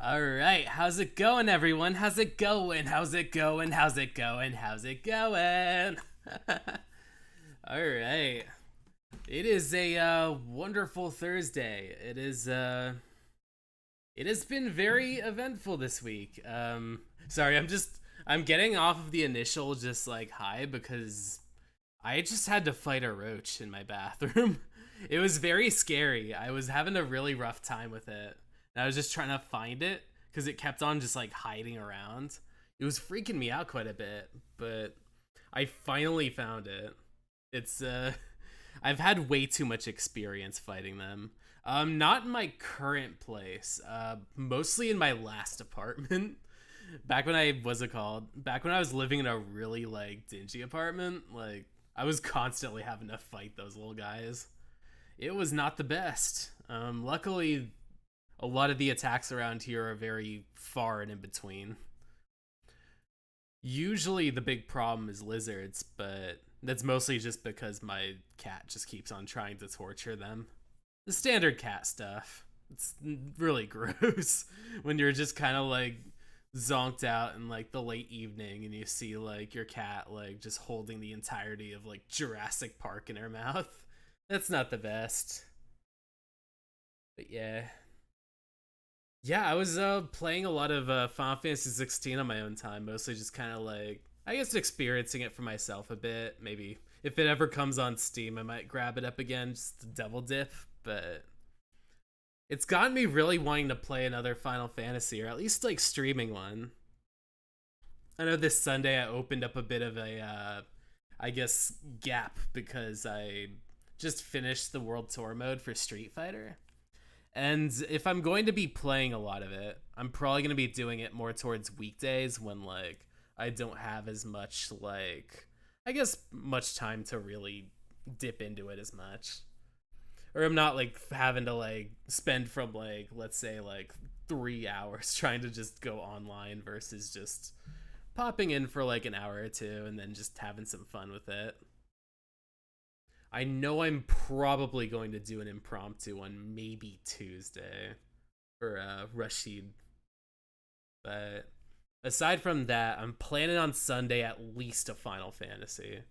All right, how's it going, everyone? How's it going? How's it going? How's it going? How's it going? All right, it is a wonderful Thursday. It has been very eventful this week. Sorry, I'm getting off of the initial just like high because I just had to fight a roach in my bathroom. It was very scary. I was having a really rough time with it. And I was just trying to find it because it kept on just like hiding around. It was freaking me out quite a bit, but I finally found it. It's I've had way too much experience fighting them. Not in my current place. Mostly in my last apartment. Back when I what's it called? Back when I was living in a really like dingy apartment, like I was constantly having to fight those little guys. It was not the best. Luckily, a lot of the attacks around here are very far and in between. Usually, the big problem is lizards, but that's mostly just because my cat just keeps on trying to torture them. The standard cat stuff. It's really gross when you're just kind of like zonked out in like the late evening and you see like your cat like just holding the entirety of like Jurassic Park in her mouth. That's not the best. But yeah, I was playing a lot of Final Fantasy 16 on my own time, mostly just kind of like I guess experiencing it for myself a bit. Maybe if it ever comes on Steam, I might grab it up again just to double dip. But it's gotten me really wanting to play another Final Fantasy, or at least like streaming one. I know this Sunday I opened up a bit of a, I guess, gap because I just finished the World Tour mode for Street Fighter. And if I'm going to be playing a lot of it, I'm probably going to be doing it more towards weekdays when like I don't have as much like I guess much time to really dip into it as much. Or I'm not like having to like spend from like let's say like 3 hours trying to just go online versus just popping in for like an hour or two and then just having some fun with it. I know I'm probably going to do an impromptu on maybe Tuesday for Rashid, but aside from that, I'm planning on Sunday at least a Final Fantasy.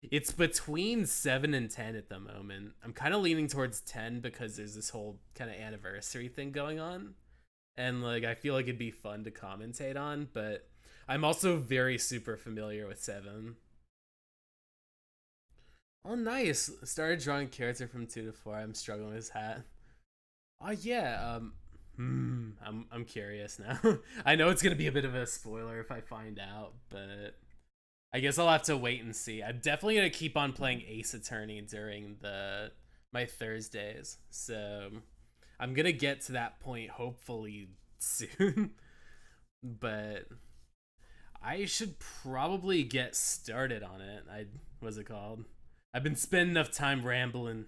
It's between 7 and 10 at the moment. I'm kind of leaning towards 10 because there's this whole kind of anniversary thing going on. And like I feel like it'd be fun to commentate on, but I'm also very super familiar with 7. Oh, nice. Started drawing character from 2 to 4. I'm struggling with his hat. Oh yeah. I'm curious now. I know it's gonna be a bit of a spoiler if I find out, but I guess I'll have to wait and see. I'm definitely gonna keep on playing Ace Attorney during the my Thursdays, so I'm gonna get to that point hopefully soon. But I should probably get started on it. What's it called? I've been spending enough time rambling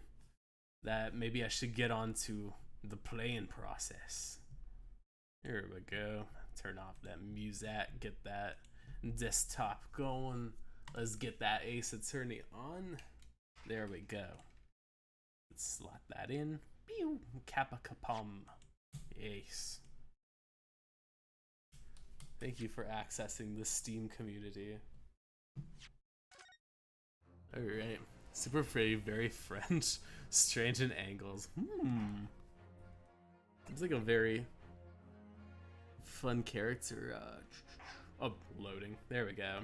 that maybe I should get on to the playing process. Here we go. Turn off that music, get that desktop going. Let's get that Ace Attorney on. There we go. Let's slot that in. Pew! Kappa Kapum. Ace. Thank you for accessing the Steam community. Alright. Super pretty, very French. Strange in angles. Seems like a very fun character. Uploading. There we go.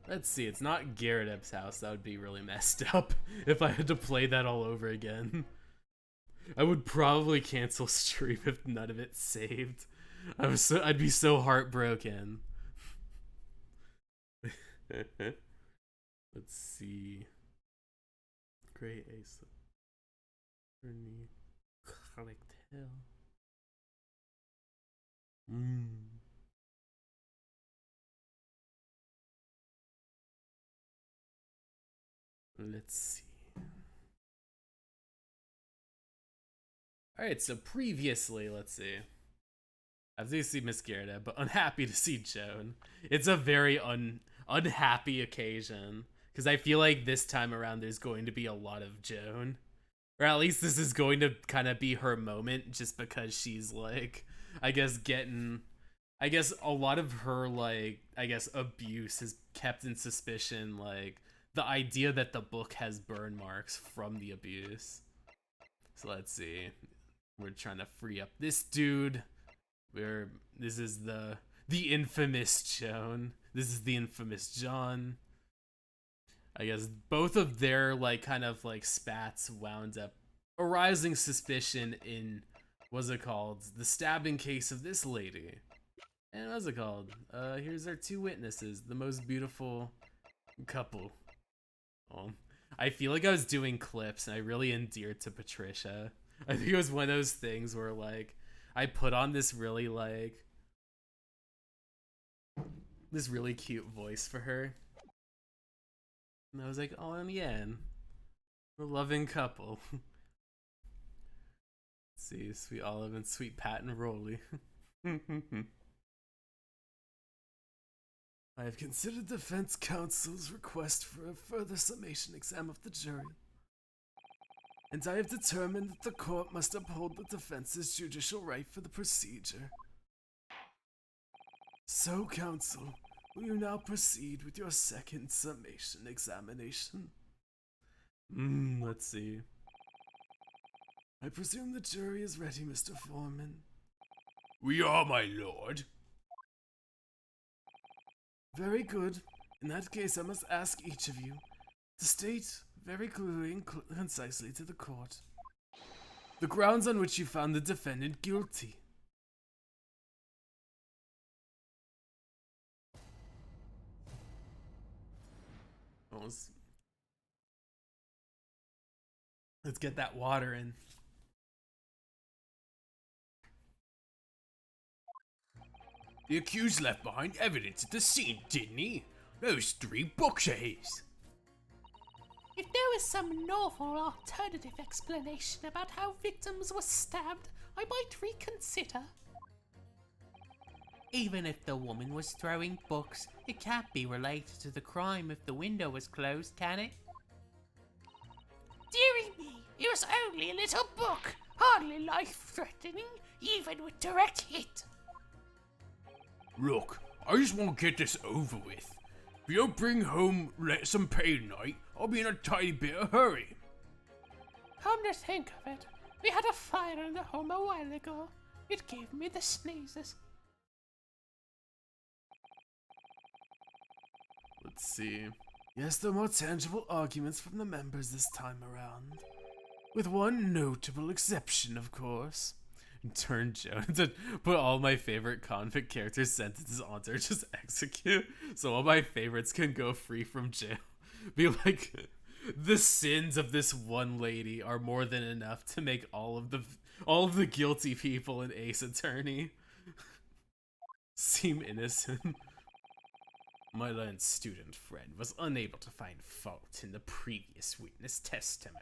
Let's see, it's not Gyarados' house. That would be really messed up if I had to play that all over again. I would probably cancel stream if none of it saved. I'd be so heartbroken. Let's see. Great Ace. Cocktail. Let's see. Alright, so previously, let's see. I've to see Miss Gerda, but unhappy to see Joan. It's a very unhappy occasion. Because I feel like this time around there's going to be a lot of Joan. Or at least this is going to kind of be her moment just because she's like I guess getting, I guess a lot of her like, I guess abuse is kept in suspicion, like the idea that the book has burn marks from the abuse. So let's see. We're trying to free up this dude. This is the infamous Joan. This is the infamous John. I guess both of their like kind of like spats wound up arising suspicion in what's it called? The stabbing case of this lady. And what's it called? Here's our two witnesses, the most beautiful couple. Oh, I feel like I was doing clips and I really endeared to Patricia. I think it was one of those things where like I put on this really like this really cute voice for her. And I was like, oh, and yeah, we're a loving couple. Let's see, sweet Olive and sweet Pat and Rolly. I have considered defense counsel's request for a further summation exam of the jury, and I have determined that the court must uphold the defense's judicial right for the procedure. So, counsel, will you now proceed with your second summation examination? Let's see. I presume the jury is ready, Mr. Foreman. We are, my lord. Very good. In that case, I must ask each of you to state very clearly and concisely to the court the grounds on which you found the defendant guilty. Let's get that water in. The accused left behind evidence at the scene, didn't he? Those 3 books of his. If there was some novel alternative explanation about how victims were stabbed, I might reconsider. Even if the woman was throwing books, it can't be related to the crime if the window was closed, can it? Dearie me, it was only a little book, hardly life-threatening, even with direct hit. Look, I just want to get this over with. If you don't bring home some pay tonight, I'll be in a tiny bit of hurry. Come to think of it, we had a fire in the home a while ago. It gave me the sneezes. Let's see. Yes, there are more tangible arguments from the members this time around. With one notable exception, of course. Turn Joan to put all my favorite convict characters' sentences onto her, just execute, so all my favorites can go free from jail. Be like, the sins of this one lady are more than enough to make all of the guilty people an ace attorney seem innocent. My learned student friend was unable to find fault in the previous witness testimony.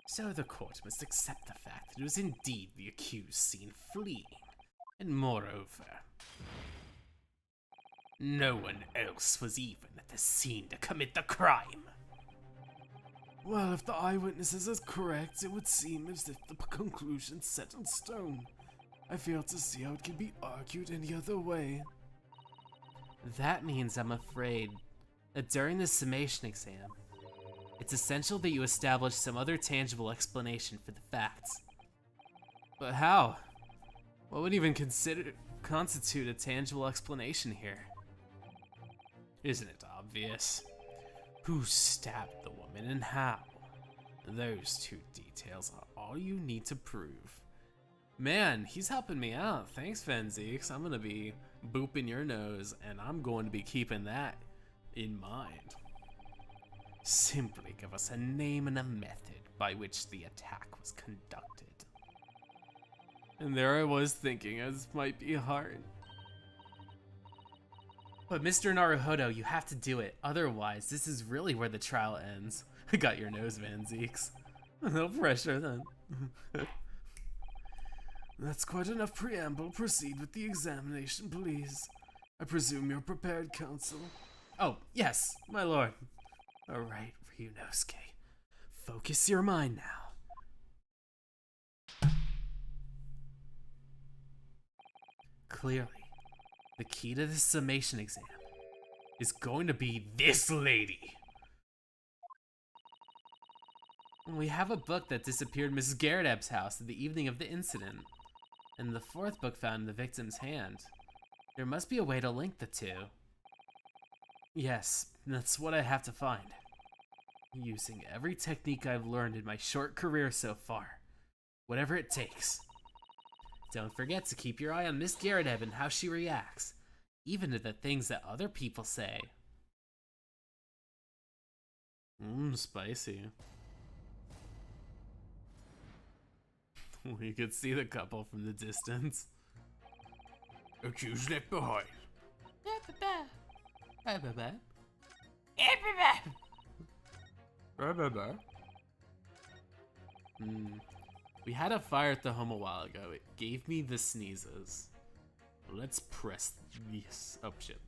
So the court must accept the fact that it was indeed the accused seen fleeing, and moreover, no one else was even at the scene to commit the crime. Well, if the eyewitnesses is correct, it would seem as if the conclusion's set in stone. I fail to see how it can be argued any other way. That means, I'm afraid, that during the summation exam, it's essential that you establish some other tangible explanation for the facts. But how? What would even constitute a tangible explanation here? Isn't it obvious? Who stabbed the woman and how? Those 2 details are all you need to prove. Man, he's helping me out. Thanks, Fenzeeks. I'm gonna be booping your nose, and I'm going to be keeping that in mind. Simply give us a name and a method by which the attack was conducted. And there I was thinking, this might be hard. But Mr. Naruhodo, you have to do it. Otherwise, this is really where the trial ends. I got your nose, Van Zeeks. No pressure then. That's quite enough preamble. Proceed with the examination, please. I presume you're prepared, counsel. Oh, yes, my lord. All right, Ryunosuke. Focus your mind now. clearly, the key to this summation exam is going to be this lady. We have a book that disappeared in Mrs. Garrett's house the evening of the incident, and the fourth book found in the victim's hand. There must be a way to link the two. Yes, that's what I have to find. Using every technique I've learned in my short career so far. Whatever it takes. Don't forget to keep your eye on Miss Garrett and how she reacts, even to the things that other people say. Spicy. We could see the couple from the distance. Accused left behind. We had a fire at the home a while ago. It gave me the sneezes. Let's press this. Oh shit.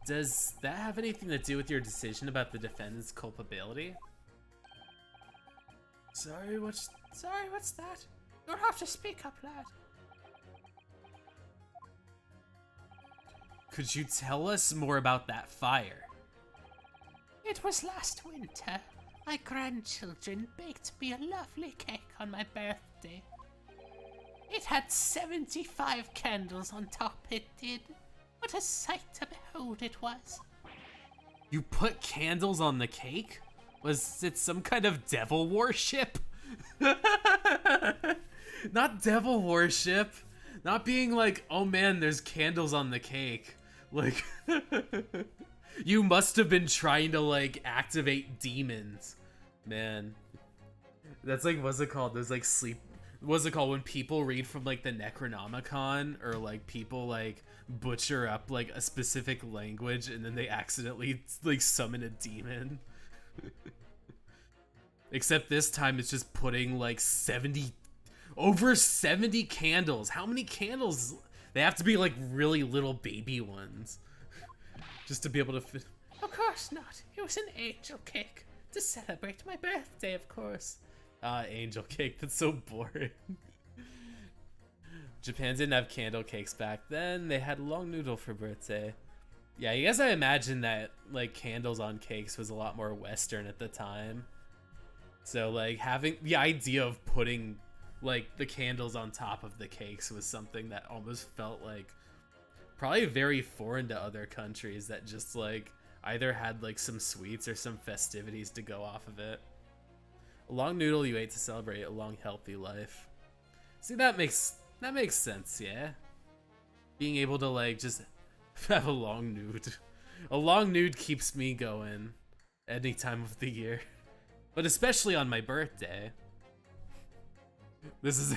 Does that have anything to do with your decision about the defendant's culpability? Sorry, what's that? You'll have to speak up, lad. Could you tell us more about that fire? It was last winter. My grandchildren baked me a lovely cake on my birthday. It had 75 candles on top, it did. What a sight to behold it was. You put candles on the cake? Was it some kind of devil worship? Not devil worship. Not being like, oh man, there's candles on the cake. Like, you must have been trying to like activate demons. Man. That's like, what's it called? There's like what's it called when people read from like the Necronomicon, or like people like butcher up like a specific language and then they accidentally like summon a demon. Except this time it's just putting like over 70 candles. How many candles? They have to be like really little baby ones. Just to be able to fit. Of course not. It was an angel cake. To celebrate my birthday, of course. Angel cake. That's so boring. Japan didn't have candle cakes back then. They had long noodle for birthday. Yeah, I guess I imagine that like candles on cakes was a lot more Western at the time. So like having the idea of putting like the candles on top of the cakes was something that almost felt like probably very foreign to other countries that just like either had like some sweets or some festivities to go off of it. A long noodle you ate to celebrate a long healthy life. See, that makes sense, yeah. Being able to like just have a long nude. A long nude keeps me going any time of the year. But especially on my birthday. This is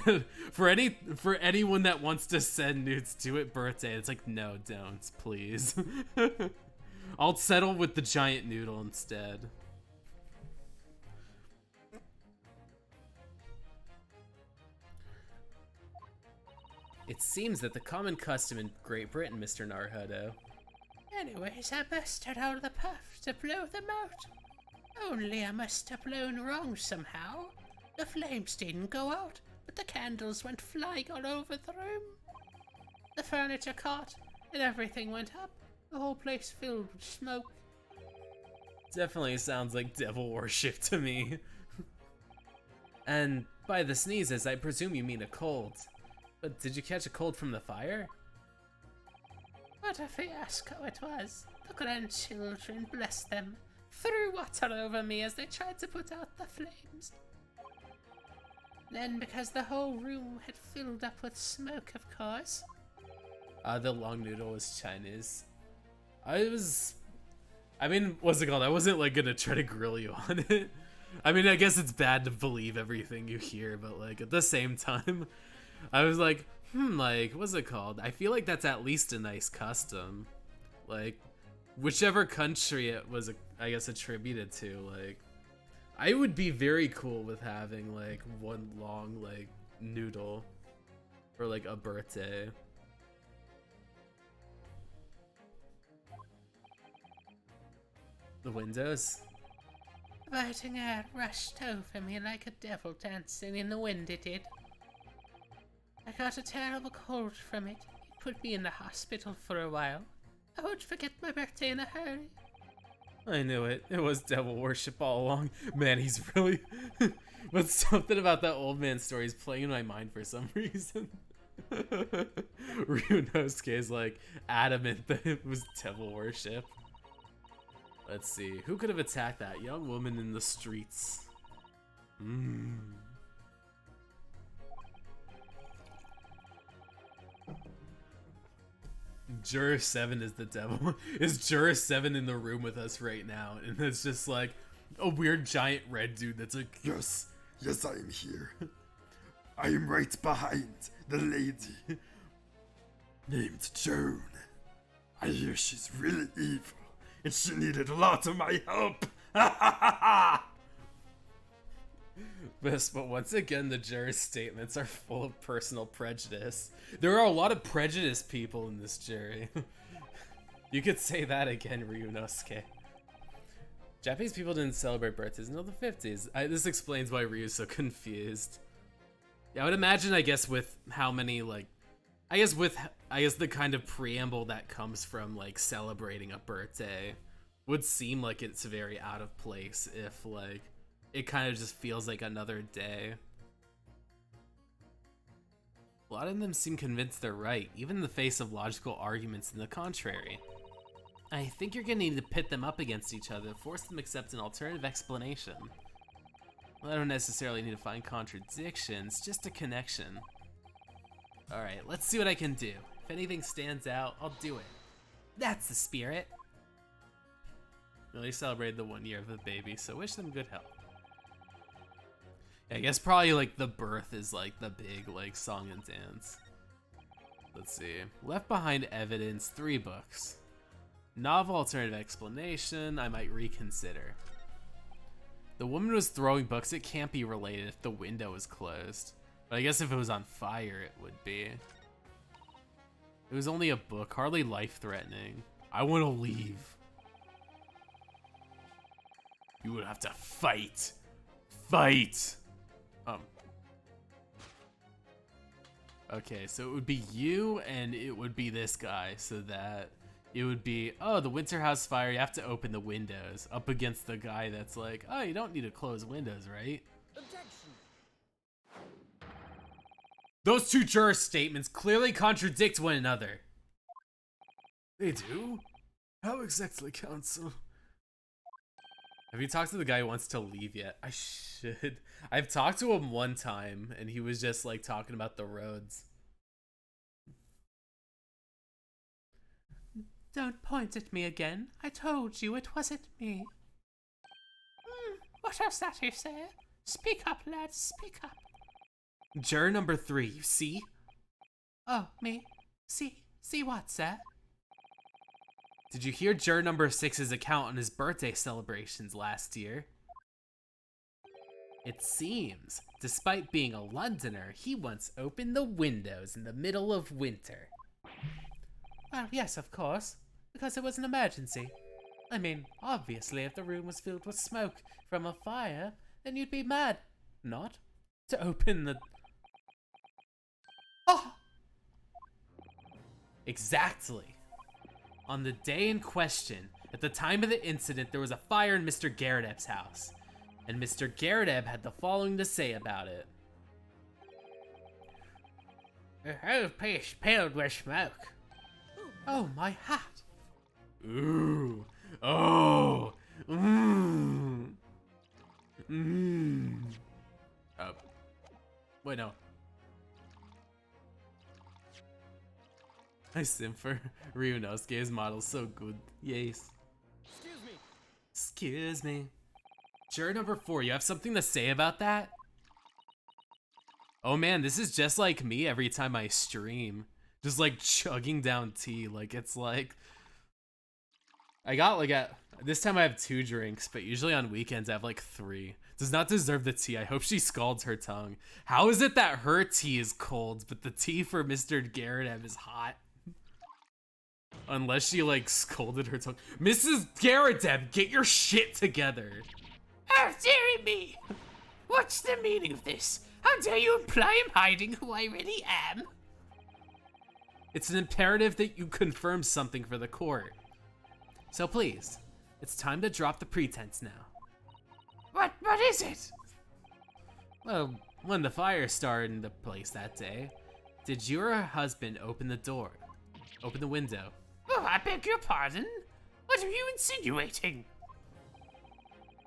for anyone that wants to send nudes to it birthday. It's like, no, don't, please. I'll settle with the giant noodle instead. It seems that the common custom in Great Britain, Mr. Naruhodo. Anyways, I busted out the puff to blow them out. Only I must have blown wrong somehow. The flames didn't go out, but the candles went flying all over the room. The furniture caught, and everything went up. The whole place filled with smoke. Definitely sounds like devil worship to me. And by the sneezes, I presume you mean a cold. But did you catch a cold from the fire? What a fiasco it was. The grandchildren, bless them, threw water over me as they tried to put out the flames. Then, because the whole room had filled up with smoke, of course. The long noodle was Chinese. What's it called? I wasn't like gonna try to grill you on it. I mean, I guess it's bad to believe everything you hear, but like at the same time, I was like, like, what's it called? I feel like that's at least a nice custom. Like, whichever country it was, I guess, attributed to, like, I would be very cool with having, like, one long, like, noodle for, like, a birthday. The windows? Biting air rushed over me like a devil dancing in the wind, it did. got a terrible cold from it. It put me in the hospital for a while. I won't forget my birthday in a hurry. I knew it. It was devil worship all along. Man, he's really... But something about that old man story is playing in my mind for some reason. Ryunosuke is like adamant that it was devil worship. Let's see. Who could have attacked that young woman in the streets? Juror 7 is the devil. Is Juror 7 in the room with us right now? And it's just like a weird giant red dude that's like, Yes, I am here. I am right behind the lady named Joan. I hear she's really evil, and she needed a lot of my help. Ha ha ha ha! But once again, the jurors' statements are full of personal prejudice. There are a lot of prejudiced people in this jury. You could say that again, Ryunosuke. Japanese people didn't celebrate birthdays until the 50s. This explains why Ryu's so confused. Yeah, I would imagine, I guess, with how many, like... I guess the kind of preamble that comes from, like, celebrating a birthday would seem like it's very out of place if, like... It kind of just feels like another day. A lot of them seem convinced they're right, even in the face of logical arguments in the contrary. I think you're gonna need to pit them up against each other, force them to accept an alternative explanation. Well, I don't necessarily need to find contradictions, just a connection. Alright, let's see what I can do. If anything stands out, I'll do it. That's the spirit! Well, they celebrated the 1 year of the baby, so wish them good health. I guess probably like the birth is like the big like song and dance. Let's see. Left Behind Evidence, 3 books. Novel alternative explanation, I might reconsider. The woman was throwing books, it can't be related if the window is closed. But I guess if it was on fire, it would be. It was only a book, hardly life-threatening. I want to leave. You would have to fight. Fight! Okay, so it would be you and it would be this guy, so that it would be, oh, the winter house fire, you have to open the windows, up against the guy that's like, oh, you don't need to close windows, right? Objection. Those two juror statements clearly contradict one another. They do? How exactly, counsel? Have you talked to the guy who wants to leave yet? I should. I've talked to him one time, and he was just, like, talking about the roads. Don't point at me again. I told you it wasn't me. What was that you say? Speak up, lads, speak up. Juror number 3, you see? Oh, me? See what, sir? Did you hear juror number 6's account on his birthday celebrations last year? It seems, despite being a Londoner, he once opened the windows in the middle of winter. Well, yes, of course, because it was an emergency. I mean, obviously, if the room was filled with smoke from a fire, then you'd be mad, not, to open the... Oh! Exactly. On the day in question, at the time of the incident, there was a fire in Mr. Garadeb's house, and Mr. Garadeb had the following to say about it. The whole place filled with smoke. Oh, my hat. Ooh. Oh. Mmm. Mmm. Oh. Wait, no. I sim for Ryunosuke's model, so good. Yes. Excuse me. Juror number 4, you have something to say about that? Oh man, this is just like me every time I stream. Just like chugging down tea, like it's like... I got like this time I have 2 drinks, but usually on weekends I have like 3. Does not deserve the tea. I hope she scalds her tongue. How is it that her tea is cold, but the tea for Mr. Garadeb is hot? Unless she like scolded her tongue. Mrs. Garadeb, get your shit together. Oh, dearie me! What's the meaning of this? How dare you imply I'm hiding who I really am? It's an imperative that you confirm something for the court. So please, it's time to drop the pretense now. What is it? Well, when the fire started in the place that day, did your husband open the door? Open the window? Oh, I beg your pardon? What are you insinuating?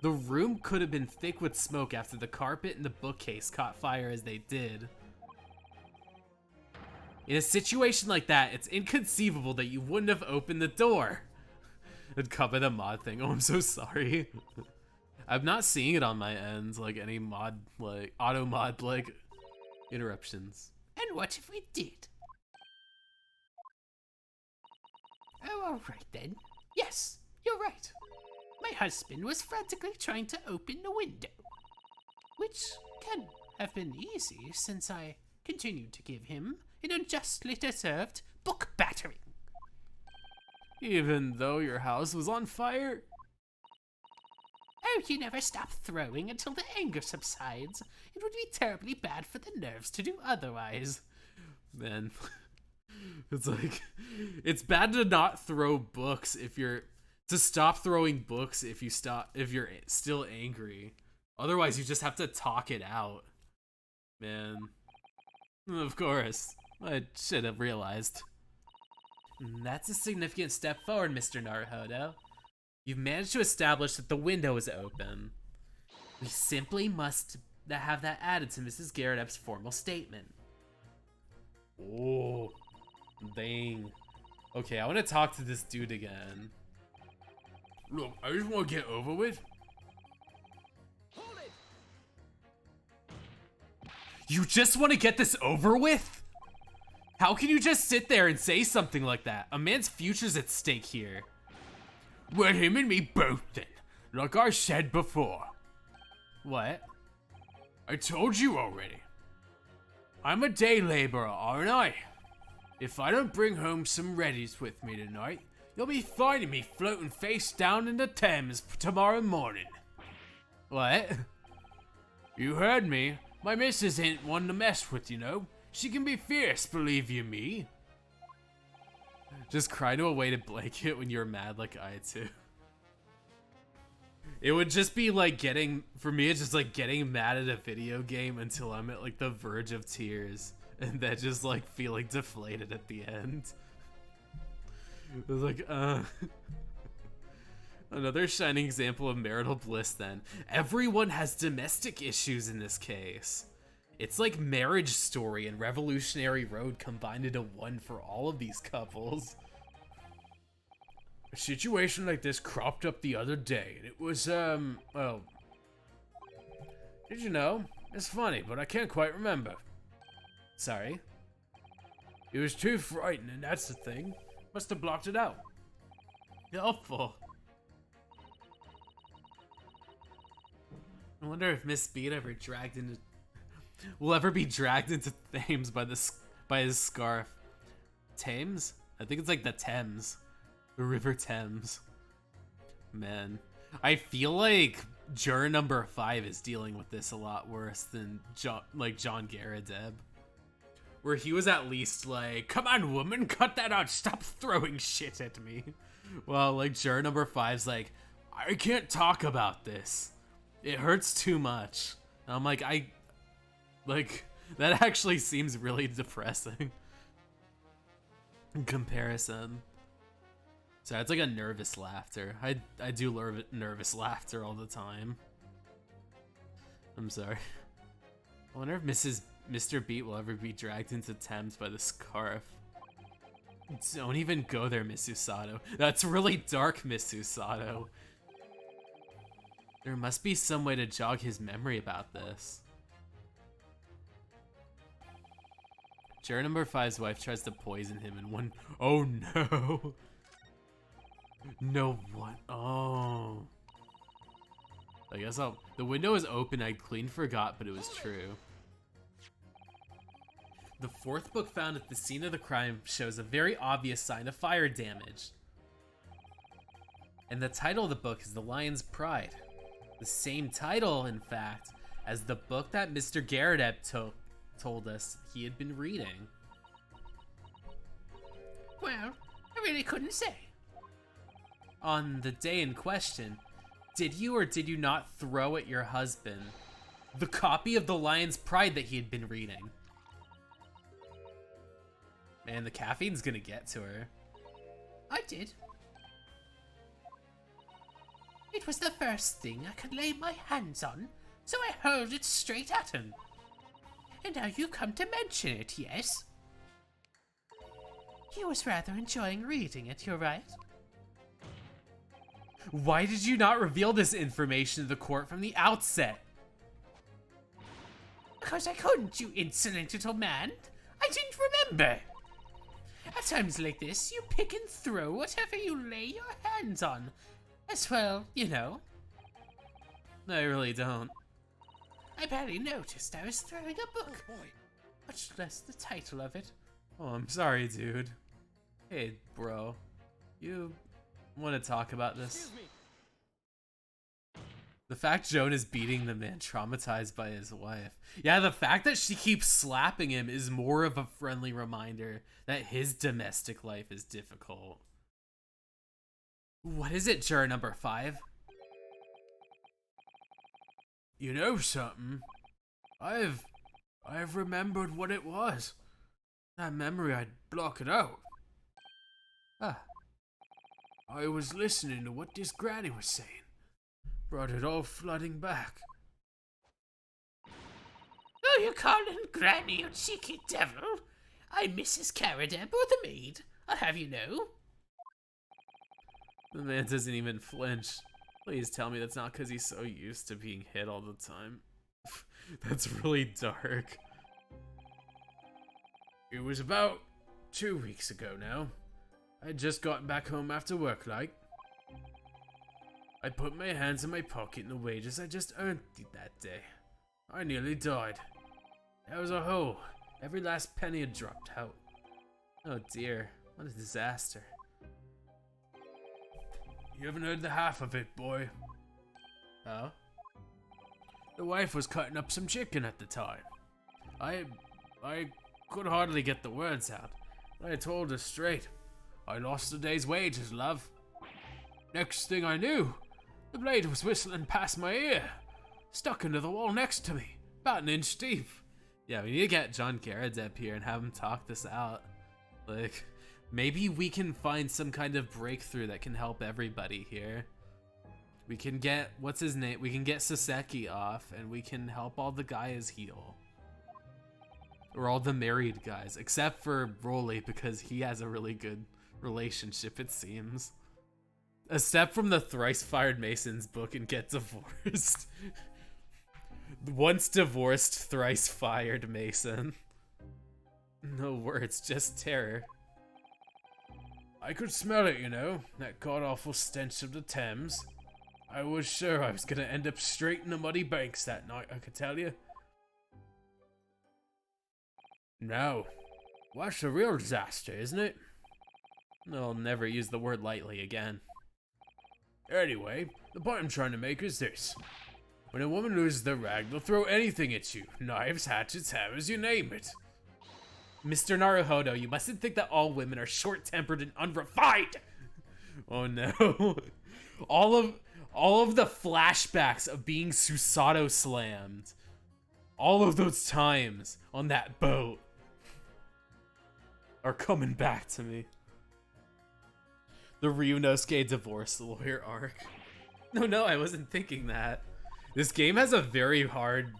The room could have been thick with smoke after the carpet and the bookcase caught fire as they did. In a situation like that, it's inconceivable that you wouldn't have opened the door. It'd cover the mod thing. Oh, I'm so sorry. I'm not seeing it on my end, like any mod, like auto mod, like interruptions. And what if we did? Oh, all right then. Yes, you're right. My husband was frantically trying to open the window, which can have been easy since I continued to give him an unjustly deserved book battering. Even though your house was on fire? Oh, you never stop throwing until the anger subsides. It would be terribly bad for the nerves to do otherwise. Man, it's like, it's bad to not throw books if you're, to stop throwing books if you're still angry. Otherwise, you just have to talk it out. Man, of course, I should have realized. That's a significant step forward, Mr. Naruhodo. You've managed to establish that the window is open. We simply must have that added to Mrs. Garrett's formal statement. Oh, dang. Okay, I want to talk to this dude again. Look, I just want to get over with. You just want to get this over with? How can you just sit there and say something like that? A man's future's at stake here. Well, him and me both then, like I said before. What? I told you already. I'm a day laborer, aren't I? If I don't bring home some readies with me tonight, you'll be finding me floating face down in the Thames tomorrow morning. What? You heard me. My missus ain't one to mess with, you know. She can be fierce, believe you me. Just cry to a weighted blanket when you're mad like I too. It would just be like for me, it's just like getting mad at a video game until I'm at like the verge of tears and then just like feeling deflated at the end. It was like, Another shining example of marital bliss then. Everyone has domestic issues in this case. It's like Marriage Story and Revolutionary Road combined into one for all of these couples. A situation like this cropped up the other day, and it was, well... Did you know? It's funny, but I can't quite remember. Sorry? It was too frightening, that's the thing. Must have blocked it out. Helpful. I wonder if Miss Speed will ever be dragged into Thames by his scarf. Thames? I think it's like the Thames. The River Thames. Man. I feel like juror number 5 is dealing with this a lot worse than John Garrideb. Where he was at least like, come on woman, cut that out, stop throwing shit at me. Well, like juror number 5's like, I can't talk about this. It hurts too much. And I'm like, that actually seems really depressing. In comparison. So it's like a nervous laughter. I do nervous laughter all the time. I'm sorry. I wonder if Mr. Beat will ever be dragged into Thames by the scarf. Don't even go there, Miss Usato. That's really dark, Miss Usato. There must be some way to jog his memory about this. Juror number 5's wife tries to poison him in one. Oh no! No, what? Oh. I guess the window is open. I clean forgot, but it was true. The 4th book found at the scene of the crime shows a very obvious sign of fire damage. And the title of the book is The Lion's Pride. The same title, in fact, as the book that Mr. Garrett told us he had been reading. Well, I really couldn't say. On the day in question, did you or did you not throw at your husband the copy of The Lion's Pride that he had been reading? Man, the caffeine's gonna get to her. I did. It was the first thing I could lay my hands on, so I hurled it straight at him. And now you come to mention it, yes? He was rather enjoying reading it, you're right. Why did you not reveal this information to the court from the outset? Because I couldn't, you insolent little man. I didn't remember. At times like this, you pick and throw whatever you lay your hands on. As well, you know. I really don't. I barely noticed I was throwing a book. Much less the title of it. Oh, I'm sorry, dude. Hey, bro. You want to talk about this? The fact Joan is beating the man traumatized by his wife. Yeah, the fact that she keeps slapping him is more of a friendly reminder that his domestic life is difficult. What is it, juror number 5? You know something? I've remembered what it was. That memory, I'd block it out. Ah, I was listening to what this granny was saying. Brought it all flooding back. Oh, you're calling Granny, you cheeky devil? I'm Mrs. Caradeb, or the maid, I'll have you know. the man doesn't even flinch. Please tell me that's not because he's so used to being hit all the time. That's really dark. It was about 2 weeks ago now. I'd just gotten back home after work, like. I put my hands in my pocket in the wages I just earned that day. I nearly died. There was a hole. Every last penny had dropped out. Oh dear, what a disaster. You haven't heard the half of it, boy. Oh? The wife was cutting up some chicken at the time. I could hardly get the words out, but I told her straight. I lost a day's wages, love. Next thing I knew, the blade was whistling past my ear, stuck into the wall next to me, about an inch deep. Yeah, we need to get John Garrett up here and have him talk this out. Like, maybe we can find some kind of breakthrough that can help everybody here. We can get, what's his name? We can get Saseki off, and we can help all the guys heal. Or all the married guys, except for Rolly, because he has a really good relationship, it seems. A step from the Thrice Fired Masons book and get divorced. Once divorced, thrice fired Mason. No words, just terror. I could smell it, you know, that god-awful stench of the Thames. I was sure I was gonna end up straight in the muddy banks that night, I could tell you. Now, what's the real disaster, isn't it? I'll never use the word lightly again. Anyway, the point I'm trying to make is this. When a woman loses their rag, they'll throw anything at you. Knives, hatchets, hammers, you name it. Mr. Naruhodo, you mustn't think that all women are short-tempered and unrefined! Oh no. all of the flashbacks of being Susato slammed. All of those times on that boat are coming back to me. The Ryunosuke divorce lawyer arc. No, I wasn't thinking that. This game has a very hard,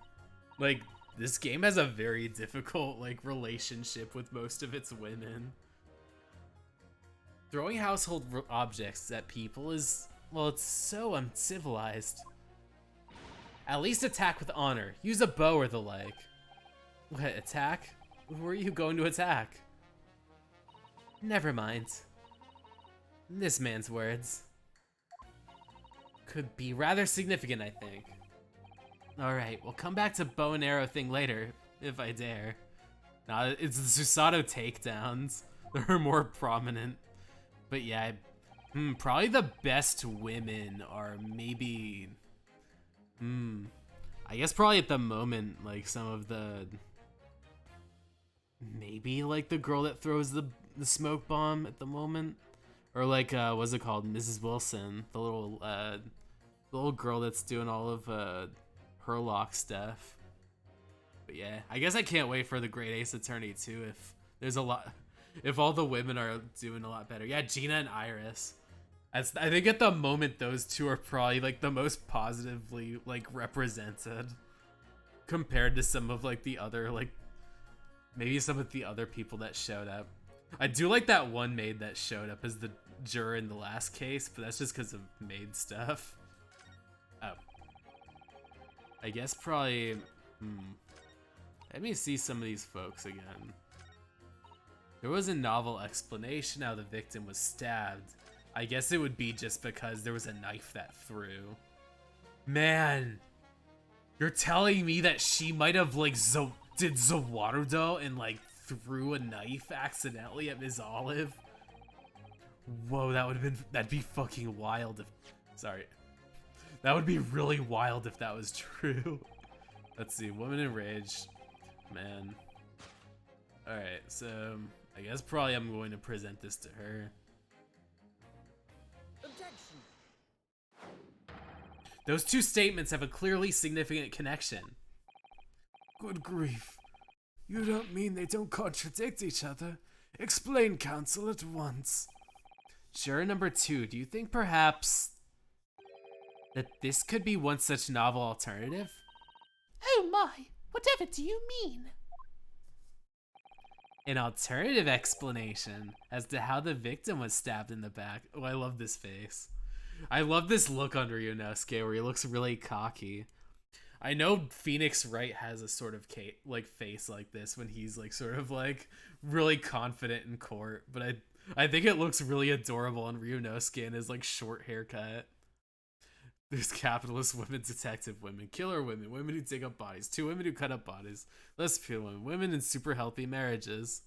this game has a very difficult, relationship with most of its women. Throwing household objects at people is, well, it's so uncivilized. At least attack with honor. Use a bow or the like. What, attack? Who are you going to attack? Never mind. This man's words could be rather significant, I think. Alright, we'll come back to bow and arrow thing later, if I dare. Nah, it's the Susato takedowns. They're more prominent. But yeah, probably the best women are maybe... I guess probably at the moment, like some of the, maybe like the girl that throws the smoke bomb at the moment, or like what's it called, Mrs. Wilson, the little girl that's doing all of Herlock stuff. But yeah, I guess I can't wait for the Great Ace Attorney too. If there's a lot, if all the women are doing a lot better. Yeah, Gina and Iris. I think at the moment those two are probably like the most positively like represented compared to some of like the other like maybe some of the other people that showed up. I do like that one maid that showed up as the juror in the last case, but that's just because of maid stuff. Oh, I guess probably. Let me see some of these folks again. There was a novel explanation how the victim was stabbed. I guess it would be just because there was a knife that threw. Man, you're telling me that she might have like did Zawarudo and like threw a knife accidentally at Ms. Olive? Whoa, that'd be fucking wild if, sorry. That would be really wild if that was true. Let's see, woman enraged. Man. Alright, so I guess probably I'm going to present this to her. Objection. Those two statements have a clearly significant connection. Good grief. You don't mean they don't contradict each other? Explain, counsel, at once. Juror number 2, do you think perhaps that this could be one such novel alternative? Oh my, whatever do you mean? An alternative explanation as to how the victim was stabbed in the back. Oh, I love this face. I love this look on Ryunosuke where he looks really cocky. I know Phoenix Wright has a sort of like face like this when he's like sort of like really confident in court, but I think it looks really adorable on Ryunosuke and his like short haircut. There's capitalist women, detective women, killer women, women who dig up bodies, 2 women who cut up bodies, lesbian women, women in super healthy marriages.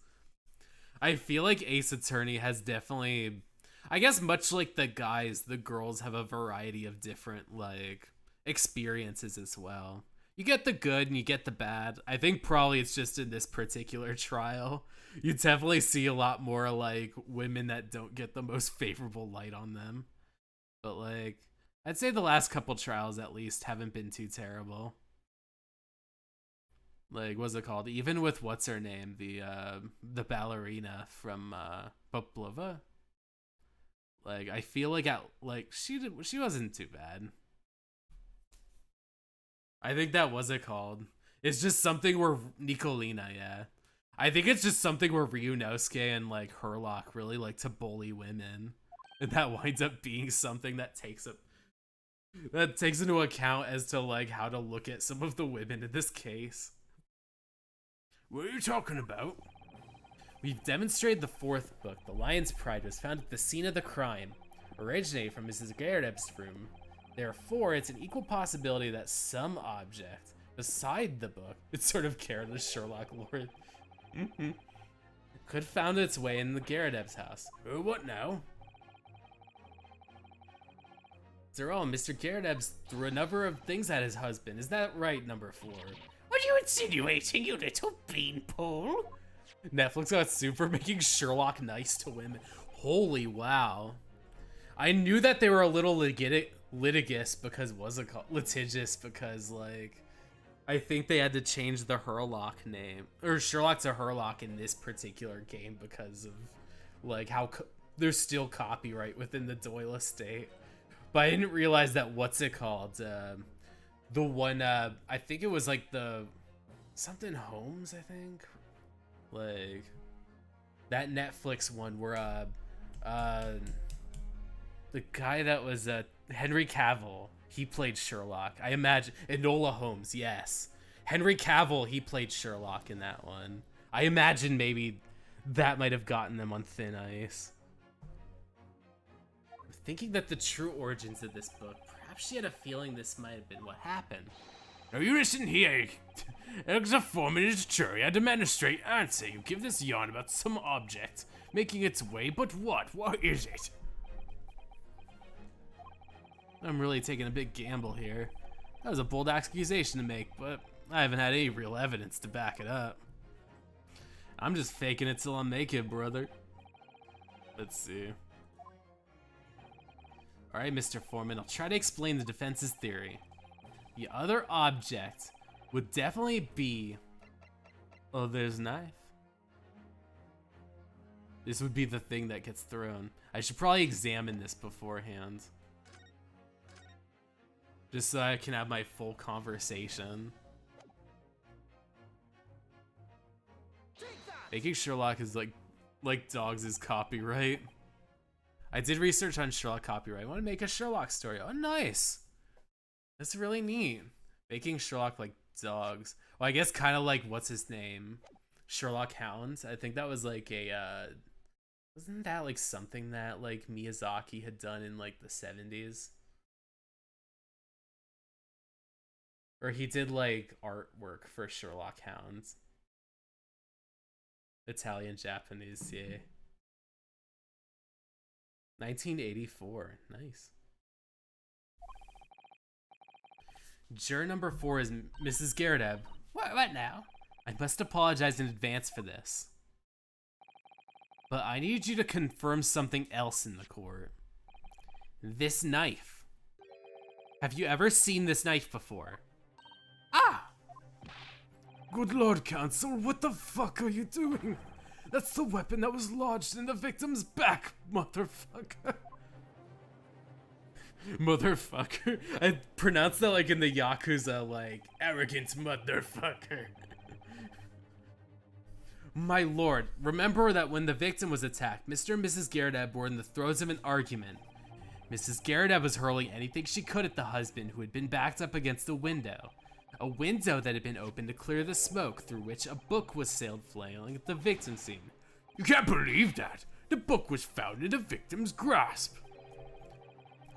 I feel like Ace Attorney has definitely, I guess much like the guys, the girls have a variety of different like experiences as well. You get the good and you get the bad. I think probably it's just in this particular trial, you definitely see a lot more like women that don't get the most favorable light on them. But like, I'd say the last couple trials at least haven't been too terrible. Like, what's it called? Even with what's her name, the ballerina from Poplova. Like, I feel like she wasn't too bad. I think that was it called. It's just something where Nicolina, yeah. I think it's just something where Ryunosuke and like Herlock really like to bully women, and that winds up being something that takes into account as to like how to look at some of the women in this case. What are you talking about? We've demonstrated the 4th book, The Lion's Pride, was found at the scene of the crime, originating from Mrs. Garrett's room. Therefore, it's an equal possibility that some object beside the book, it's sort of careless Sherlock lore, could found its way in the Garrett's house. Oh, what now? Zerol, Mr. Garrett's threw a number of things at his husband. Is that right, number 4? What are you insinuating, you little beanpole? Netflix got super making Sherlock nice to women. Holy wow. I knew that they were a little litigious because, litigious because, like, I think they had to change the Herlock name, or Sherlock to Herlock in this particular game because of, like, how there's still copyright within the Doyle estate. But I didn't realize that, what's it called? The one, I think it was, like, something Holmes, I think? Like, that Netflix one where, the guy that was, Henry Cavill, he played Sherlock. I imagine, Enola Holmes, yes. Henry Cavill, he played Sherlock in that one. I imagine maybe that might have gotten them on thin ice. I'm thinking that the true origins of this book, perhaps she had a feeling this might have been what happened. Now you listen here. As a 4-minute jury, I demand a straight answer. You give this yarn about some object making its way, but what? What is it? I'm really taking a big gamble here. That was a bold accusation to make, but I haven't had any real evidence to back it up. I'm just faking it till I make it, brother. Let's see. Alright, Mr. Foreman, I'll try to explain the defense's theory. The other object would definitely be... Oh, there's a knife. This would be the thing that gets thrown. I should probably examine this beforehand. Just so I can have my full conversation. Making Sherlock is like dogs is copyright. I did research on Sherlock copyright. I want to make a Sherlock story. Oh, nice. That's really neat. Making Sherlock like dogs. Well, I guess kind of like, what's his name? Sherlock Hound. I think that was like a, wasn't that like something that like Miyazaki had done in like the 70s? Or he did like artwork for Sherlock Hounds. Italian, Japanese, yeah. 1984, nice. Juror number 4 is Mrs. Garadeb. What now? I must apologize in advance for this, but I need you to confirm something else in the court. This knife. Have you ever seen this knife before? Ah! Good Lord, Counsel, what the fuck are you doing? That's the weapon that was lodged in the victim's back, motherfucker. Motherfucker. I pronounced that like in the Yakuza, like, arrogant motherfucker. My lord, remember that when the victim was attacked, Mr. and Mrs. Garadeb were in the throes of an argument. Mrs. Garadeb was hurling anything she could at the husband, who had been backed up against a window that had been opened to clear the smoke, through which a book was sailed flailing at the victim scene. You can't believe that! The book was found in the victim's grasp.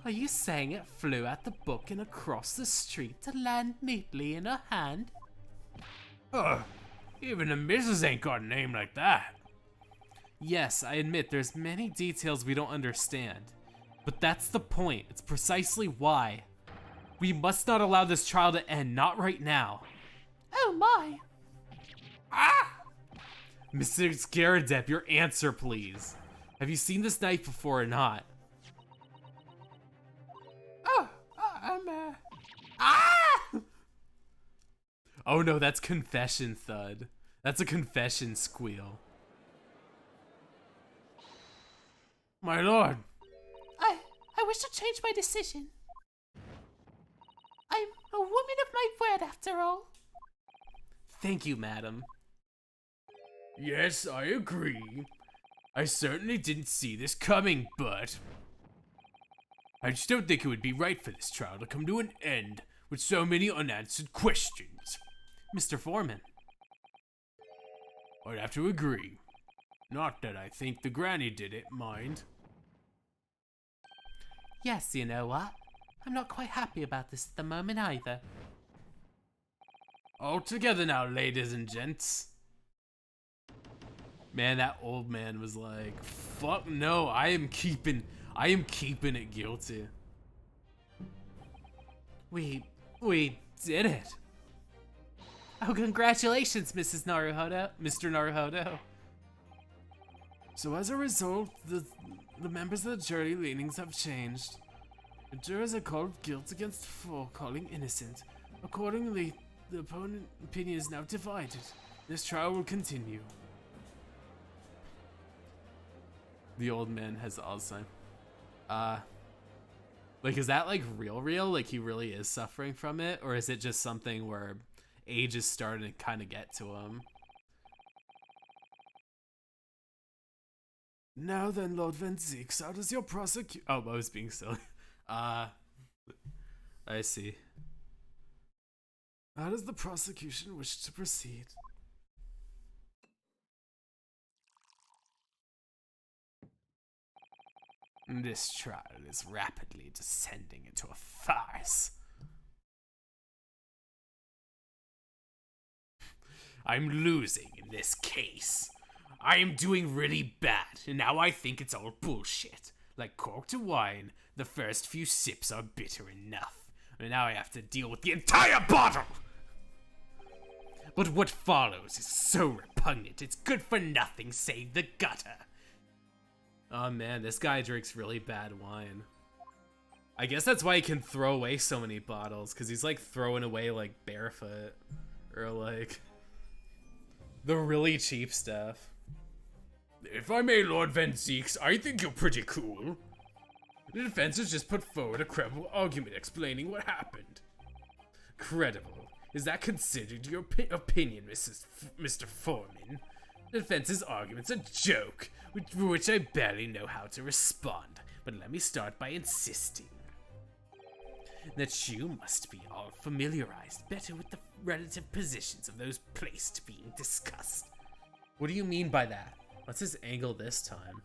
Are you saying it flew at the book and across the street to land neatly in her hand? Even the missus ain't got a name like that. Yes, I admit there's many details we don't understand, but that's the point. It's precisely why. We must not allow this trial to end, not right now. Oh my! Ah! Mrs. Garadeb, your answer, please. Have you seen this knife before or not? Ah! Oh no, that's confession thud. That's a confession squeal. My lord. I wish to change my decision. I'm a woman of my word after all. Thank you, madam. Yes, I agree. I certainly didn't see this coming, but I just don't think it would be right for this trial to come to an end with so many unanswered questions. Mr. Foreman. I'd have to agree. Not that I think the granny did it, mind. Yes, you know what? I'm not quite happy about this at the moment either. All together now, ladies and gents. Man, that old man was like, fuck no, I am keeping it guilty. We did it. Oh, congratulations, Mrs. Naruhodo, Mr. Naruhodo. So as a result, the members of the jury leanings have changed. The jurors are called guilt against 4, calling innocent. Accordingly, the opponent opinion is now divided. This trial will continue. The old man has Alzheimer's. Like, is that like real? Like he really is suffering from it? Or is it just something where age is starting to kind of get to him? Now then, Lord Van Zeeks, how does your prosecute? Oh, I was being silly. I see. How does the prosecution wish to proceed? This trial is rapidly descending into a farce. I'm losing in this case. I am doing really bad, and now I think it's all bullshit. Like cork to wine, the first few sips are bitter enough. And now I have to deal with the entire bottle! But what follows is so repugnant, it's good for nothing save the gutter. Oh man, this guy drinks really bad wine. I guess that's why he can throw away so many bottles, because he's like throwing away like barefoot. Or like the really cheap stuff. If I may, Lord Van Zeeks, I think you're pretty cool. The defense has just put forward a credible argument explaining what happened. Credible? Is that considered your opinion, Mr. Foreman? The defense's argument's a joke, for which I barely know how to respond. But let me start by insisting that you must be all familiarized better with the relative positions of those placed being discussed. What do you mean by that? What's his angle this time?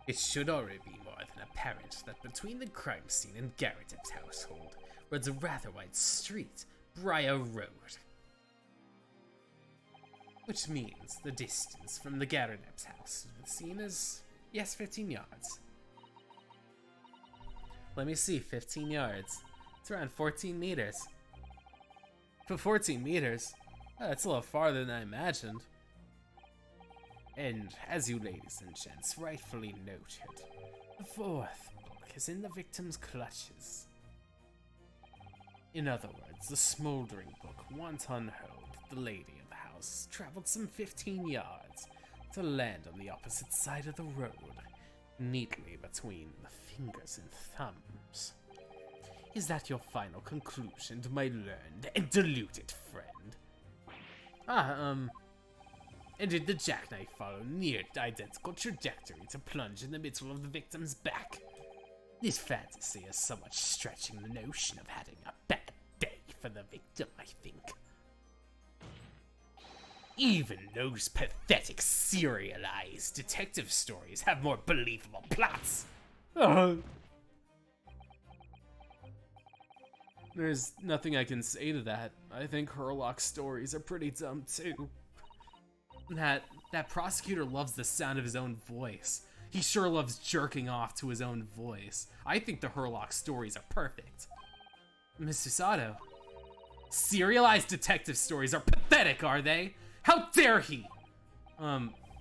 It should already be more than apparent that between the crime scene and Garrett's household runs a rather wide street, Briar Road. Which means the distance from the Garrett's house to the scene is, yes, 15 yards. Let me see, 15 yards. It's around 14 meters. For 14 meters? Oh, that's a lot farther than I imagined. And, as you ladies and gents rightfully noted, the fourth book is in the victim's clutches. In other words, the smoldering book, once unheld, the lady of the house traveled some 15 yards to land on the opposite side of the road, neatly between the fingers and thumbs. Is that your final conclusion, my learned and deluded friend? And did the jackknife follow near identical trajectory to plunge in the middle of the victim's back? This fantasy is so much stretching the notion of having a bad day for the victim, I think. Even those pathetic serialized detective stories have more believable plots. There's nothing I can say to that. I think Herlock's stories are pretty dumb too. That prosecutor loves the sound of his own voice. He sure loves jerking off to his own voice. I think the Herlock stories are perfect. Mr. Sato, serialized detective stories are pathetic, are they? How dare he?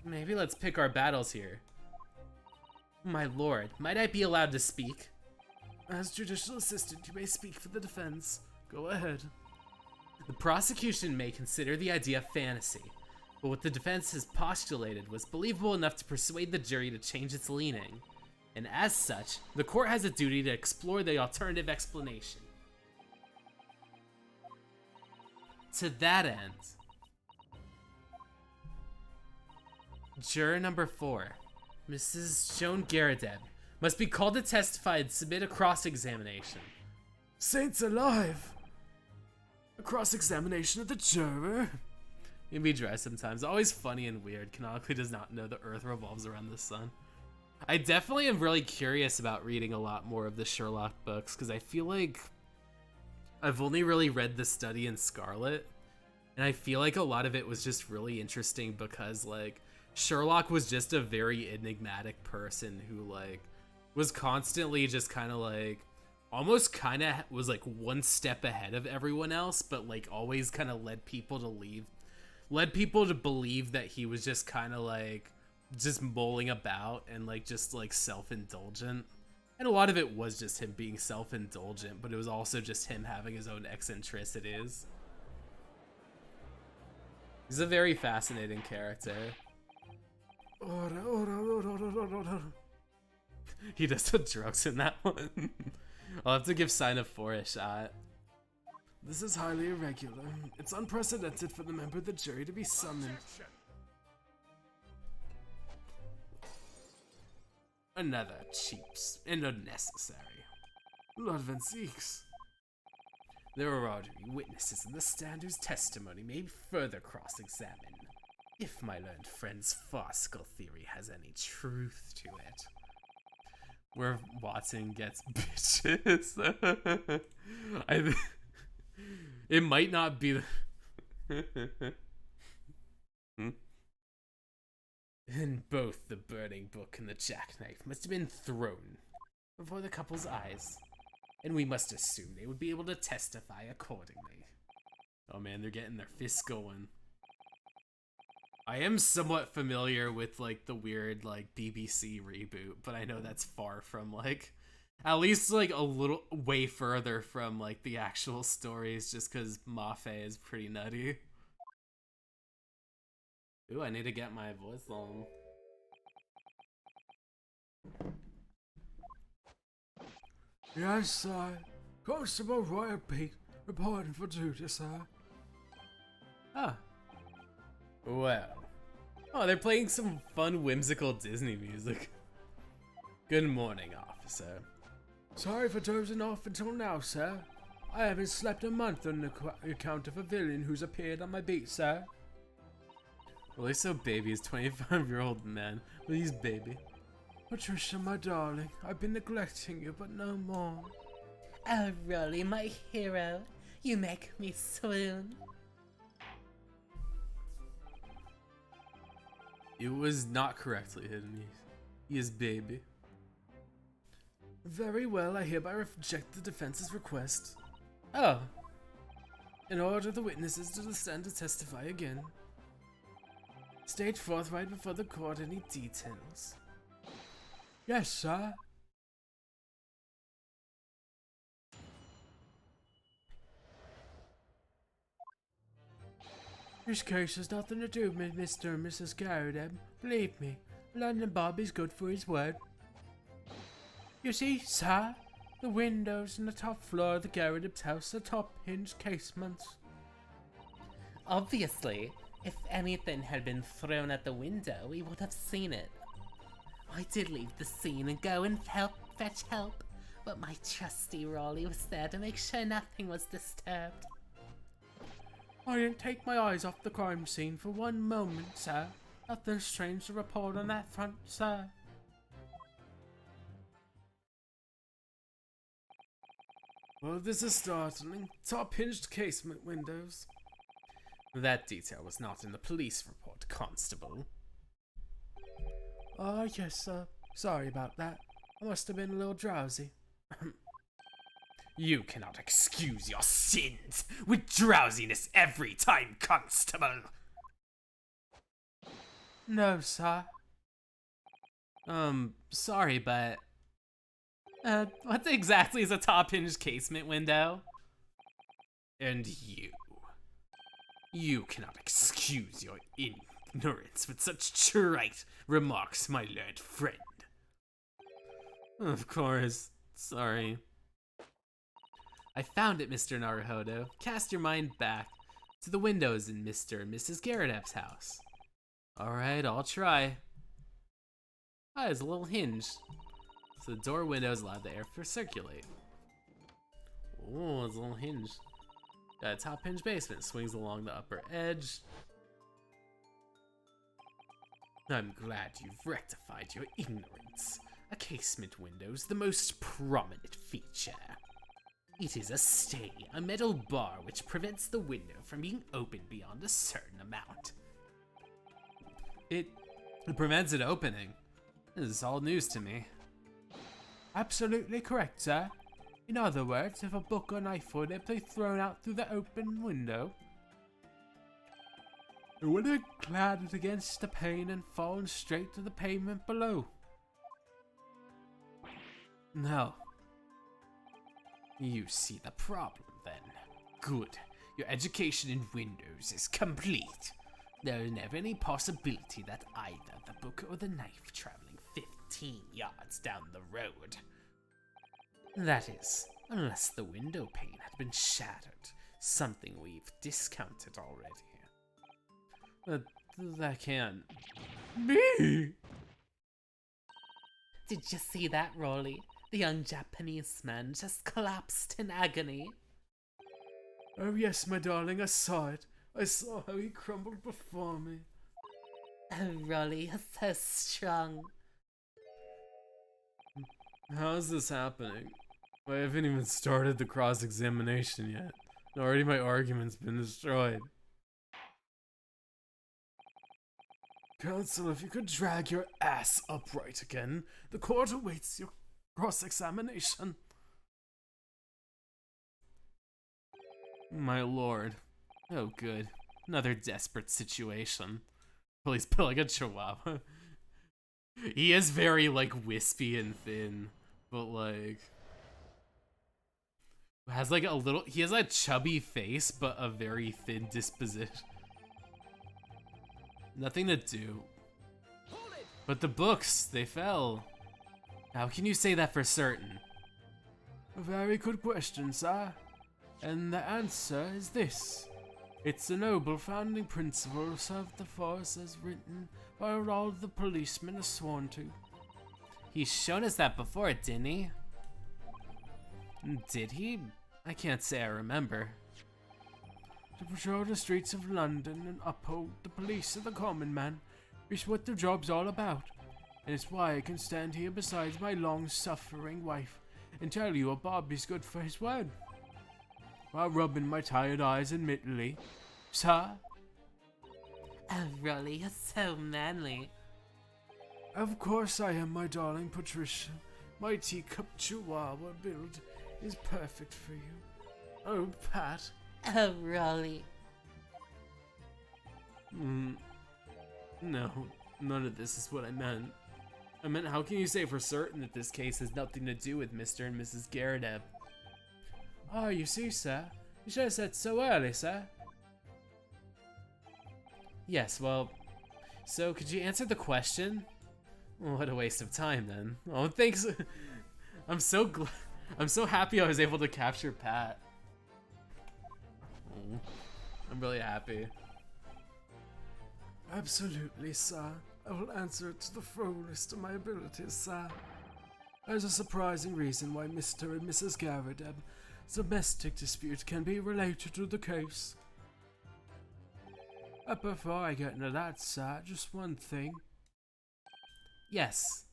Maybe let's pick our battles here. My lord, might I be allowed to speak? As judicial assistant, you may speak for the defense. Go ahead. The prosecution may consider the idea fantasy, but what the defense has postulated was believable enough to persuade the jury to change its leaning. And as such, the court has a duty to explore the alternative explanation. To that end, juror number 4, Mrs. Joan Garrideb, must be called to testify and submit a cross-examination. Saints alive! A cross-examination of the juror? You'd be dry sometimes. Always funny and weird. Canonically does not know the earth revolves around the sun. I definitely am really curious about reading a lot more of the Sherlock books, because I feel like I've only really read The Study in Scarlet, and I feel like a lot of it was just really interesting because, like, Sherlock was just a very enigmatic person who, like, was constantly just kind of, like, almost kind of was, like, one step ahead of everyone else, but, like, always kind of led people to believe that he was just kind of, like, just mulling about and, like, just, like, self-indulgent. And a lot of it was just him being self-indulgent, but it was also just him having his own eccentricities. He's a very fascinating character. He does the drugs in that one. I'll have to give Sign of 4 a shot. This is highly irregular. It's unprecedented for the member of the jury to be summoned. Another cheap and unnecessary. Lord Van Zeeks. There are already witnesses in the stand whose testimony may further cross-examine, if my learned friend's farcical theory has any truth to it. Where Watson gets bitches. It might not be the... And both the burning book and the jackknife must have been thrown before the couple's eyes. and we must assume they would be able to testify accordingly. Oh man, they're getting their fists going. I am somewhat familiar with like the weird like BBC reboot, but I know that's far from like, at least like a little way further from like the actual stories, just because Mafe is pretty nutty. Ooh, I need to get my voice on. Yes, sir. Constable Royal Pete, reporting for duty, sir. Ah. Well. Oh, they're playing some fun, whimsical Disney music. Good morning, officer. Sorry for dozing off until now, sir. I haven't slept a month on the account of a villain who's appeared on my beat, sir. Well, he's so baby, he's 25-year-old man. Well, he's baby. Patricia, my darling, I've been neglecting you, but no more. Oh, Rolly, my hero. You make me swoon. It was not correctly hidden. He is baby. Very well, I hereby reject the defense's request. Oh. And order the witnesses to stand to testify again. State forthright before the court any details. Yes, sir. This case has nothing to do with Mr. and Mrs. Garrett. Believe me, London Bobby's good for his word. You see, sir, the windows in the top floor of the Garrett's house are top-hinged casements. Obviously, if anything had been thrown at the window, we would have seen it. I did leave the scene and go and fetch help, but my trusty Rolly was there to make sure nothing was disturbed. I didn't take my eyes off the crime scene for one moment, sir. Nothing strange to report on that front, sir. Well, this is startling. Top-hinged casement windows. That detail was not in the police report, Constable. Ah, yes, sir. Sorry about that. I must have been a little drowsy. You cannot excuse your sins with drowsiness every time, Constable. No, sir. Sorry, but... what exactly is a top-hinged casement window? And you cannot excuse your ignorance with such trite remarks, my learned friend. Of course. Sorry. I found it, Mr. Naruhodo. Cast your mind back to the windows in Mr. and Mrs. Garrett's house. Alright, I'll try. Ah, it's a little hinge. So the door windows allow the air to circulate. Oh, it's a little hinge. Got a top hinge basement, swings along the upper edge. I'm glad you've rectified your ignorance. A casement window's the most prominent feature. It is a stay, a metal bar which prevents the window from being opened beyond a certain amount. It prevents it opening. This is all news to me. Absolutely correct, sir. In other words, if a book or knife were to be thrown out through the open window, it would have clattered against the pane and fallen straight to the pavement below. No. You see the problem, then. Good. Your education in windows is complete. There is never any possibility that either the book or the knife traveling 15 yards down the road. That is, unless the window pane had been shattered, something we've discounted already. But that can't be. Did you see that, Rolly? The young Japanese man just collapsed in agony. Oh yes, my darling, I saw it. I saw how he crumbled before me. Oh, Rolly, you're so strong. How's this happening? I haven't even started the cross-examination yet. And already my argument's been destroyed. Counsel, if you could drag your ass upright again, the court awaits your cross-examination. My lord. Oh, good. Another desperate situation. Well, he's built like a chihuahua. He is very, like, wispy and thin, but, like... has, like, a little... He has a chubby face, but a very thin disposition. Nothing to do. But the books, they fell. How can you say that for certain? A very good question, sir. And the answer is this. It's the noble founding principles of the force as written by all the policemen are sworn to. He's shown us that before, didn't he? Did he? I can't say I remember. To patrol the streets of London and uphold the police of the common man is what the job's all about. And it's why I can stand here beside my long-suffering wife and tell you a Bobby's good for his word. While rubbing my tired eyes admittedly, sir. Oh, Rolly, you're so manly. Of course I am, my darling Patricia. My teacup chihuahua build is perfect for you. Oh, Pat. Oh, Rolly. No, none of this is what I meant. I meant, how can you say for certain that this case has nothing to do with Mr. and Mrs. Garadeb? Ah, you see, sir. You should have said so early, sir. Yes, well, so could you answer the question? Well, what a waste of time then. Oh, thanks. I'm so happy I was able to capture Pat. Oh, I'm really happy. Absolutely, sir. I will answer it to the fullest of my abilities, sir. There's a surprising reason why Mr. and Mrs. Garadeb's domestic dispute can be related to the case. But before I get into that, sir, just one thing. Yes.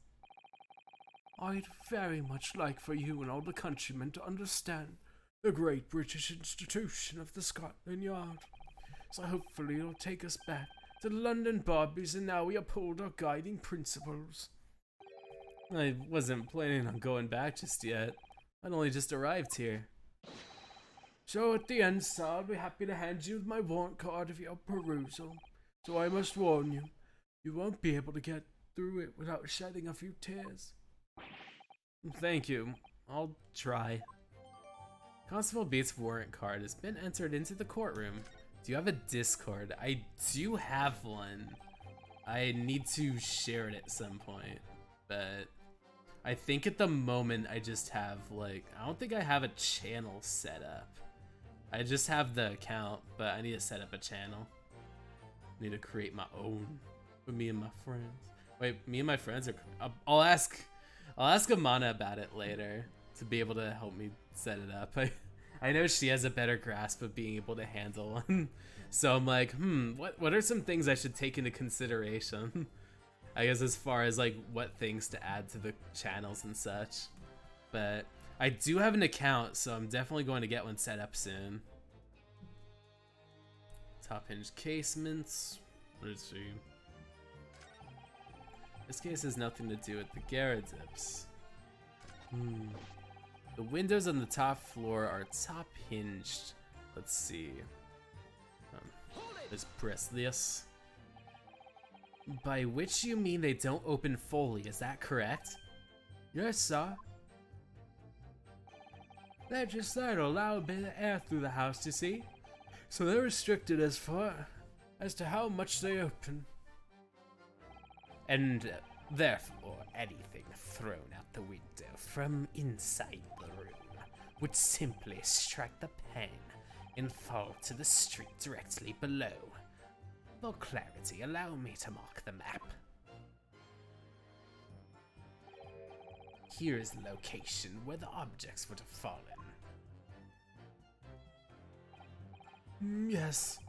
I'd very much like for you and all the countrymen to understand the great British institution of the Scotland Yard. So hopefully it'll take us back to the London Barbies and now we uphold our guiding principles. I wasn't planning on going back just yet. I'd only just arrived here. So at the end, sir, I'll be happy to hand you my warrant card of your perusal. So I must warn you, you won't be able to get through it without shedding a few tears. Thank you. I'll try. Constable Beats' warrant card has been entered into the courtroom. Do you have a Discord? I do have one. I need to share it at some point, but I think at the moment I just have, like, I don't think I have a channel set up. I just have the account, but I need to set up a channel. I need to create my own with me and my friends. Wait, me and my friends are, I'll ask Amana about it later to be able to help me set it up. I know she has a better grasp of being able to handle one. So I'm like, what are some things I should take into consideration? I guess as far as like what things to add to the channels and such. But I do have an account, so I'm definitely going to get one set up soon. Top hinge casements. Let's see. This case has nothing to do with the Garadebs. The windows on the top floor are top hinged. Let's see. Let's press this. By which you mean they don't open fully, is that correct? Yes, sir. They're just there to allow a bit of air through the house, you see. So they're restricted as to how much they open. And therefore anything thrown out the window from inside the room would simply strike the pane and fall to the street directly below. For clarity, allow me to mark the map. Here is the location where the objects would have fallen. Yes,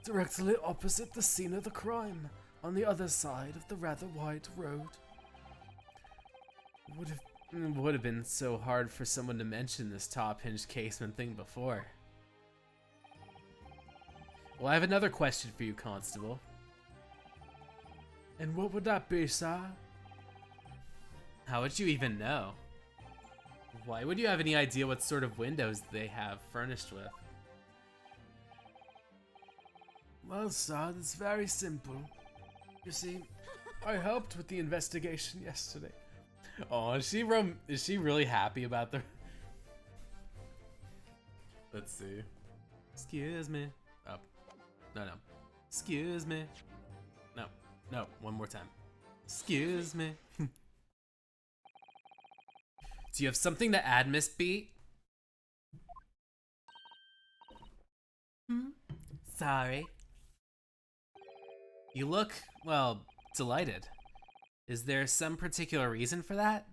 directly opposite the scene of the crime, on the other side of the rather wide road. Would have been so hard for someone to mention this top hinged casement thing before. Well, I have another question for you, Constable. And what would that be, sir? How would you even know? Why would you have any idea what sort of windows they have furnished with? Well, son, it's very simple. You see, I helped with the investigation yesterday. Oh, is she really happy about the? Let's see. Excuse me. Oh, no. Excuse me. No. One more time. Excuse me. Do you have something to add, Miss Beat? Sorry. You look, well, delighted. Is there some particular reason for that?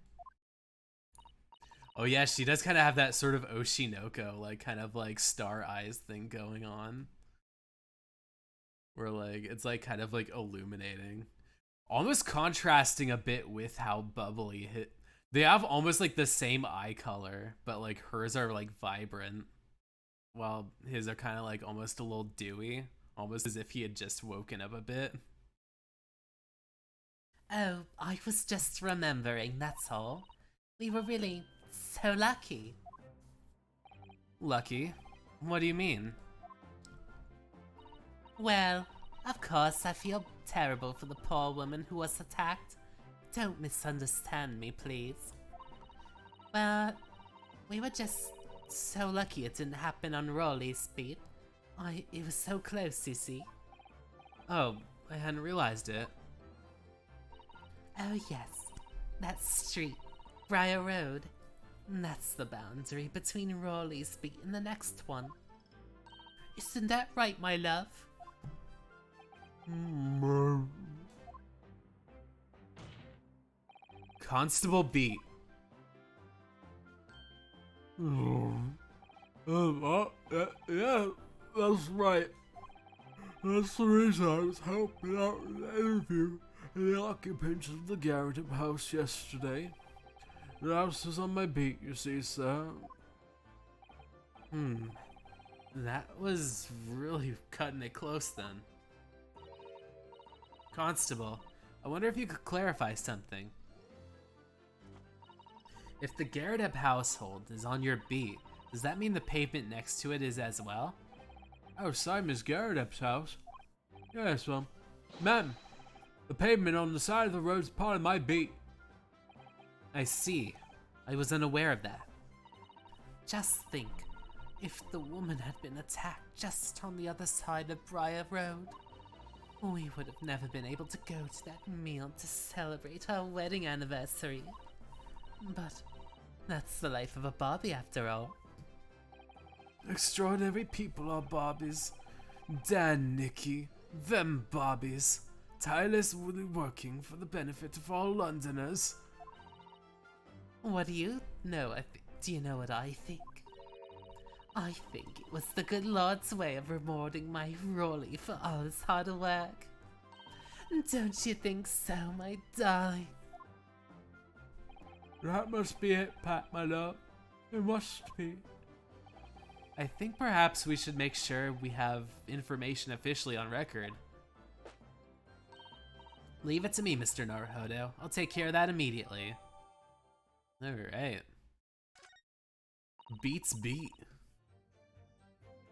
Oh yeah, she does kind of have that sort of Oshinoko, like kind of like star eyes thing going on. Where like, it's like kind of like illuminating. Almost contrasting a bit with how bubbly they have almost like the same eye color, but like hers are like vibrant. While his are kind of like almost a little dewy. Almost as if he had just woken up a bit. Oh, I was just remembering, that's all. We were really so lucky. Lucky? What do you mean? Well, of course I feel terrible for the poor woman who was attacked. Don't misunderstand me, please. But we were just so lucky it didn't happen on Rolly's beat. It was so close, you see. Oh, I hadn't realized it. Oh yes, that street, Briar Road. That's the boundary between Rolly's beat and the next one. Isn't that right, my love? Constable Beat. Yeah, that's right. That's the reason I was helping out in the interview and the occupants of the Garrett house yesterday. The house is on my beat, you see, sir. That was really cutting it close then. Constable, I wonder if you could clarify something. If the Garrett household is on your beat, does that mean the pavement next to it is as well? Oh, same as Garrett's house. Yes, ma'am, the pavement on the side of the road is part of my beat. I see. I was unaware of that. Just think, if the woman had been attacked just on the other side of Briar Road, we would have never been able to go to that meal to celebrate our wedding anniversary. But that's the life of a Barbie after all. Extraordinary people are Barbies. Dan, Nikki, them Barbies. Tirelessly working for the benefit of all Londoners. What do you know? Do you know what I think? I think it was the good Lord's way of rewarding my Rolly for all his hard work. Don't you think so, my darling? That must be it, Pat, my love. It must be. I think perhaps we should make sure we have information officially on record. Leave it to me, Mr. Naruhodo. I'll take care of that immediately. Alright. Beats beat.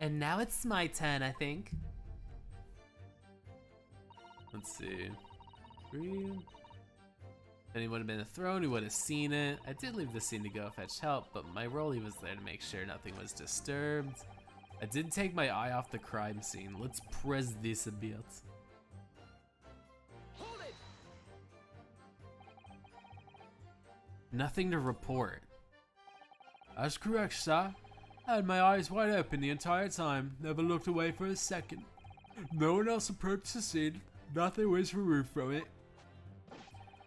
And now it's my turn, I think. Let's see. Green. If anyone had been a throne, we would have seen it. I did leave the scene to go fetch help, but my Rolly was there to make sure nothing was disturbed. I did take my eye off the crime scene. Let's press this a bit. Hold it! Nothing to report. That's correct, sir. I had my eyes wide open the entire time, never looked away for a second. No one else approached the scene, nothing was removed from it.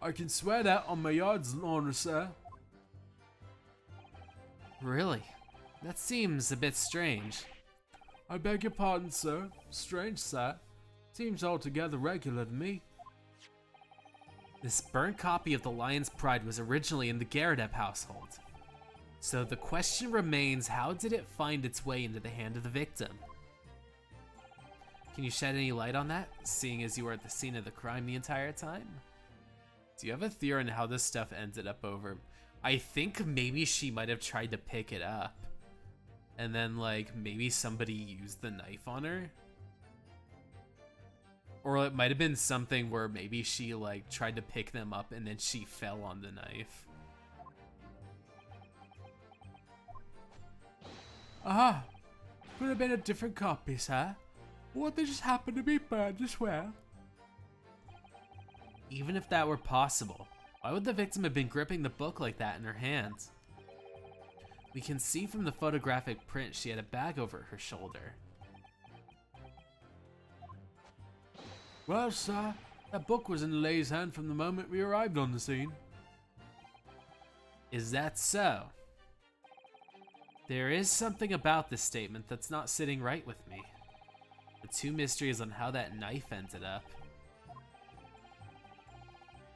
I can swear that on my yard's honor, sir. Really? That seems a bit strange. I beg your pardon, sir. Strange, sir. Seems altogether regular to me. This burnt copy of the Lion's Pride was originally in the Garrettep household. So the question remains, how did it find its way into the hand of the victim? Can you shed any light on that, seeing as you were at the scene of the crime the entire time? Do you have a theory on how this stuff ended up over? I think maybe she might have tried to pick it up. And then like maybe somebody used the knife on her. Or it might have been something where maybe she like tried to pick them up and then she fell on the knife. Ah, could have been a different copy, sir. Or they just happened to be burned as well. Even if that were possible, why would the victim have been gripping the book like that in her hands? We can see from the photographic print she had a bag over her shoulder. Well, sir, that book was in Lay's hand from the moment we arrived on the scene. Is that so? There is something about this statement that's not sitting right with me. The two mysteries on how that knife ended up.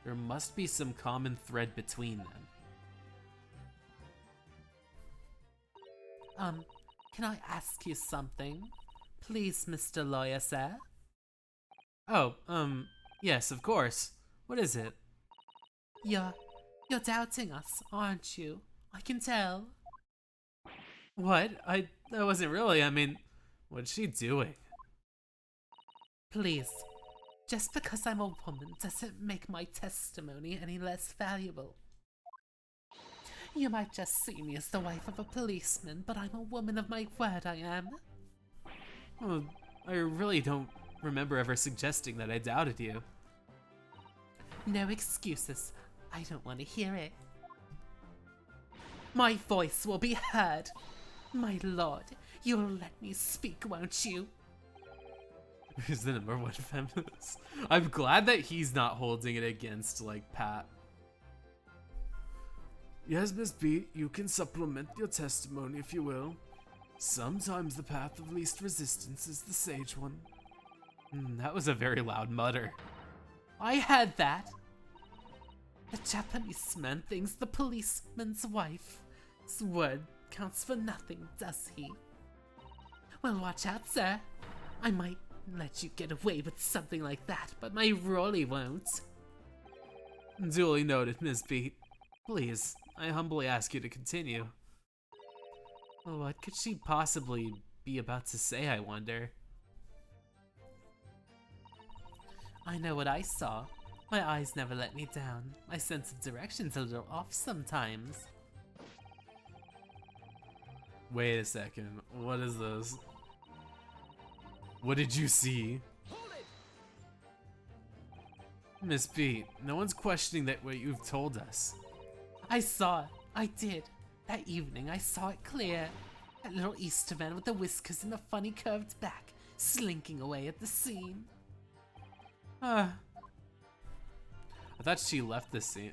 There must be some common thread between them. Can I ask you something? Please, Mr. Lawyer, sir? Oh, yes, of course. What is it? You're doubting us, aren't you? I can tell. What? I wasn't really, I mean, what's she doing? Please, just because I'm a woman doesn't make my testimony any less valuable. You might just see me as the wife of a policeman, but I'm a woman of my word, I am. Well, I really don't remember ever suggesting that I doubted you. No excuses. I don't want to hear it. My voice will be heard. My lord, you'll let me speak, won't you? Who's the #1 feminist? I'm glad that he's not holding it against, like, Pat. Yes, Miss B, you can supplement your testimony if you will. Sometimes the path of least resistance is the sage one. That was a very loud mutter. I heard that. The Japanese man thinks the policeman's wife's word counts for nothing, does he? Well, watch out, sir. I might let you get away with something like that, but my Rolly won't. Duly noted, Miss B. Please, I humbly ask you to continue. What could she possibly be about to say, I wonder? I know what I saw. My eyes never let me down. My sense of direction's a little off sometimes. Wait a second, what is this? What did you see? Miss B, no one's questioning that what you've told us. I saw it. I did. That evening I saw it clear. That little Easterman with the whiskers and the funny curved back, slinking away at the scene. I thought she left the scene.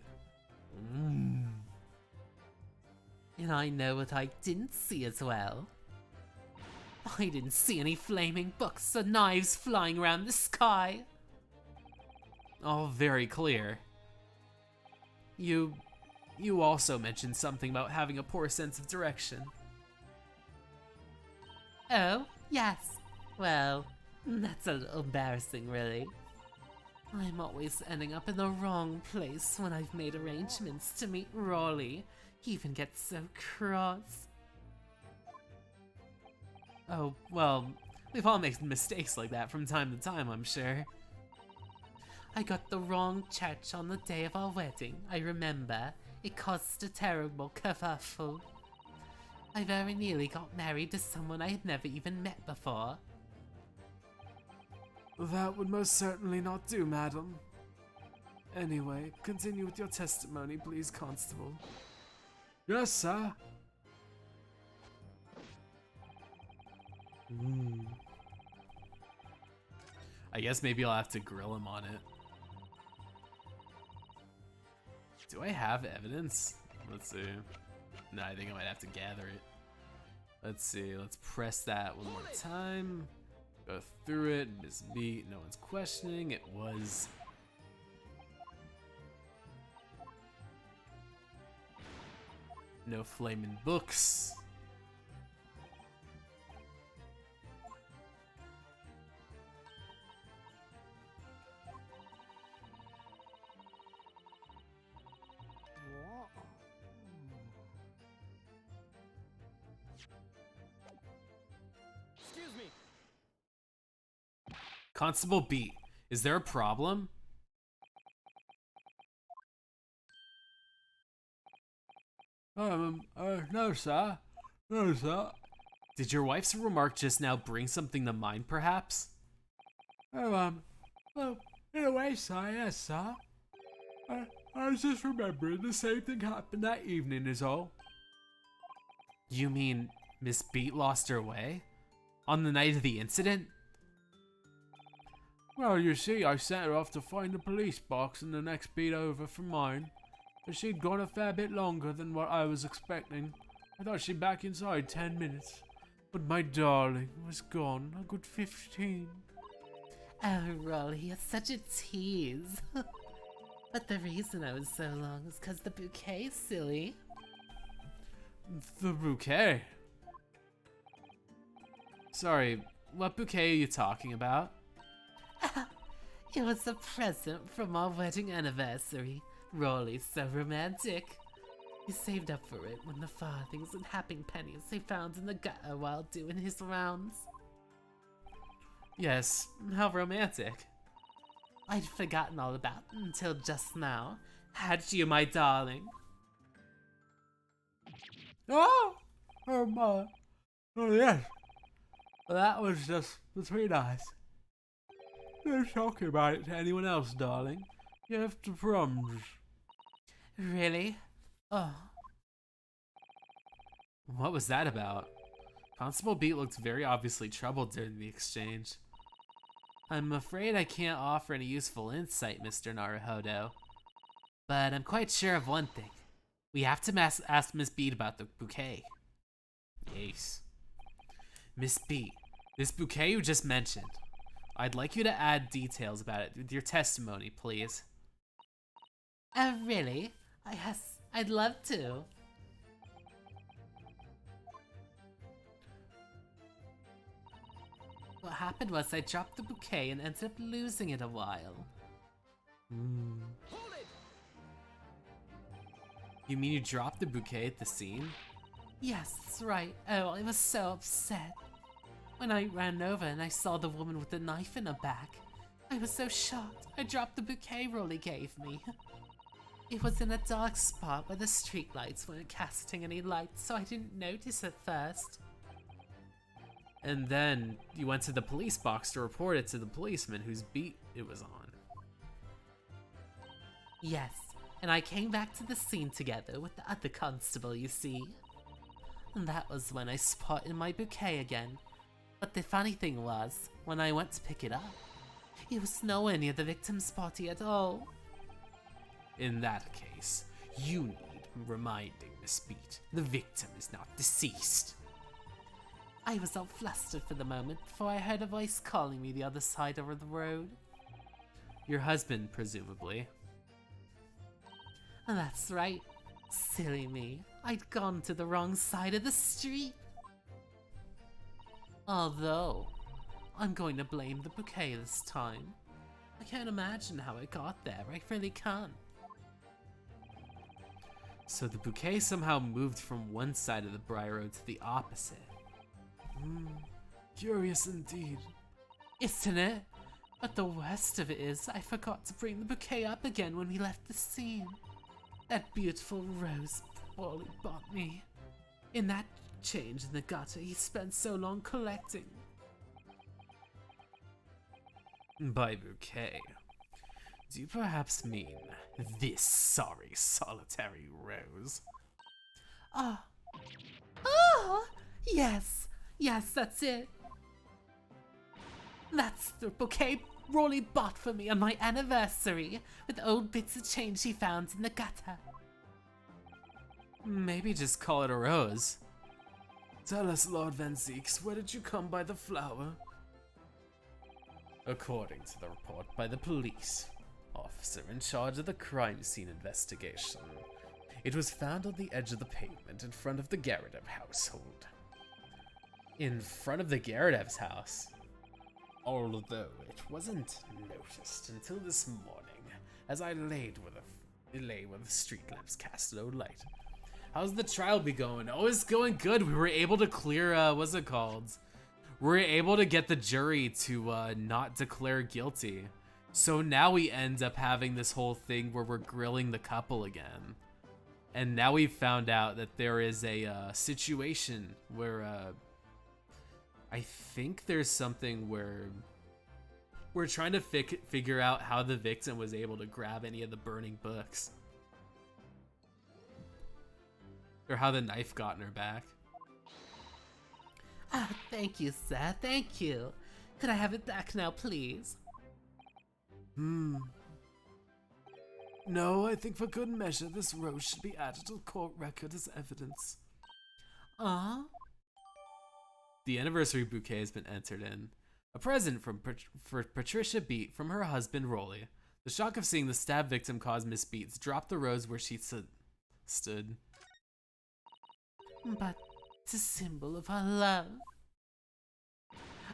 And I know what I didn't see as well. I didn't see any flaming books or knives flying around the sky. All very clear. You also mentioned something about having a poor sense of direction. Oh, yes. Well, that's a little embarrassing, really. I'm always ending up in the wrong place when I've made arrangements to meet Raleigh. He even gets so cross. Oh, well, we've all made mistakes like that from time to time, I'm sure. I got the wrong church on the day of our wedding, I remember. It caused a terrible kerfuffle. I very nearly got married to someone I had never even met before. That would most certainly not do, madam. Anyway, continue with your testimony, please, Constable. Yes, sir. I guess maybe I'll have to grill him on it. Do I have evidence? Let's see. No, I think I might have to gather it. Let's see, let's press that one more time. Go through it, Miss B, no one's questioning, it was... No flaming books. Constable B, Is there a problem? No, sir. No, sir. Did your wife's remark just now bring something to mind, perhaps? Well, in a way, sir, yes, sir. I was just remembering the same thing happened that evening is all. You mean Miss Beat lost her way? On the night of the incident? Well, you see, I sent her off to find the police box in the next beat over from mine, but she'd gone a fair bit longer than what I was expecting. I thought she'd be back inside 10 minutes, but my darling was gone a good 15. Oh, Rolly, you're such a tease. But the reason I was so long was because the bouquet, silly. The bouquet? Sorry, what bouquet are you talking about? It was a present from our wedding anniversary. Rolly's so romantic. He saved up for it when the farthings and pennies he found in the gutter while doing his rounds. Yes, how romantic. I'd forgotten all about it until just now. Had you, my darling? Oh, yes. That was just between us. Don't talk about it to anyone else, darling. You have to promise. Really? Oh. What was that about? Constable Beat looked very obviously troubled during the exchange. I'm afraid I can't offer any useful insight, Mr. Naruhodo. But I'm quite sure of one thing. We have to ask Miss Beat about the bouquet. Yes. Miss Beat, this bouquet you just mentioned, I'd like you to add details about it with your testimony, please. Oh, really? I'd love to. What happened was I dropped the bouquet and ended up losing it a while. You mean you dropped the bouquet at the scene? Yes, that's right. Oh, I was so upset. When I ran over and I saw the woman with the knife in her back, I was so shocked. I dropped the bouquet Rolly gave me. It was in a dark spot where the streetlights weren't casting any light, so I didn't notice at first. And then you went to the police box to report it to the policeman whose beat it was on. Yes, and I came back to the scene together with the other constable, you see. And that was when I spotted my bouquet again. But the funny thing was, when I went to pick it up, it was nowhere near the victim's body at all. In that case, you need reminding, Miss Beat. The victim is not deceased. I was all flustered for the moment before I heard a voice calling me the other side over the road. Your husband, presumably. And that's right. Silly me. I'd gone to the wrong side of the street. Although, I'm going to blame the bouquet this time. I can't imagine how it got there, I really can't. So the bouquet somehow moved from one side of the Briar Road to the opposite. Curious indeed. Isn't it? But the worst of it is, I forgot to bring the bouquet up again when we left the scene. That beautiful rose Wally bought me. In that change in the gutter he spent so long collecting. By bouquet, do you perhaps mean this sorry solitary rose? Ah. Yes, that's it. That's the bouquet Rolly bought for me on my anniversary, with old bits of change he found in the gutter. Maybe just call it a rose. Tell us, Lord Van Zeeks, where did you come by the flower? According to the report by the police officer in charge of the crime scene investigation, it was found on the edge of the pavement in front of the Garadev household. In front of the Garadev's house? Although it wasn't noticed until this morning, as I lay where the street lamps cast no light. How's the trial be going? Oh, it's going good. We were able to clear, what's it called? We were able to get the jury to not declare guilty So now we end up having this whole thing where we're grilling the couple again. And now we've found out that there is a situation where I think there's something where we're trying to figure out how the victim was able to grab any of the burning books. Or how the knife got in her back. Ah, thank you, sir. Thank you. Could I have it back now, please? No, I think for good measure, this rose should be added to the court record as evidence. The anniversary bouquet has been entered in. A present from for Patricia Beat from her husband, Rolly. The shock of seeing the stab victim caused Miss Beats drop the rose where she stood. But it's a symbol of our love.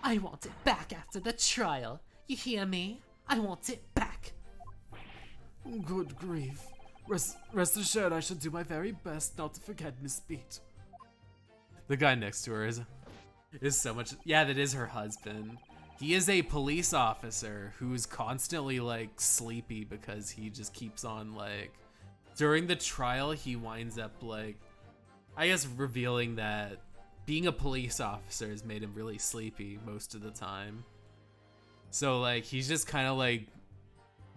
I want it back after the trial. You hear me? I want it back. Good grief. Rest assured I shall do my very best not to forget Miss Beat. The guy next to her is so much. Yeah, that is her husband. He is a police officer who's constantly like sleepy because he just keeps on like. During the trial, he winds up like, I guess, revealing that being a police officer has made him really sleepy most of the time. So like he's just kind of like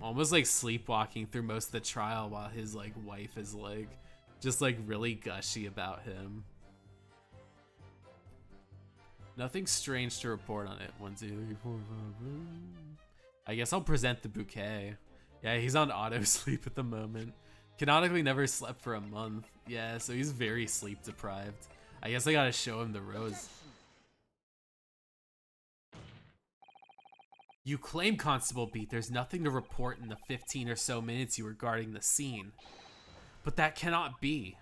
almost like sleepwalking through most of the trial while his like wife is like just like really gushy about him. Nothing strange to report on it. 1, 2, 3, 4, 5. I guess I'll present the bouquet. Yeah, he's on auto sleep at the moment. Canonically never slept for a month. Yeah, so he's very sleep deprived. I guess I gotta show him the rose. You claim, Constable Beat, there's nothing to report in the 15 or so minutes you were guarding the scene. But that cannot be.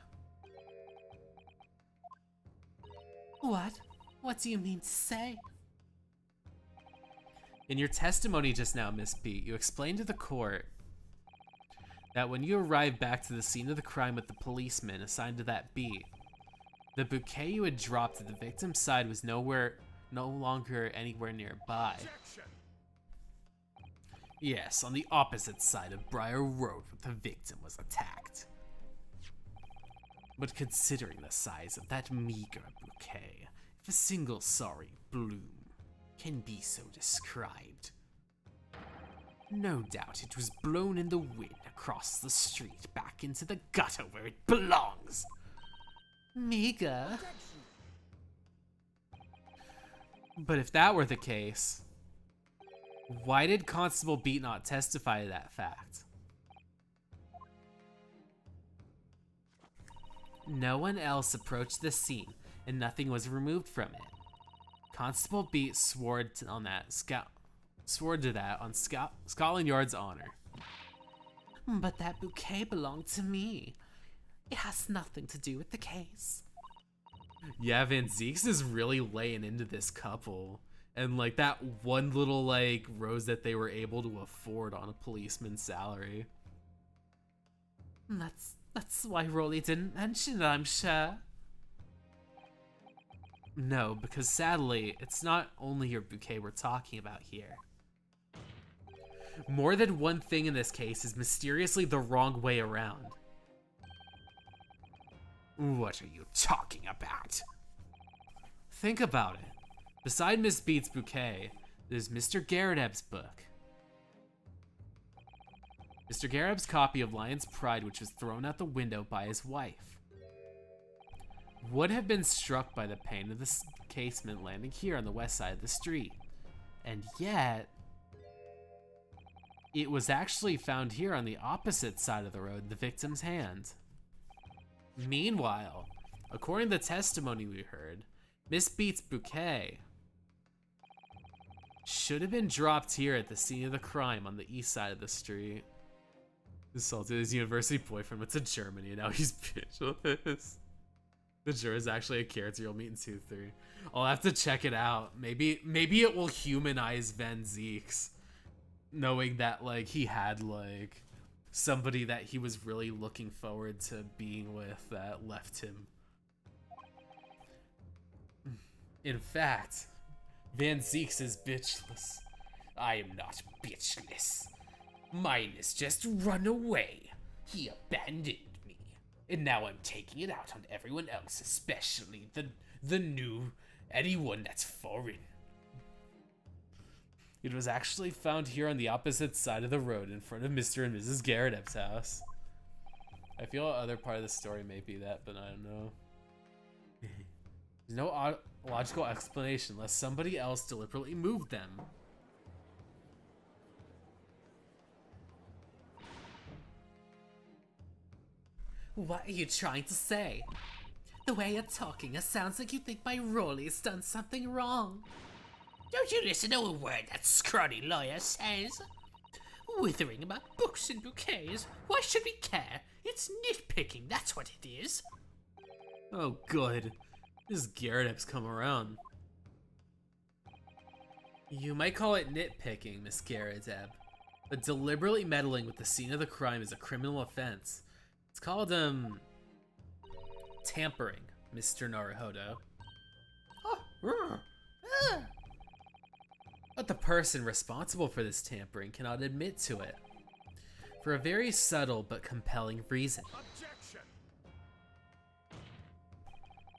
What? What do you mean to say? In your testimony just now, Miss Beat, you explained to the court that when you arrived back to the scene of the crime with the policeman assigned to that beat, the bouquet you had dropped at the victim's side was no longer anywhere nearby. Yes, on the opposite side of Briar Road where the victim was attacked. But considering the size of that meager bouquet, if a single sorry bloom can be so described, no doubt it was blown in the wind across the street back into the gutter where it belongs. Meager? But if that were the case, why did Constable Beat not testify to that fact? No one else approached the scene, and nothing was removed from it. Constable Beat swore to that on Scotland Yard's honor. But that bouquet belonged to me. It has nothing to do with the case. Yeah, Van Zeeks is really laying into this couple. And like that one little like rose that they were able to afford on a policeman's salary. That's why Rolly didn't mention it, I'm sure. No, because sadly, it's not only your bouquet we're talking about here. More than one thing in this case is mysteriously the wrong way around. What are you talking about? Think about it. Beside Miss Beat's bouquet, there's Mr. Garrett's book. Mr. Garrett's copy of Lion's Pride, which was thrown out the window by his wife, would have been struck by the pane of the casement landing here on the west side of the street. And yet, it was actually found here on the opposite side of the road in the victim's hand. Meanwhile, according to the testimony we heard, Miss Beat's bouquet should have been dropped here at the scene of the crime on the east side of the street. Assaulted his university boyfriend went to Germany and now he's bitchless. The juror is actually a character you'll meet in 2-3. I'll have to check it out. Maybe it will humanize Van Zeeks, knowing that like he had like somebody that he was really looking forward to being with that left him. In fact, Van Zeeks is bitchless. I am not bitchless. Mine is just run away. He abandoned me. And now I'm taking it out on everyone else, especially the new anyone that's foreign. It was actually found here on the opposite side of the road in front of Mr. and Mrs. Garrett's house. I feel other part of the story may be that, but I don't know. There's no logical explanation unless somebody else deliberately moved them. What are you trying to say? The way you're talking, it sounds like you think my Rolly's done something wrong. Don't you listen to a word that scrawny lawyer says. Withering about books and bouquets. Why should we care? It's nitpicking, that's what it is. Oh, good. This Garrett's come around. You might call it nitpicking, Miss Garretteb, but deliberately meddling with the scene of the crime is a criminal offense. It's called, tampering, Mr. Naruhodo. But the person responsible for this tampering cannot admit to it, for a very subtle but compelling reason. Objection!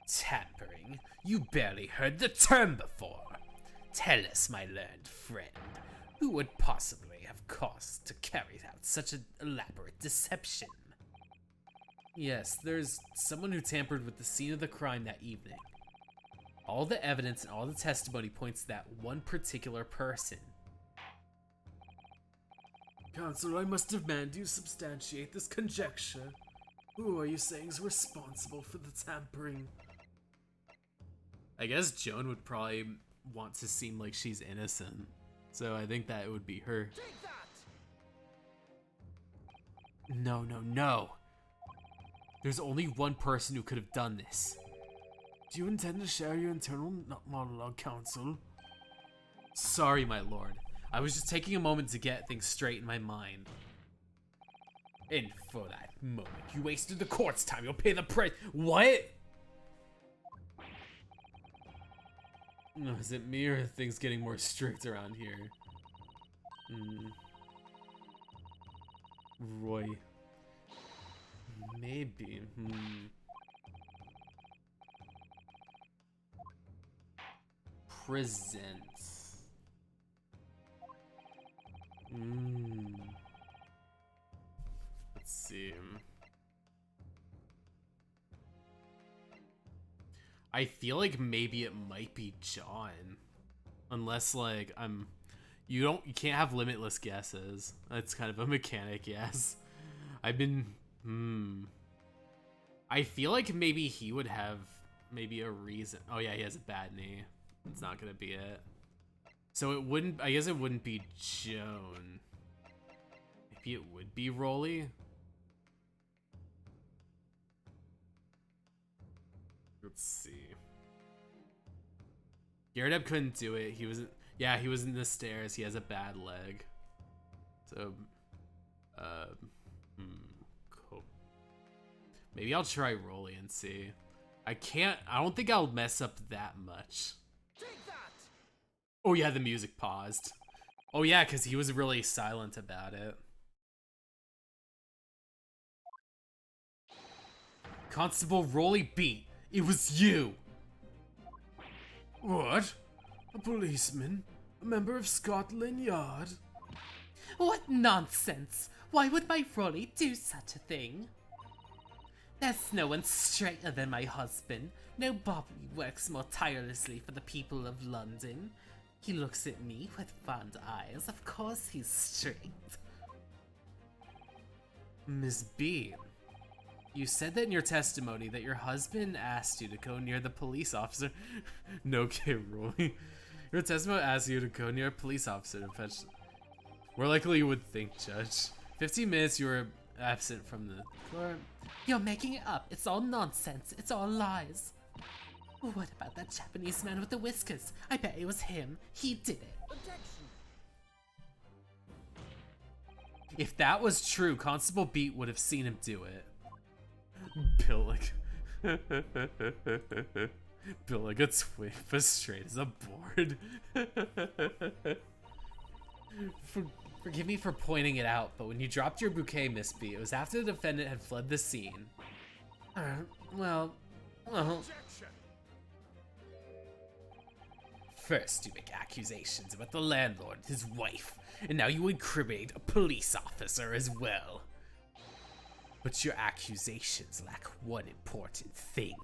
Tampering? You barely heard the term before. Tell us, my learned friend, who would possibly have caused to carry out such an elaborate deception? Yes, there's someone who tampered with the scene of the crime that evening. All the evidence and all the testimony points to that one particular person. Counsel, I must demand you substantiate this conjecture. Who are you saying is responsible for the tampering? I guess Joan would probably want to seem like she's innocent, so I think that it would be her. Take that! No, no, no. There's only one person who could have done this. Do you intend to share your internal monologue, Counsel? Sorry, my lord. I was just taking a moment to get things straight in my mind. And for that moment, you wasted the court's time. You'll pay the price. What? No, is it me or are things getting more strict around here? Roy. Maybe. Present. Let's see. I feel like maybe it might be John. Unless like you can't have limitless guesses. That's kind of a mechanic, yes. I've been I feel like maybe he would have maybe a reason. Oh yeah, he has a bad knee. It's not gonna be it. So it wouldn't, I guess it wouldn't be Joan. Maybe it would be Rolly. Let's see. Garretteb couldn't do it. He wasn't, yeah, he was in the stairs. He has a bad leg. So, cool. Maybe I'll try Rolly and see. I don't think I'll mess up that much. Take that! Oh yeah, the music paused. Oh yeah, because he was really silent about it. Constable Rolly beat. It was you! What? A policeman? A member of Scotland Yard? What nonsense! Why would my Rolly do such a thing? There's no one straighter than my husband. Nobody works more tirelessly for the people of London. He looks at me with fond eyes. Of course he's straight. Miss B, you said that in your testimony that your husband asked you to go near the police officer. No kid, Roy. Your testimony asked you to go near a police officer to fetch. More likely you would think, Judge. 15 minutes you were absent from the court. You're making it up. It's all nonsense. It's all lies. What about that Japanese man with the whiskers? I bet it was him. He did it. Objection! If that was true, Constable Beat would have seen him do it. Built like built like a twig, but straight as a board. Forgive me for pointing it out, but when you dropped your bouquet, Miss B, it was after the defendant had fled the scene. Well. First, you make accusations about the landlord and his wife, and now you incriminate a police officer as well. But your accusations lack one important thing.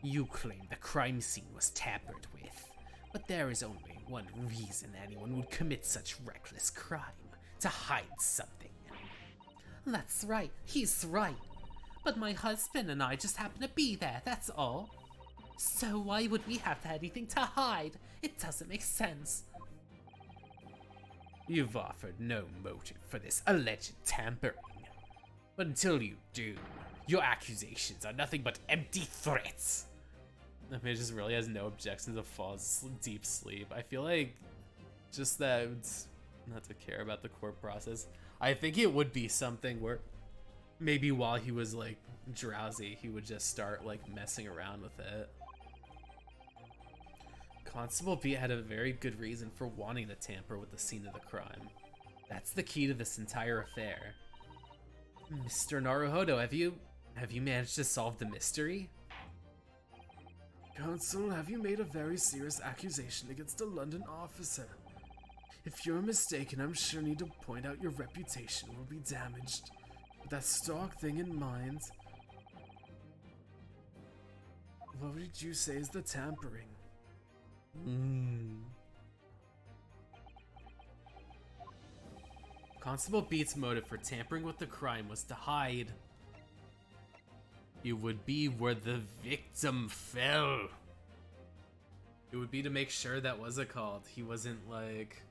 You claim the crime scene was tampered with, but there is only one reason anyone would commit such reckless crime: to hide something. That's right, he's right. But my husband and I just happen to be there, that's all. So why would we have anything to hide? It doesn't make sense. You've offered no motive for this alleged tampering. But until you do, your accusations are nothing but empty threats. I mean, it just really has no objections to fall deep sleep. I feel like just that it's not to care about the court process. I think it would be something where maybe while he was like drowsy, he would just start like messing around with it. Constable B had a very good reason for wanting to tamper with the scene of the crime. That's the key to this entire affair. Mr. Naruhodo, have you managed to solve the mystery? Counsel, have you made a very serious accusation against a London officer? If you're mistaken, I'm sure need to point out your reputation will be damaged. With that stock thing in mind, what did you say is the tampering? Constable Beat's motive for tampering with the crime was to hide. It would be where the victim fell. It would be to make sure that was it called. He wasn't like.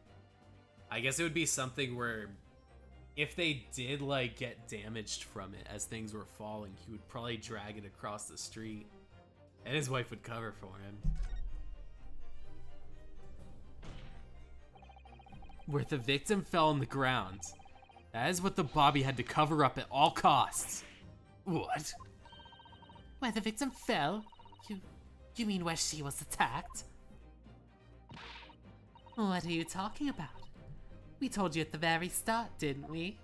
I guess it would be something where if they did like get damaged from it as things were falling, he would probably drag it across the street. And his wife would cover for him. Where the victim fell on the ground. That is what the Bobby had to cover up at all costs. What? Where the victim fell? You mean where she was attacked? What are you talking about? We told you at the very start, didn't we?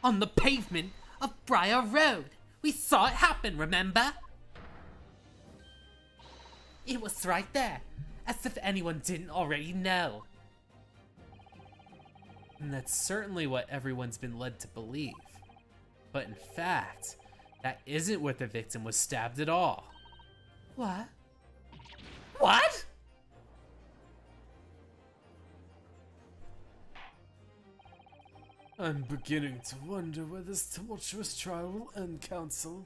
On the pavement of Briar Road! We saw it happen, remember? It was right there, as if anyone didn't already know. And that's certainly what everyone's been led to believe. But in fact, that isn't what the victim was stabbed at all. What? What? I'm beginning to wonder where this tumultuous trial will end, Counsel.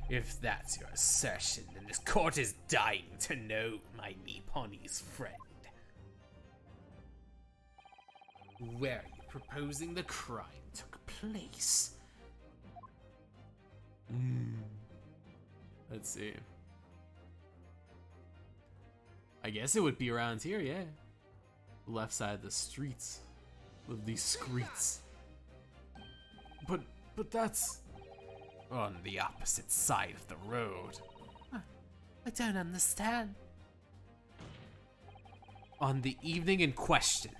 If that's your assertion, then this court is dying to know, my Nipponi's friend. Where are you proposing the crime took place? Let's see. I guess it would be around here, yeah. Left side of the streets. Of these streets. But that's... On the opposite side of the road. I don't understand. On the evening in question,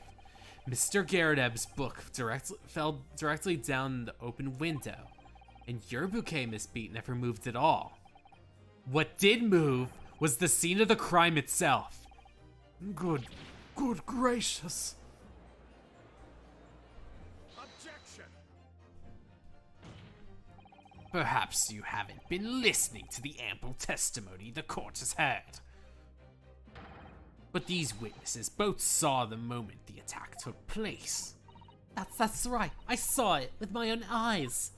Mr. Garredeb's book fell directly down the open window, and your bouquet, Miss Beat, never moved at all. What did move was the scene of the crime itself. Good gracious. Perhaps you haven't been listening to the ample testimony the court has heard. But these witnesses both saw the moment the attack took place. That's right. I saw it with my own eyes.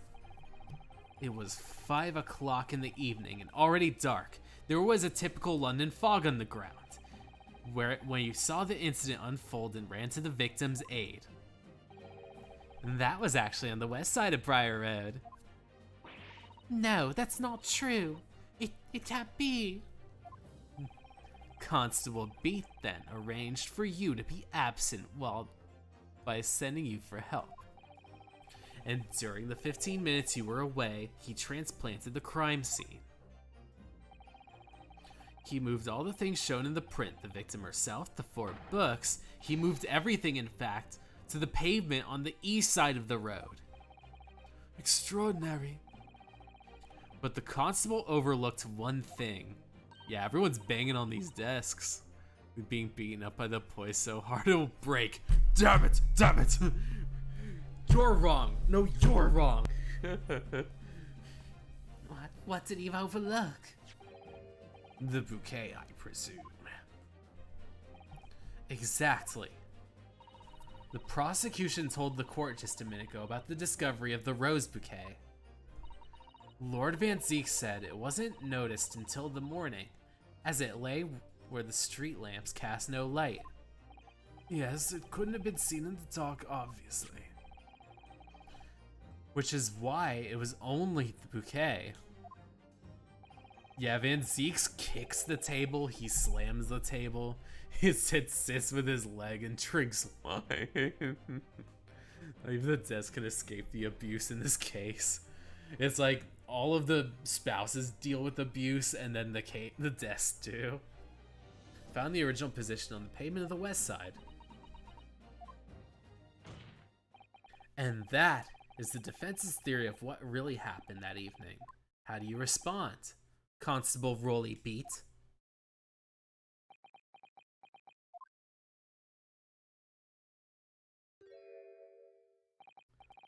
It was 5 o'clock in the evening and already dark. There was a typical London fog on the ground, when you saw the incident unfold and ran to the victim's aid. And that was actually on the west side of Briar Road. No, that's not true. It can't be. Constable Beat then arranged for you to be absent by sending you for help. And during the 15 minutes you were away, he transplanted the crime scene. He moved all the things shown in the print, the victim herself, the 4 books. He moved everything, in fact, to the pavement on the east side of the road. Extraordinary. But the constable overlooked one thing. Yeah, everyone's banging on these desks. They're being beaten up by the boys so hard it will break. Damn it! Damn it! You're wrong. No, you're wrong. What did he overlook? The bouquet, I presume. Exactly. The prosecution told the court just a minute ago about the discovery of the rose bouquet. Lord Van Zeek said it wasn't noticed until the morning, as it lay where the street lamps cast no light. Yes, it couldn't have been seen in the dark, obviously. Which is why it was only the bouquet. Yeah, Van Zeeks kicks the table, he slams the table, he sits with his leg and drinks wine. Not even the desk can escape the abuse in this case. It's like all of the spouses deal with abuse, and then the desk do. Found the original position on the pavement of the west side. And that is the defense's theory of what really happened that evening. How do you respond, Constable Rolly Beat?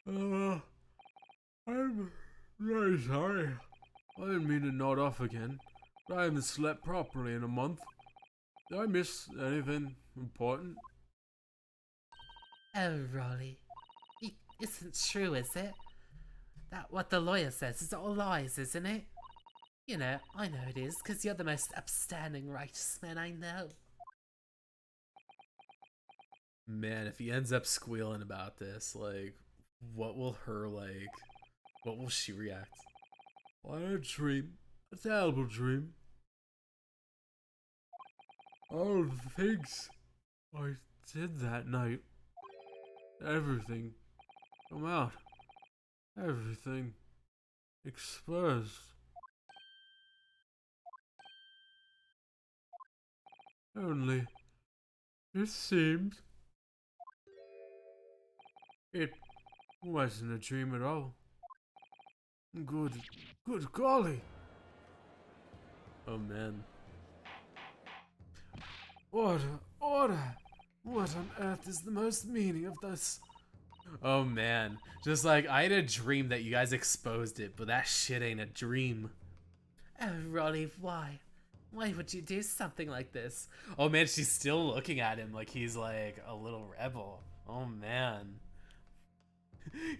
I'm really sorry. I didn't mean to nod off again, but I haven't slept properly in a month. Did I miss anything important? Oh, Rolly. It isn't true, is it? That what the lawyer says is all lies, isn't it? You know, I know it is, because you're the most upstanding righteous man I know. Man, if he ends up squealing about this, like, what will she react? I had a dream. A terrible dream. All the things I did that night. Everything come out. Everything exposed. Only it seemed it wasn't a dream at all. Good golly. Oh man. Order. What on earth is the most meaning of this? Oh man. Just like, I had a dream that you guys exposed it, but that shit ain't a dream. Oh, Rolly, why? Why would you do something like this? Oh man, she's still looking at him like he's like a little rebel. Oh man.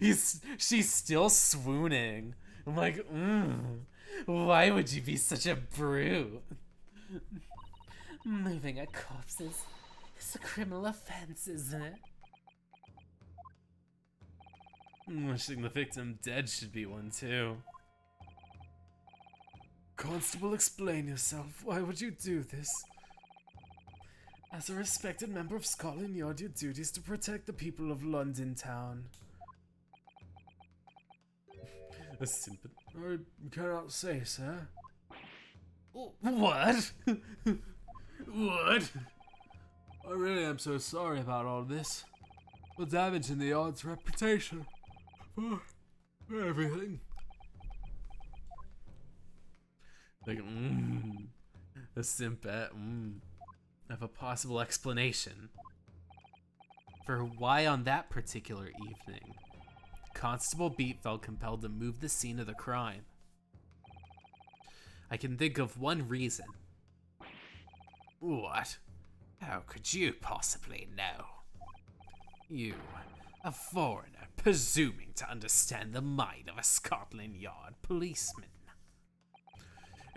She's still swooning. I'm like, why would you be such a brute? Moving a corpse is a criminal offense, isn't it? Wishing the victim dead should be one too. Constable, explain yourself. Why would you do this? As a respected member of Scotland Yard, your duty is to protect the people of London town. A sympathy. I cannot say, sir. What? What? I really am so sorry about all this. The damage in the Yard's reputation. For everything. Like, a simpet, I have a possible explanation for why on that particular evening, Constable Beat felt compelled to move the scene of the crime. I can think of one reason. What? How could you possibly know? You, a foreigner, presuming to understand the mind of a Scotland Yard policeman.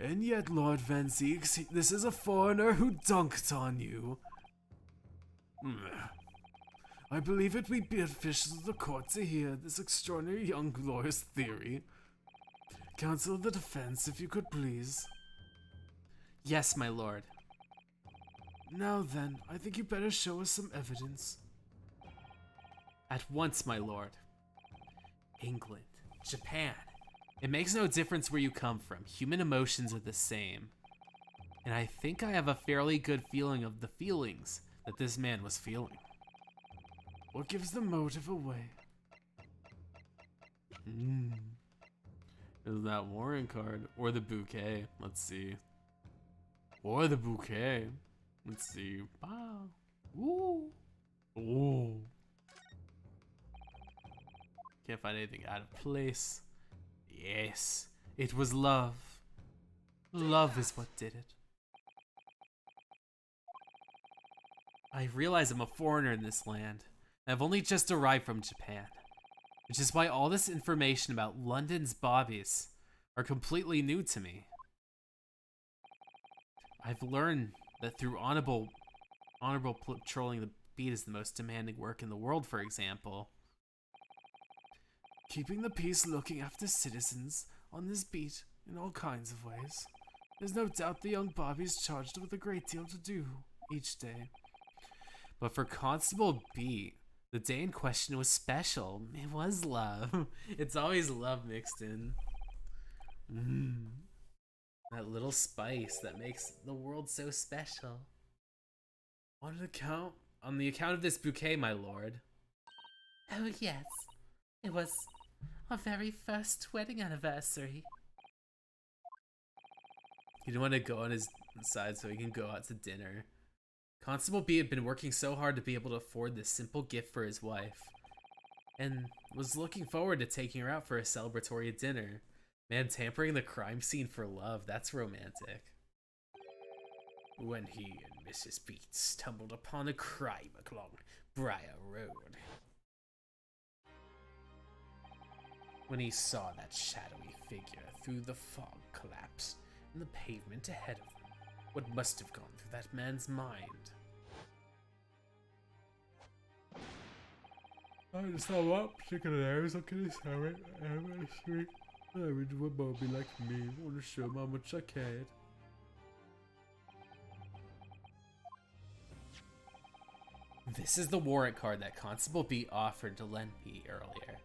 And yet, Lord Van Zeeks, this is a foreigner who dunked on you. I believe it would be beneficial to the court to hear this extraordinary young lawyer's theory. Counsel of the defense, if you could please. Yes, my lord. Now then, I think you better show us some evidence. At once, my lord. England, Japan. It makes no difference where you come from. Human emotions are the same. And I think I have a fairly good feeling of the feelings that this man was feeling. What gives the motive away? Is that warrant card? Or the bouquet? Let's see. Or the bouquet. Let's see. Wow. Ooh. Ooh. Can't find anything out of place. Yes, it was love. Love is what did it. I realize I'm a foreigner in this land. I've only just arrived from Japan, which is why all this information about London's bobbies are completely new to me. I've learned that through honorable patrolling the beat is the most demanding work in the world, for example. Keeping the peace, looking after citizens on this beat in all kinds of ways. There's no doubt the young Bobby's charged with a great deal to do each day. But for Constable B, the day in question was special. It was love. It's always love mixed in. That little spice that makes the world so special. On the account of this bouquet, my lord. Oh, yes. It was our very first wedding anniversary. He didn't want to go on his side so he can go out to dinner. Constable B had been working so hard to be able to afford this simple gift for his wife, and was looking forward to taking her out for a celebratory dinner. Man, tampering the crime scene for love, that's romantic. When he and Mrs. Beat stumbled upon a crime along Briar Road. When he saw that shadowy figure through the fog collapse in the pavement ahead of him, what must have gone through that man's mind? I just saw what particular areas of this anniversary. I would do a Bobby like me. I want to show him how much I cared. This is the warrant card that Constable B offered to lend me earlier.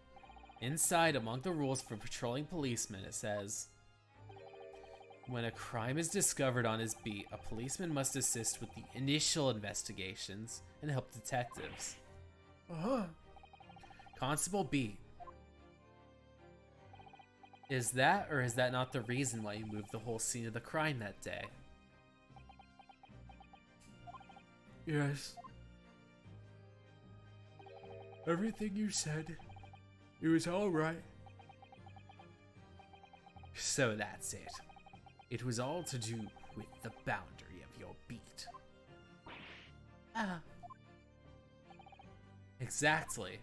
Inside, among the rules for patrolling policemen, it says, when a crime is discovered on his beat, a policeman must assist with the initial investigations and help detectives. Constable B. Is that or is that not the reason why you moved the whole scene of the crime that day? Yes. Everything you said, it was alright. So that's it. It was all to do with the boundary of your beat. Exactly.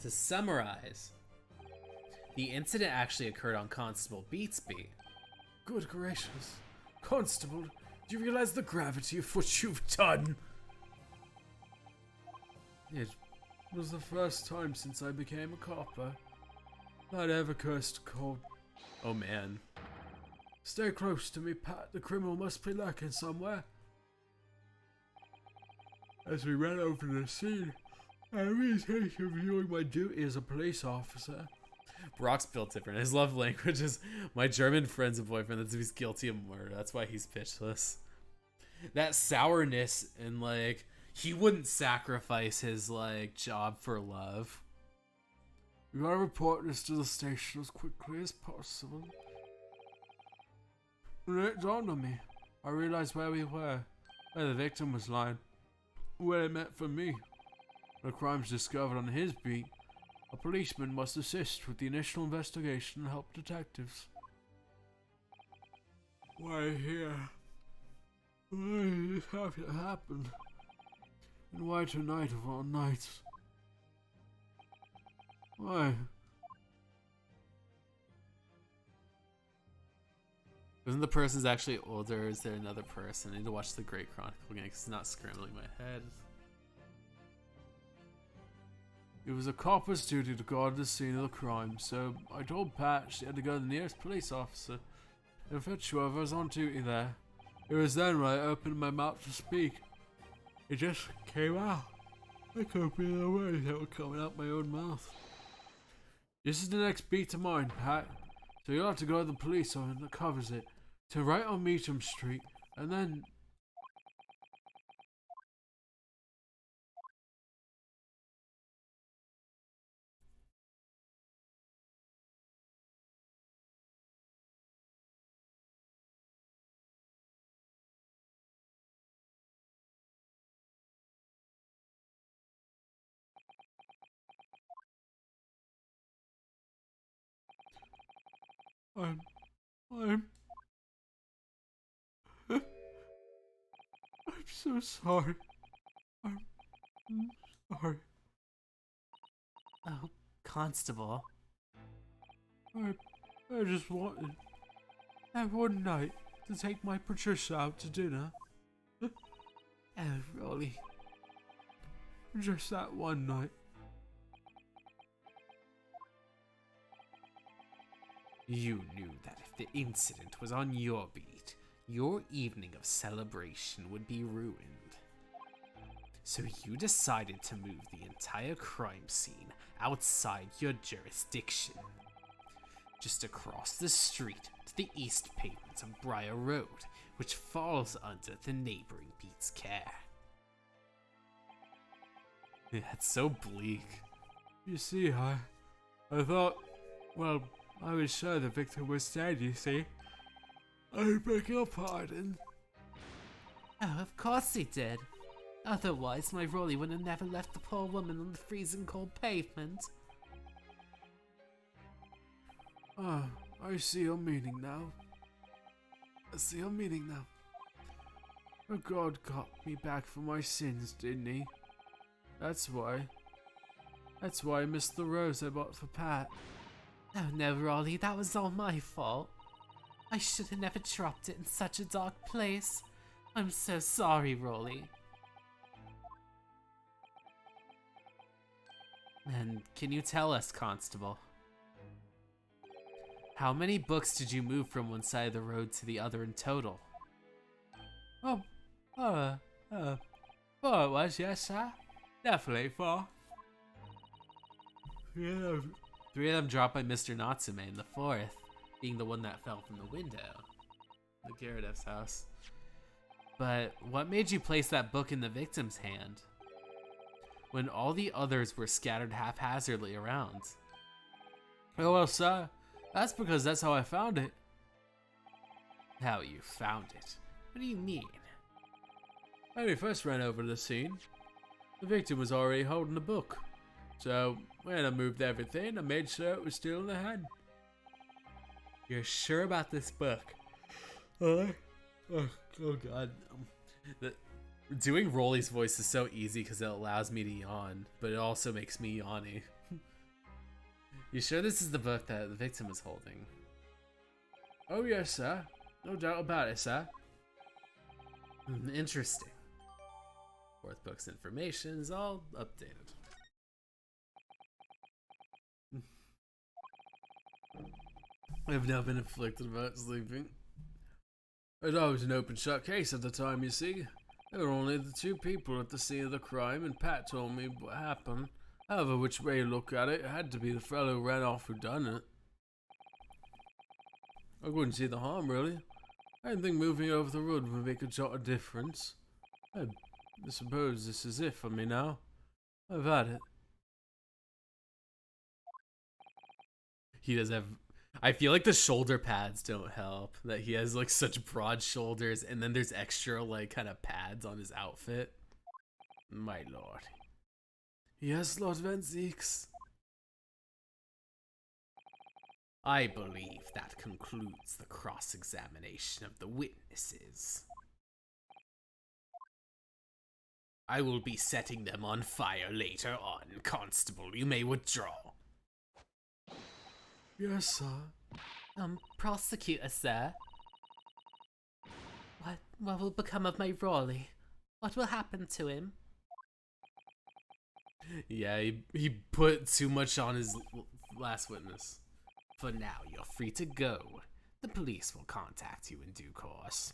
To summarize, the incident actually occurred on Constable Beat's beat. Good gracious. Constable, do you realize the gravity of what you've done? It was the first time since I became a copper I'd ever cursed cold. Oh man. Stay close to me, Pat. The criminal must be lurking somewhere. As we ran over to the scene, I realized viewing my duty as a police officer. Brock's built different. His love language is my German friend's a boyfriend that's he's guilty of murder. That's why he's pitchless. That sourness and like he wouldn't sacrifice his like job for love. We gotta report this to the station as quickly as possible. When it dawned on me, I realized where we were, where the victim was lying, what it meant for me. When a crime's discovered on his beat, a policeman must assist with the initial investigation and help detectives. Why here? Why did this have to happen? And why tonight of all nights? Why? Isn't the person's actually older or is there another person? I need to watch the Great Chronicle again because it's not scrambling my head. It was a copper's duty to guard the scene of the crime, so I told Pat she had to go to the nearest police officer and fetch whoever's on duty there. It was then when I opened my mouth to speak. It just came out. I couldn't be the words that were coming out my own mouth. This is the next beat of mine, Pat, so you'll have to go to the police officer that covers it. to right on Meacham Street, and then... I'm I'm so sorry. I'm sorry. Oh, Constable. I just wanted that one night to take my Patricia out to dinner. Oh, Rolly. Just that one night. You knew that if the incident was on your beat, your evening of celebration would be ruined. So you decided to move the entire crime scene outside your jurisdiction. Just across the street to the east pavement of Briar Road, which falls under the neighboring beat's care. That's so bleak. You see, I thought, well, I was sure the victim was dead, you see. I beg your pardon. Oh, of course he did. Otherwise, my Rolly would have never left the poor woman on the freezing cold pavement. Ah, I see your meaning now. Oh, God got me back for my sins, didn't he? That's why I missed the rose I bought for Pat. Oh no, Rolly, that was all my fault. I should have never dropped it in such a dark place. I'm so sorry, Rolly. And can you tell us, Constable? How many books did you move from one side of the road to the other in total? Four it was, yes, sir. Definitely four. Yeah. 3 of them dropped by Mr. Natsume, and the 4th being the one that fell from the window. The Gyarados house. But what made you place that book in the victim's hand when all the others were scattered haphazardly around? Oh, well, sir, that's because that's how I found it. How you found it? What do you mean? When we first ran over to the scene, the victim was already holding the book. So, when I moved everything, I made sure it was still in the hand. You're sure about this book? Oh God. Doing Rolly's voice is so easy because it allows me to yawn, but it also makes me yawny. You sure this is the book that the victim is holding? Oh, yes, sir. No doubt about it, sir. Interesting. 4th book's information is all updated. I've now been afflicted about sleeping. It was an open shut case at the time, you see. There were only the 2 people at the scene of the crime, and Pat told me what happened. However, which way you look at it, it had to be the fellow who ran off who done it. I couldn't see the harm, really. I didn't think moving over the road would make a jot of difference. I suppose this is it for me now. I've had it. He does have... I feel like the shoulder pads don't help. That he has like such broad shoulders, and then there's extra like kind of pads on his outfit. My lord. Yes, Lord Van Zeeks. I believe that concludes the cross-examination of the witnesses. I will be setting them on fire later on, Constable. You may withdraw. Yes, sir. Prosecutor, sir. What will become of my Rolly? What will happen to him? Yeah, he put too much on his last witness. For now, you're free to go. The police will contact you in due course.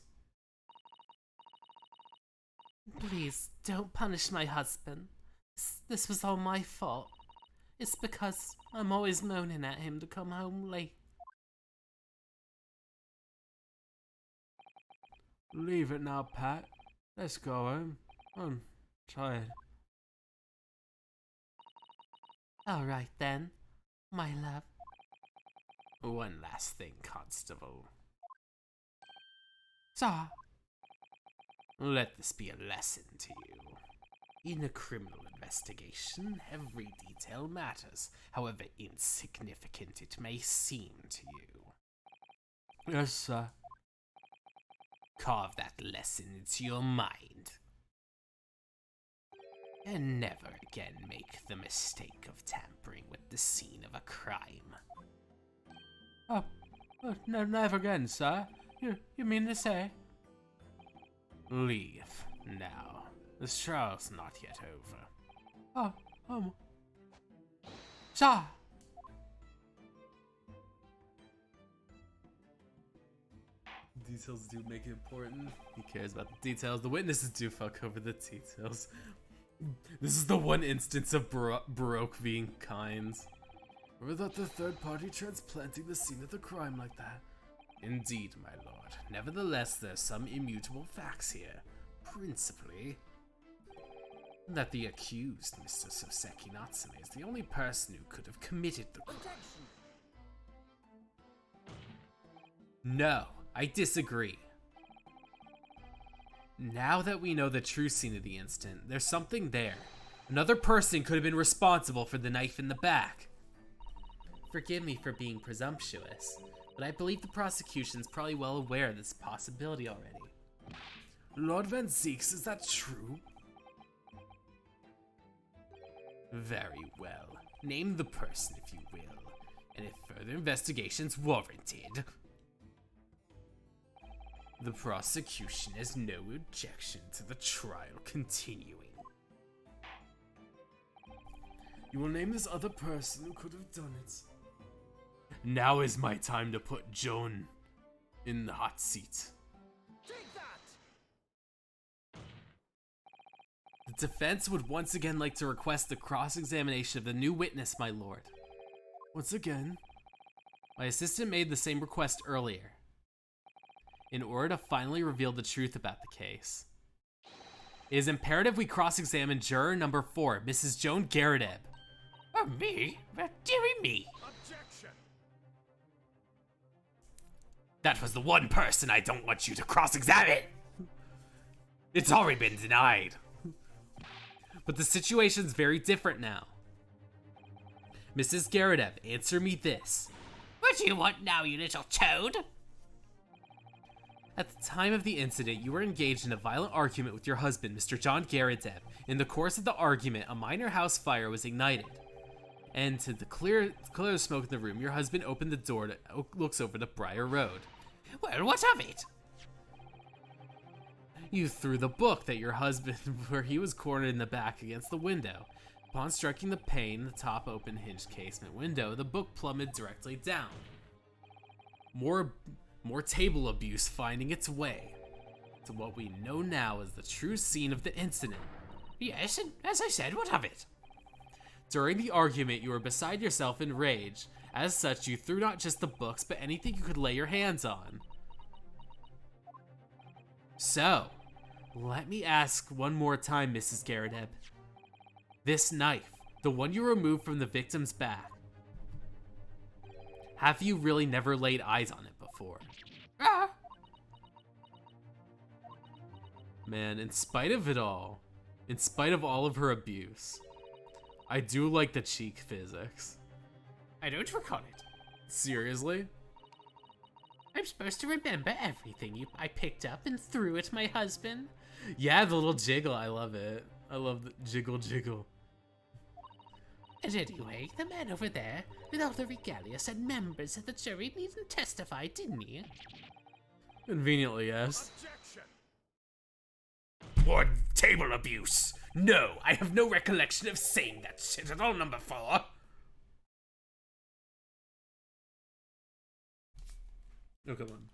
Please, don't punish my husband. This was all my fault. It's because I'm always moaning at him to come home late. Leave it now, Pat. Let's go home. I'm tired. All right then, my love. One last thing, Constable. Sir. Let this be a lesson to you. In a criminal investigation, every detail matters, however insignificant it may seem to you. Yes, sir. Carve that lesson into your mind. And never again make the mistake of tampering with the scene of a crime. No, never again, sir. You mean to say? Leave now. This trial's not yet over. Sir. Details do make it important. He cares about the details. The witnesses do fuck over the details. This is the one instance of Baroque being kind. Or that the third party transplanting the scene of the crime like that. Indeed, my lord. Nevertheless, there's some immutable facts here. Principally, that the accused, Mr. Soseki Natsume, is the only person who could have committed the crime. No, I disagree. Now that we know the true scene of the incident, there's something there. Another person could have been responsible for the knife in the back. Forgive me for being presumptuous, but I believe the prosecution's probably well aware of this possibility already. Lord Van Zeeks, is that true? Very well. Name the person if you will, and if further investigation's warranted. The prosecution has no objection to the trial continuing. You will name this other person who could have done it. Now is my time to put Joan in the hot seat. The defense would once again like to request the cross-examination of the new witness, my lord. Once again? My assistant made the same request earlier, in order to finally reveal the truth about the case. It is imperative we cross-examine juror number 4, Mrs. Joan Garadeb. Oh, me? Dearie me. That was the one person I don't want you to cross-examine! It's already been denied. But the situation's very different now. Mrs. Garadeb, answer me this. What do you want now, you little toad? At the time of the incident, you were engaged in a violent argument with your husband, Mr. John Garadeb. In the course of the argument, a minor house fire was ignited. And to clear the smoke in the room, your husband opened the door that looks over to Briar Road. Well, what of it? You threw the book that your husband, where he was cornered in the back against the window. Upon striking the pane, the top open hinged casement window, the book plummeted directly down. More table abuse finding its way to what we know now as the true scene of the incident. Yes, and as I said, what of it? During the argument, you were beside yourself in rage. As such, you threw not just the books, but anything you could lay your hands on. So, let me ask one more time, Mrs. Garadeb. This knife, the one you removed from the victim's back, have you really never laid eyes on it before? Man, in spite of it all, in spite of all of her abuse, I do like the cheek physics. I don't recall it. Seriously? I'm supposed to remember everything I picked up and threw at my husband. Yeah, the little jiggle, I love it. I love the jiggle jiggle. And anyway, the man over there, with all the regalia, said members of the jury needn't testify, didn't he? Conveniently, yes. What table abuse? No, I have no recollection of saying that shit at all, number 4. Oh, come on.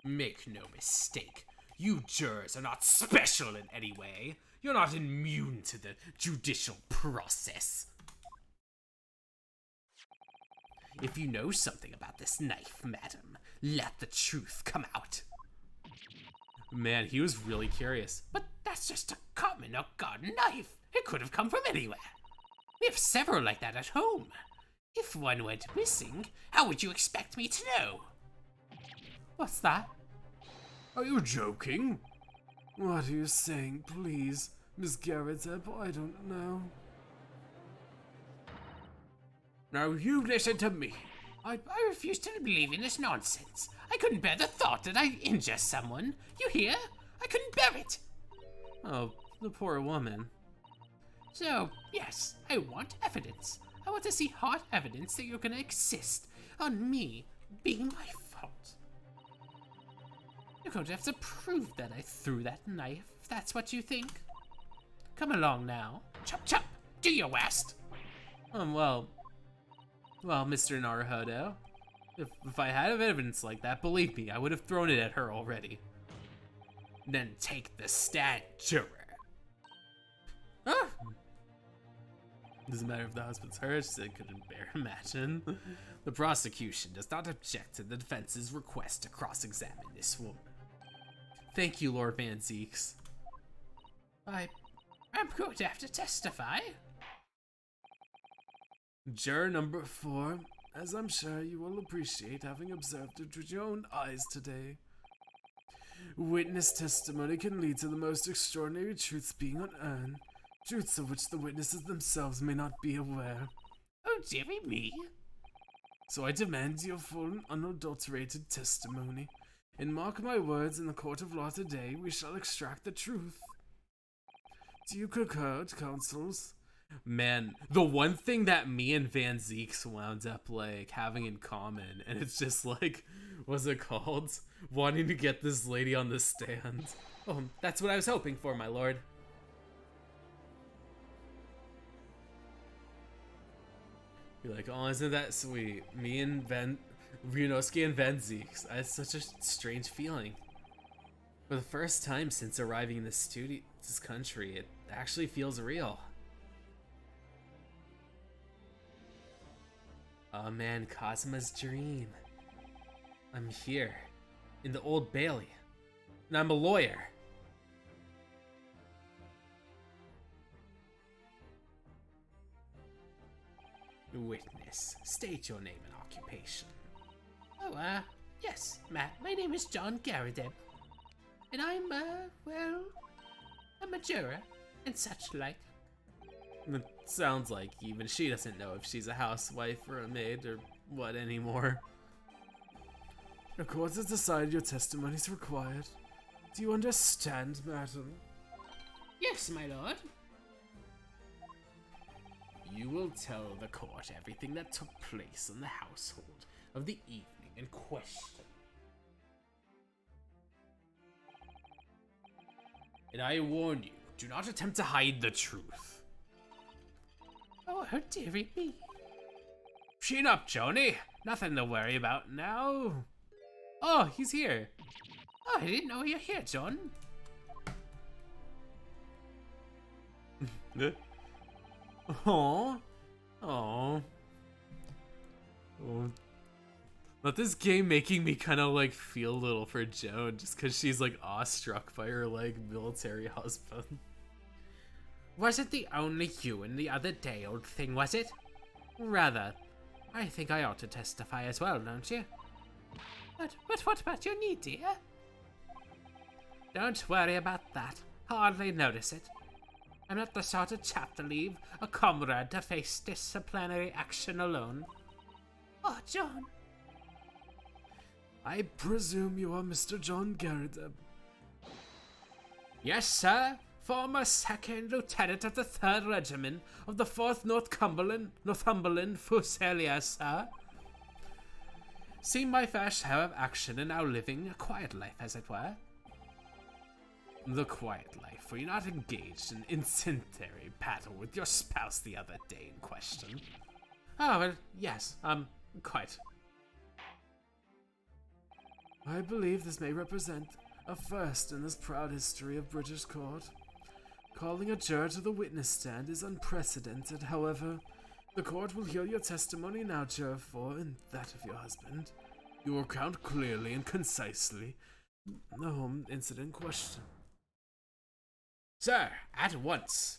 Make no mistake, you jurors are not special in any way. You're not immune to the judicial process. If you know something about this knife, madam, let the truth come out. Man, he was really curious. But that's just a common or garden knife. It could have come from anywhere. We have several like that at home. If one went missing, how would you expect me to know? What's that? Are you joking? What are you saying, please? Miss Garrett, I don't know. Now you listen to me. I refuse to believe in this nonsense. I couldn't bear the thought that I injure someone. You hear? I couldn't bear it. Oh, the poor woman. So, yes, I want evidence. I want to see hard evidence that you're gonna insist on me being my fault. You're going to have to prove that I threw that knife, if that's what you think. Come along now. Chop chop! Do your worst! Well, Mr. Naruhodo, if I had evidence like that, believe me, I would have thrown it at her already. Then take the stand, juror. Ah! Doesn't matter if the husband's hurt, I couldn't imagine. The prosecution does not object to the defense's request to cross-examine this woman. Thank you, Lord Van Zeeks. I'm going to have to testify. Juror number 4, as I'm sure you will appreciate having observed it with your own eyes today. Witness testimony can lead to the most extraordinary truths being unearned, truths of which the witnesses themselves may not be aware. Oh, dearie me. So I demand your full and unadulterated testimony, and mark my words, in the court of law today we shall extract the truth. Do you concur, counsels? Man, the one thing that me and Van Zeeks wound up like having in common, and it's just like, what's it called? Wanting to get this lady on the stand. Oh, that's what I was hoping for, my lord. You're like, oh, isn't that sweet? Me and Ryunosuke and Van Zeeks. I had such a strange feeling. For the first time since arriving in this country, it actually feels real. Oh man, Kazuma's dream. I'm here, in the Old Bailey, and I'm a lawyer. Witness, state your name and occupation. Oh, yes, Matt, my name is John Garrideb. And I'm a juror, and such like. It sounds like even she doesn't know if she's a housewife or a maid or what anymore. The court has decided your testimony is required. Do you understand, madam? Yes, my lord. You will tell the court everything that took place in the household of the evening in question. And I warn you, do not attempt to hide the truth. Oh, dearie me. Chin up, Johnny. Nothing to worry about now. Oh, he's here. Oh, I didn't know you were here, John. Oh, oh, But this game making me kind of like feel a little for Joan, just because she's like awestruck by her like military husband. Was it the only you and the other day old thing, was it? Rather, I think I ought to testify as well, don't you? But what about your knee, dear? Don't worry about that. Hardly notice it. I'm not the sort of chap to leave a comrade to face disciplinary action alone. Oh, John. I presume you are Mr. John Garrideb. Yes, sir. Former 2nd Lieutenant of the 3rd Regiment of the 4th Northumberland Fusiliers, sir. Seen my fair share of action and now living a quiet life, as it were. The quiet life where you're not engaged in incendiary battle with your spouse the other day in question. Oh, well, yes, quite. I believe this may represent a first in this proud history of British court. Calling a juror to the witness stand is unprecedented, however. The court will hear your testimony now, Juror 4, and that of your husband. You will recount clearly and concisely the home incident question. Sir, at once.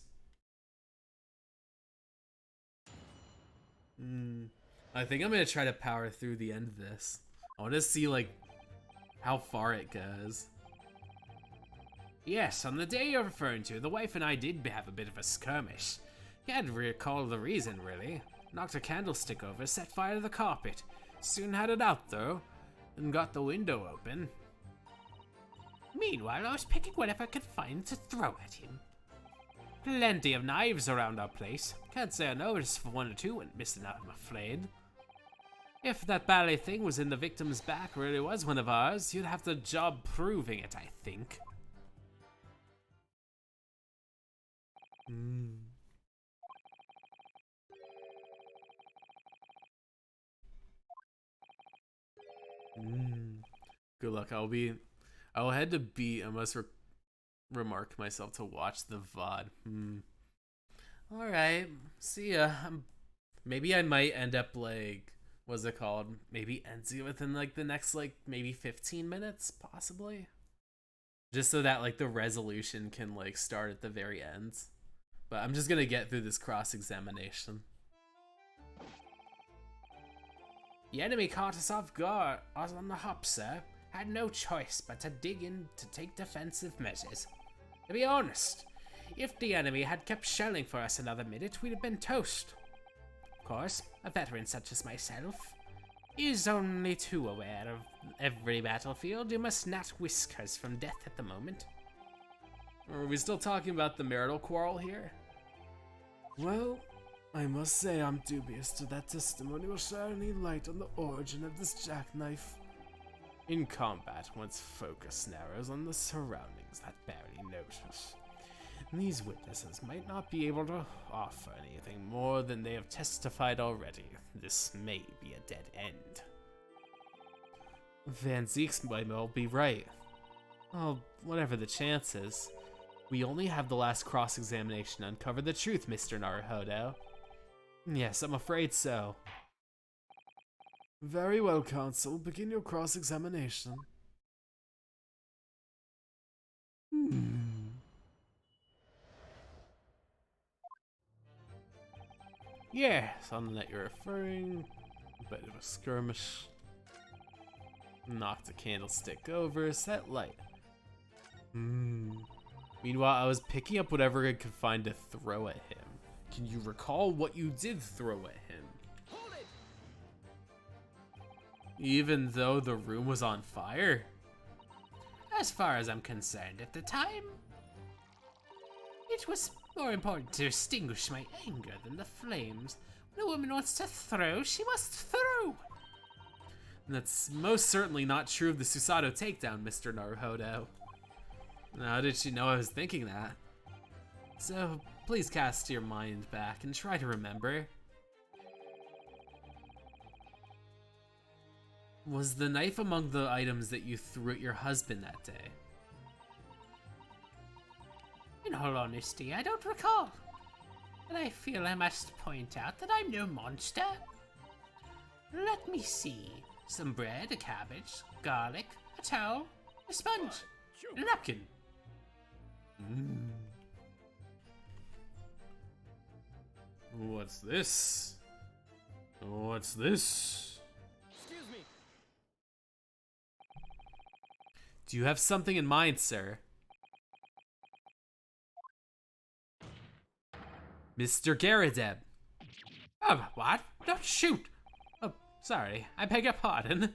I think I'm gonna try to power through the end of this. I want to see, like, how far it goes. Yes, on the day you're referring to, the wife and I did have a bit of a skirmish. Can't recall the reason, really. Knocked a candlestick over, set fire to the carpet. Soon had it out, though, and got the window open. Meanwhile, I was picking whatever I could find to throw at him. Plenty of knives around our place. Can't say I noticed if one or two went missing out of my flayed. If that ballet thing was in the victim's back or really was one of ours, you'd have the job proving it, I think. Good luck. I'll head to B. I must remark myself to watch the VOD. Alright, see ya. Maybe I might end up, like, what's it called? Maybe ends it within, like, the next, like, maybe 15 minutes, possibly? Just so that, like, the resolution can, like, start at the very end. But I'm just gonna get through this cross-examination. The enemy caught us off guard, us on the hop, sir. Had no choice but to dig in to take defensive measures. To be honest, if the enemy had kept shelling for us another minute, we'd have been toast. Of course, a veteran such as myself is only too aware of every battlefield. You must not whiskers from death at the moment. Are we still talking about the marital quarrel here? Well, I must say I'm dubious to that testimony will shed any light on the origin of this jackknife. In combat, one's focus narrows on the surroundings that barely notice. These witnesses might not be able to offer anything more than they have testified already. This may be a dead end. Van Zeeks might well be right. Well, whatever the chances, we only have the last cross-examination to uncover the truth, Mr. Naruhodo. Yes, I'm afraid so. Very well, counsel. Begin your cross-examination. Yeah, something that you're referring. A bit of a skirmish. Knocked a candlestick over, set light. Meanwhile, I was picking up whatever I could find to throw at him. Can you recall what you did throw at him? Even though the room was on fire? As far as I'm concerned at the time, it was more important to extinguish my anger than the flames. When a woman wants to throw, she must throw. And that's most certainly not true of the Susato takedown, Mr. Naruhodo. How did she know I was thinking that? So, please cast your mind back and try to remember. Was the knife among the items that you threw at your husband that day? In all honesty, I don't recall. But I feel I must point out that I'm no monster. Let me see. Some bread, a cabbage, garlic, a towel, a sponge, and a napkin. What's this? What's this? Excuse me. Do you have something in mind, sir? Mr. Garadeb. Oh, what? Don't shoot! Oh, sorry. I beg your pardon.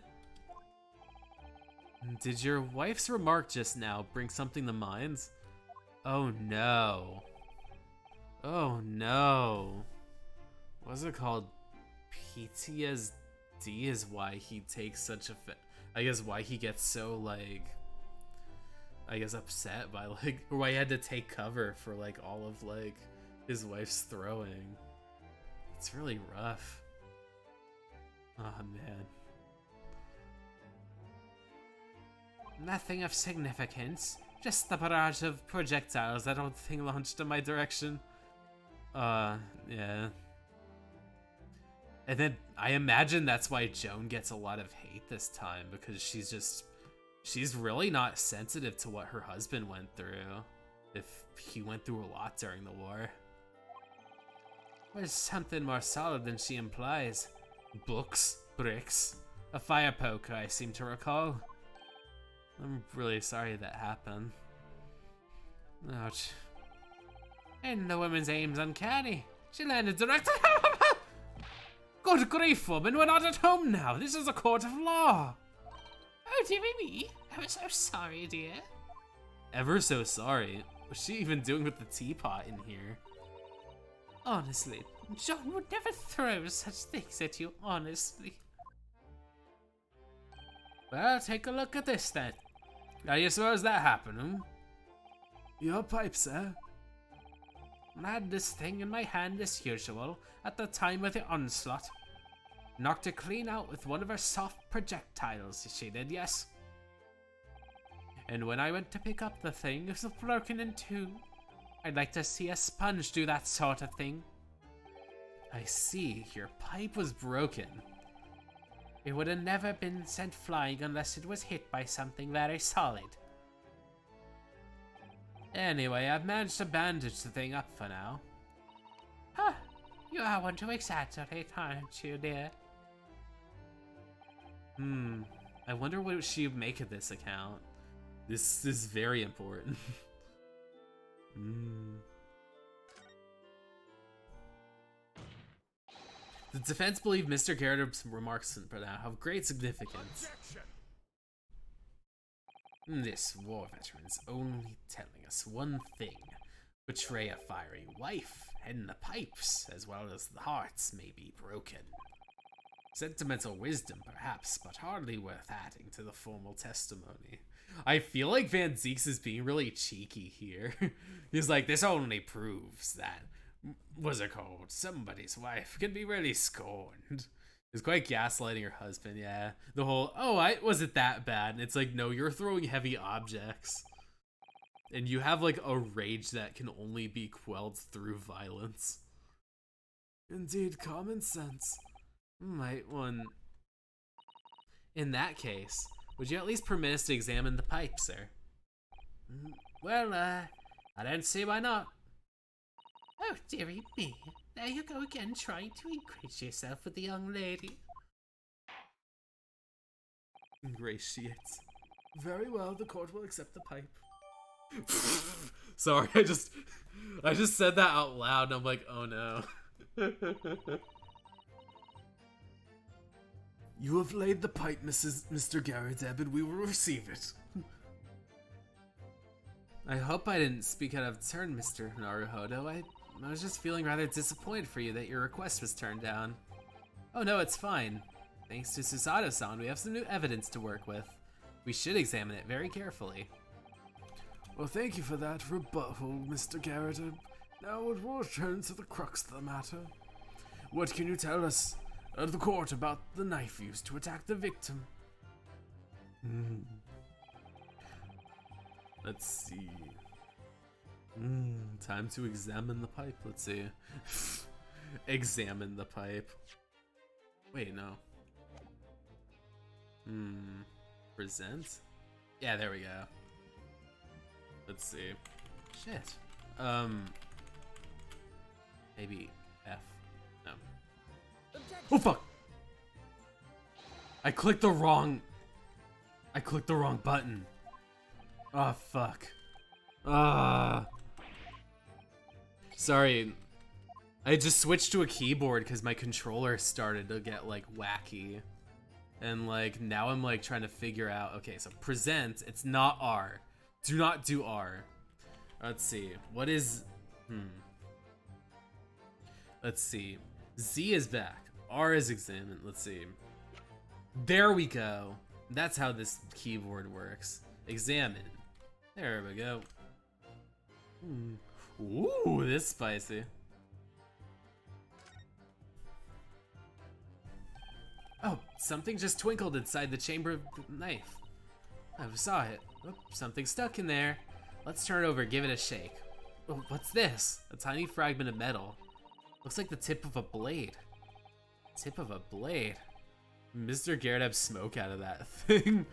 Did your wife's remark just now bring something to mind? Oh no. Oh no. What's it called? PTSD is why he takes such a I guess why he gets so, like, I guess upset by, like, or why he had to take cover for, like, all of, like, his wife's throwing. It's really rough. Oh man. Nothing of significance. Just the barrage of projectiles that old thing launched in my direction. Yeah. And then I imagine that's why Joan gets a lot of hate this time, because she's really not sensitive to what her husband went through, if he went through a lot during the war. There's something more solid than she implies. Books, bricks, a fire poker, I seem to recall. I'm really sorry that happened. Ouch. And the woman's aim's uncanny. She landed direct. Good grief, woman, we're not at home now. This is a court of law. Oh, dearie me. I'm so sorry, dear. Ever so sorry. What's she even doing with the teapot in here? Honestly, John would never throw such things at you, honestly. Well, take a look at this then. How do you suppose that happened, hmm? Your pipe, sir. I had this thing in my hand as usual at the time of the onslaught. Knocked it clean out with one of her soft projectiles, she did, yes. And when I went to pick up the thing, it was broken in two. I'd like to see a sponge do that sort of thing. I see, your pipe was broken. It would have never been sent flying unless it was hit by something very solid. Anyway, I've managed to bandage the thing up for now. Huh, you are one to exaggerate, aren't you, dear? I wonder what she would make of this account. This is very important. The defense believed Mr. Garrett's remarks have great significance. This war veteran's only telling us one thing. Betray a fiery wife, and the pipes, as well as the hearts, may be broken. Sentimental wisdom, perhaps, but hardly worth adding to the formal testimony. I feel like Van Zieks is being really cheeky here. He's like, this only proves that, what's it called, somebody's wife can be really scorned. He's quite gaslighting her husband, yeah. The whole, oh, was it that bad? And it's like, no, you're throwing heavy objects. And you have like a rage that can only be quelled through violence. Indeed, common sense. Might one... In that case, would you at least permit us to examine the pipe, sir? Well, I don't see why not. Oh, dearie me. There you go again, trying to ingratiate yourself with the young lady. Ingratiate. Very well, the court will accept the pipe. Sorry, I just said that out loud and I'm like, oh no. You have laid the pipe, Mr. Garrett, and we will receive it. I hope I didn't speak out of turn, Mr. Naruhodo. I was just feeling rather disappointed for you that your request was turned down. Oh no, it's fine. Thanks to Susato-san, we have some new evidence to work with. We should examine it very carefully. Well, thank you for that rebuttal, Mr. Garrett. Now we'll return to the crux of the matter. What can you tell us of the court about the knife used to attack the victim? Let's see. Time to examine the pipe. Let's see. Examine the pipe. Wait, no. Present? Yeah, there we go. Let's see. Shit. Maybe F. No. Oh fuck! I clicked the wrong button. Oh fuck. Sorry. I just switched to a keyboard because my controller started to get like wacky. And like now I'm like trying to figure out, okay, so present, it's not R. Do not do R. Let's see. What is Let's see. Z is back. R is examine. Let's see. There we go. That's how this keyboard works. Examine. There we go. Ooh, this is spicy. Oh, something just twinkled inside the chamber of the knife. I saw it. Oh, something stuck in there. Let's turn it over, give it a shake. Oh, what's this? A tiny fragment of metal. Looks like the tip of a blade. Tip of a blade. Mr. Garrett have smoke out of that thing?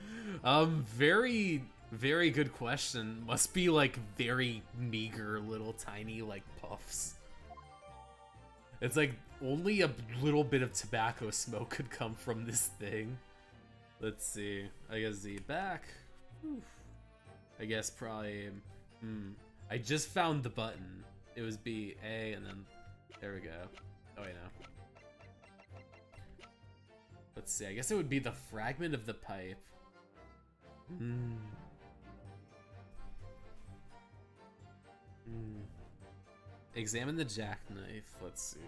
Very, very good question. Must be like very meager little tiny like puffs. It's like only a little bit of tobacco smoke could come from this thing. Let's see. I guess Z back. Oof. I guess probably. I just found the button. It was B, A, and then there we go. Oh, wait, no. Let's see. I guess it would be the fragment of the pipe. Examine the jackknife. Let's see.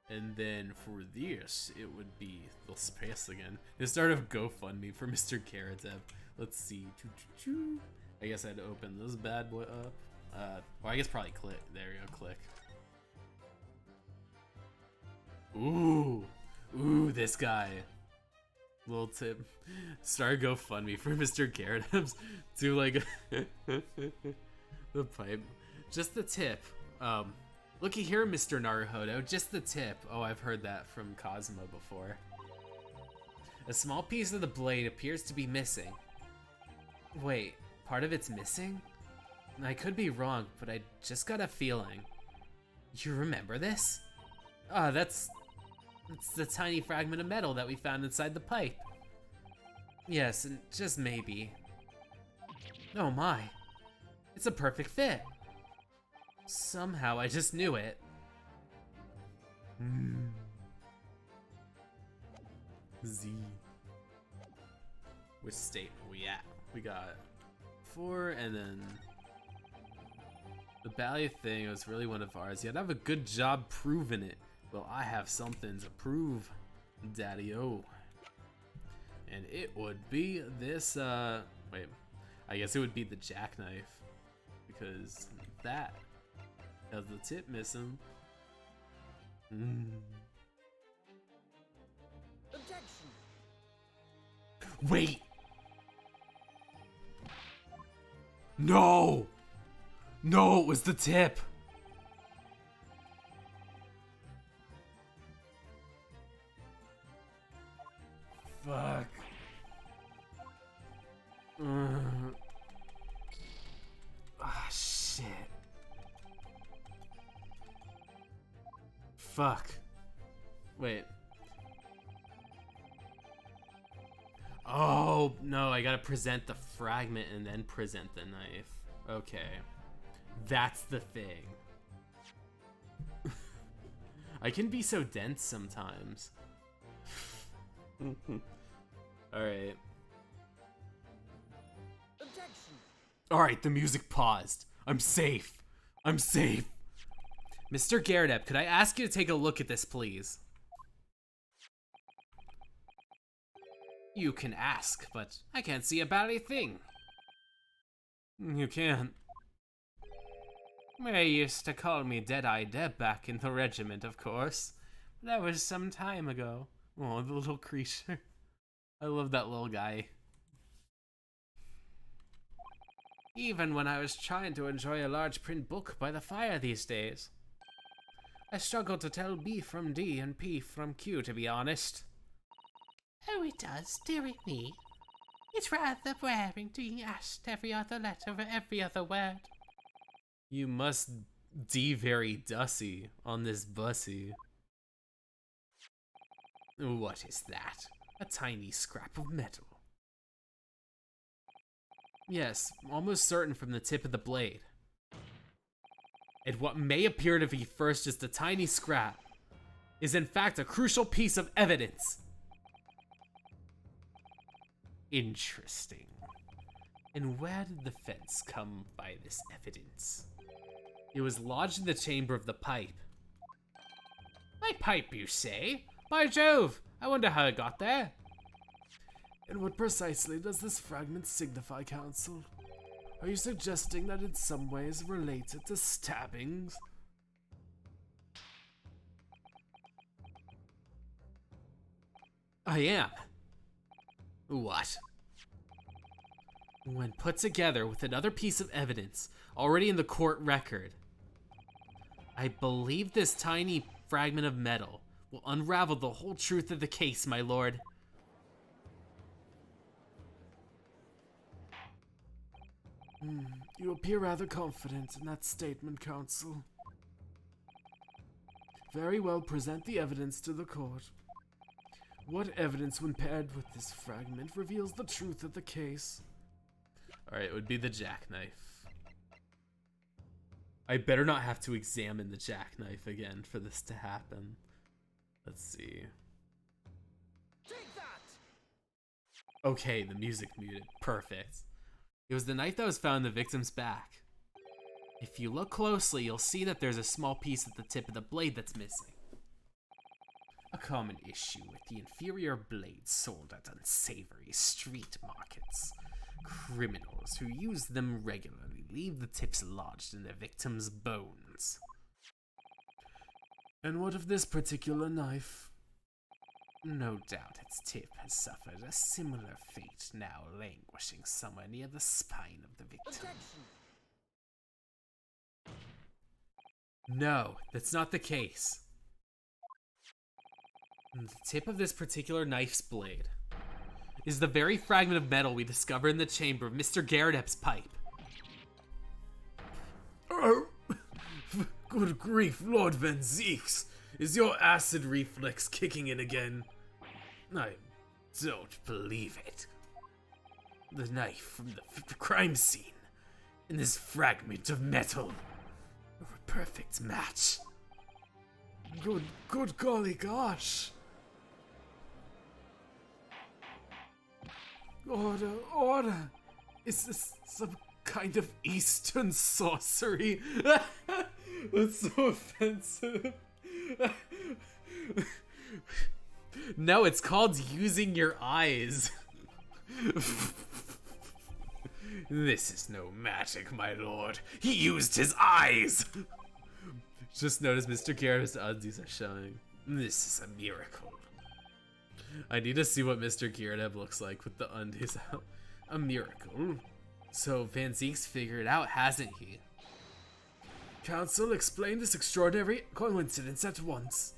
And then for this, it would be the space again. The start of GoFundMe for Mr. Karatev. Let's see. I guess I had to open this bad boy up. Well, I guess probably click. There we go, click. Ooh, this guy. Little tip. Start GoFundMe for Mr. Karatev. Do like the pipe. Just the tip. Looky here, Mr. Naruhodo, just the tip. Oh, I've heard that from Cosmo before. A small piece of the blade appears to be missing. Wait, part of it's missing? I could be wrong, but I just got a feeling. You remember this? Ah, that's the tiny fragment of metal that we found inside the pipe. Yes, and just maybe. Oh my, it's a perfect fit. Somehow I just knew it. Z. Which state are we at? We got 4, and then the Bally thing was really one of ours. You'd have a good job proving it. Well, I have something to prove, Daddy-o. And it would be this, wait. I guess it would be the jackknife. Because that has the tip missing. Objection. Wait! No! No, it was the tip! Fuck. Ah, shit. Fuck. Wait. Oh, no, I gotta present the fragment and then present the knife. Okay. That's the thing. I can be so dense sometimes. Alright. Objection. Alright, the music paused. I'm safe. I'm safe. Mr. Garrett, could I ask you to take a look at this, please? You can ask, but I can't see about anything. You can't. They used to call me Dead-Eye Deb back in the regiment, of course. That was some time ago. Oh, the little creature. I love that little guy. Even when I was trying to enjoy a large print book by the fire these days. I struggle to tell B from D and P from Q, to be honest. Oh, it does, dearie me. It's rather wearing being asked every other letter for every other word. You must D very dussy on this bussy. What is that? A tiny scrap of metal. Yes, almost certain from the tip of the blade. And what may appear to be first just a tiny scrap is in fact a crucial piece of evidence. Interesting. And where did the fence come by this evidence? It was lodged in the chamber of the pipe. My pipe, you say? By Jove, I wonder how it got there. And what precisely does this fragment signify, Counsel? Are you suggesting that in some ways related to stabbings? I am. What? When put together with another piece of evidence already in the court record, I believe this tiny fragment of metal will unravel the whole truth of the case, my lord. You appear rather confident in that statement, Counsel. Very well, present the evidence to the court. What evidence, when paired with this fragment, reveals the truth of the case? Alright, it would be the jackknife. I better not have to examine the jackknife again for this to happen. Let's see. Take that! Okay, the music muted. Perfect. It was the knife that was found in the victim's back. If you look closely, you'll see that there's a small piece at the tip of the blade that's missing. A common issue with the inferior blades sold at unsavory street markets. Criminals who use them regularly leave the tips lodged in their victims' bones. And what of this particular knife? No doubt its tip has suffered a similar fate, now languishing somewhere near the spine of the victim. Objection! No, that's not the case. The tip of this particular knife's blade is the very fragment of metal we discovered in the chamber of Mr. Garredep's pipe. Oh, good grief, Lord Van Zeeks. Is your acid reflex kicking in again? I don't believe it. The knife from the crime scene and this fragment of metal are a perfect match. Good golly gosh. Order. Is this some kind of Eastern sorcery? That's so offensive. No, it's called using your eyes. This is no magic, my lord. He used his eyes. Just notice Mr. Garredep's undies are showing. This is a miracle. I need to see what Mr. Garredep looks like with the undies out. A miracle. So Van Zeek's figured it out, hasn't he? Counsel, explain this extraordinary coincidence at once.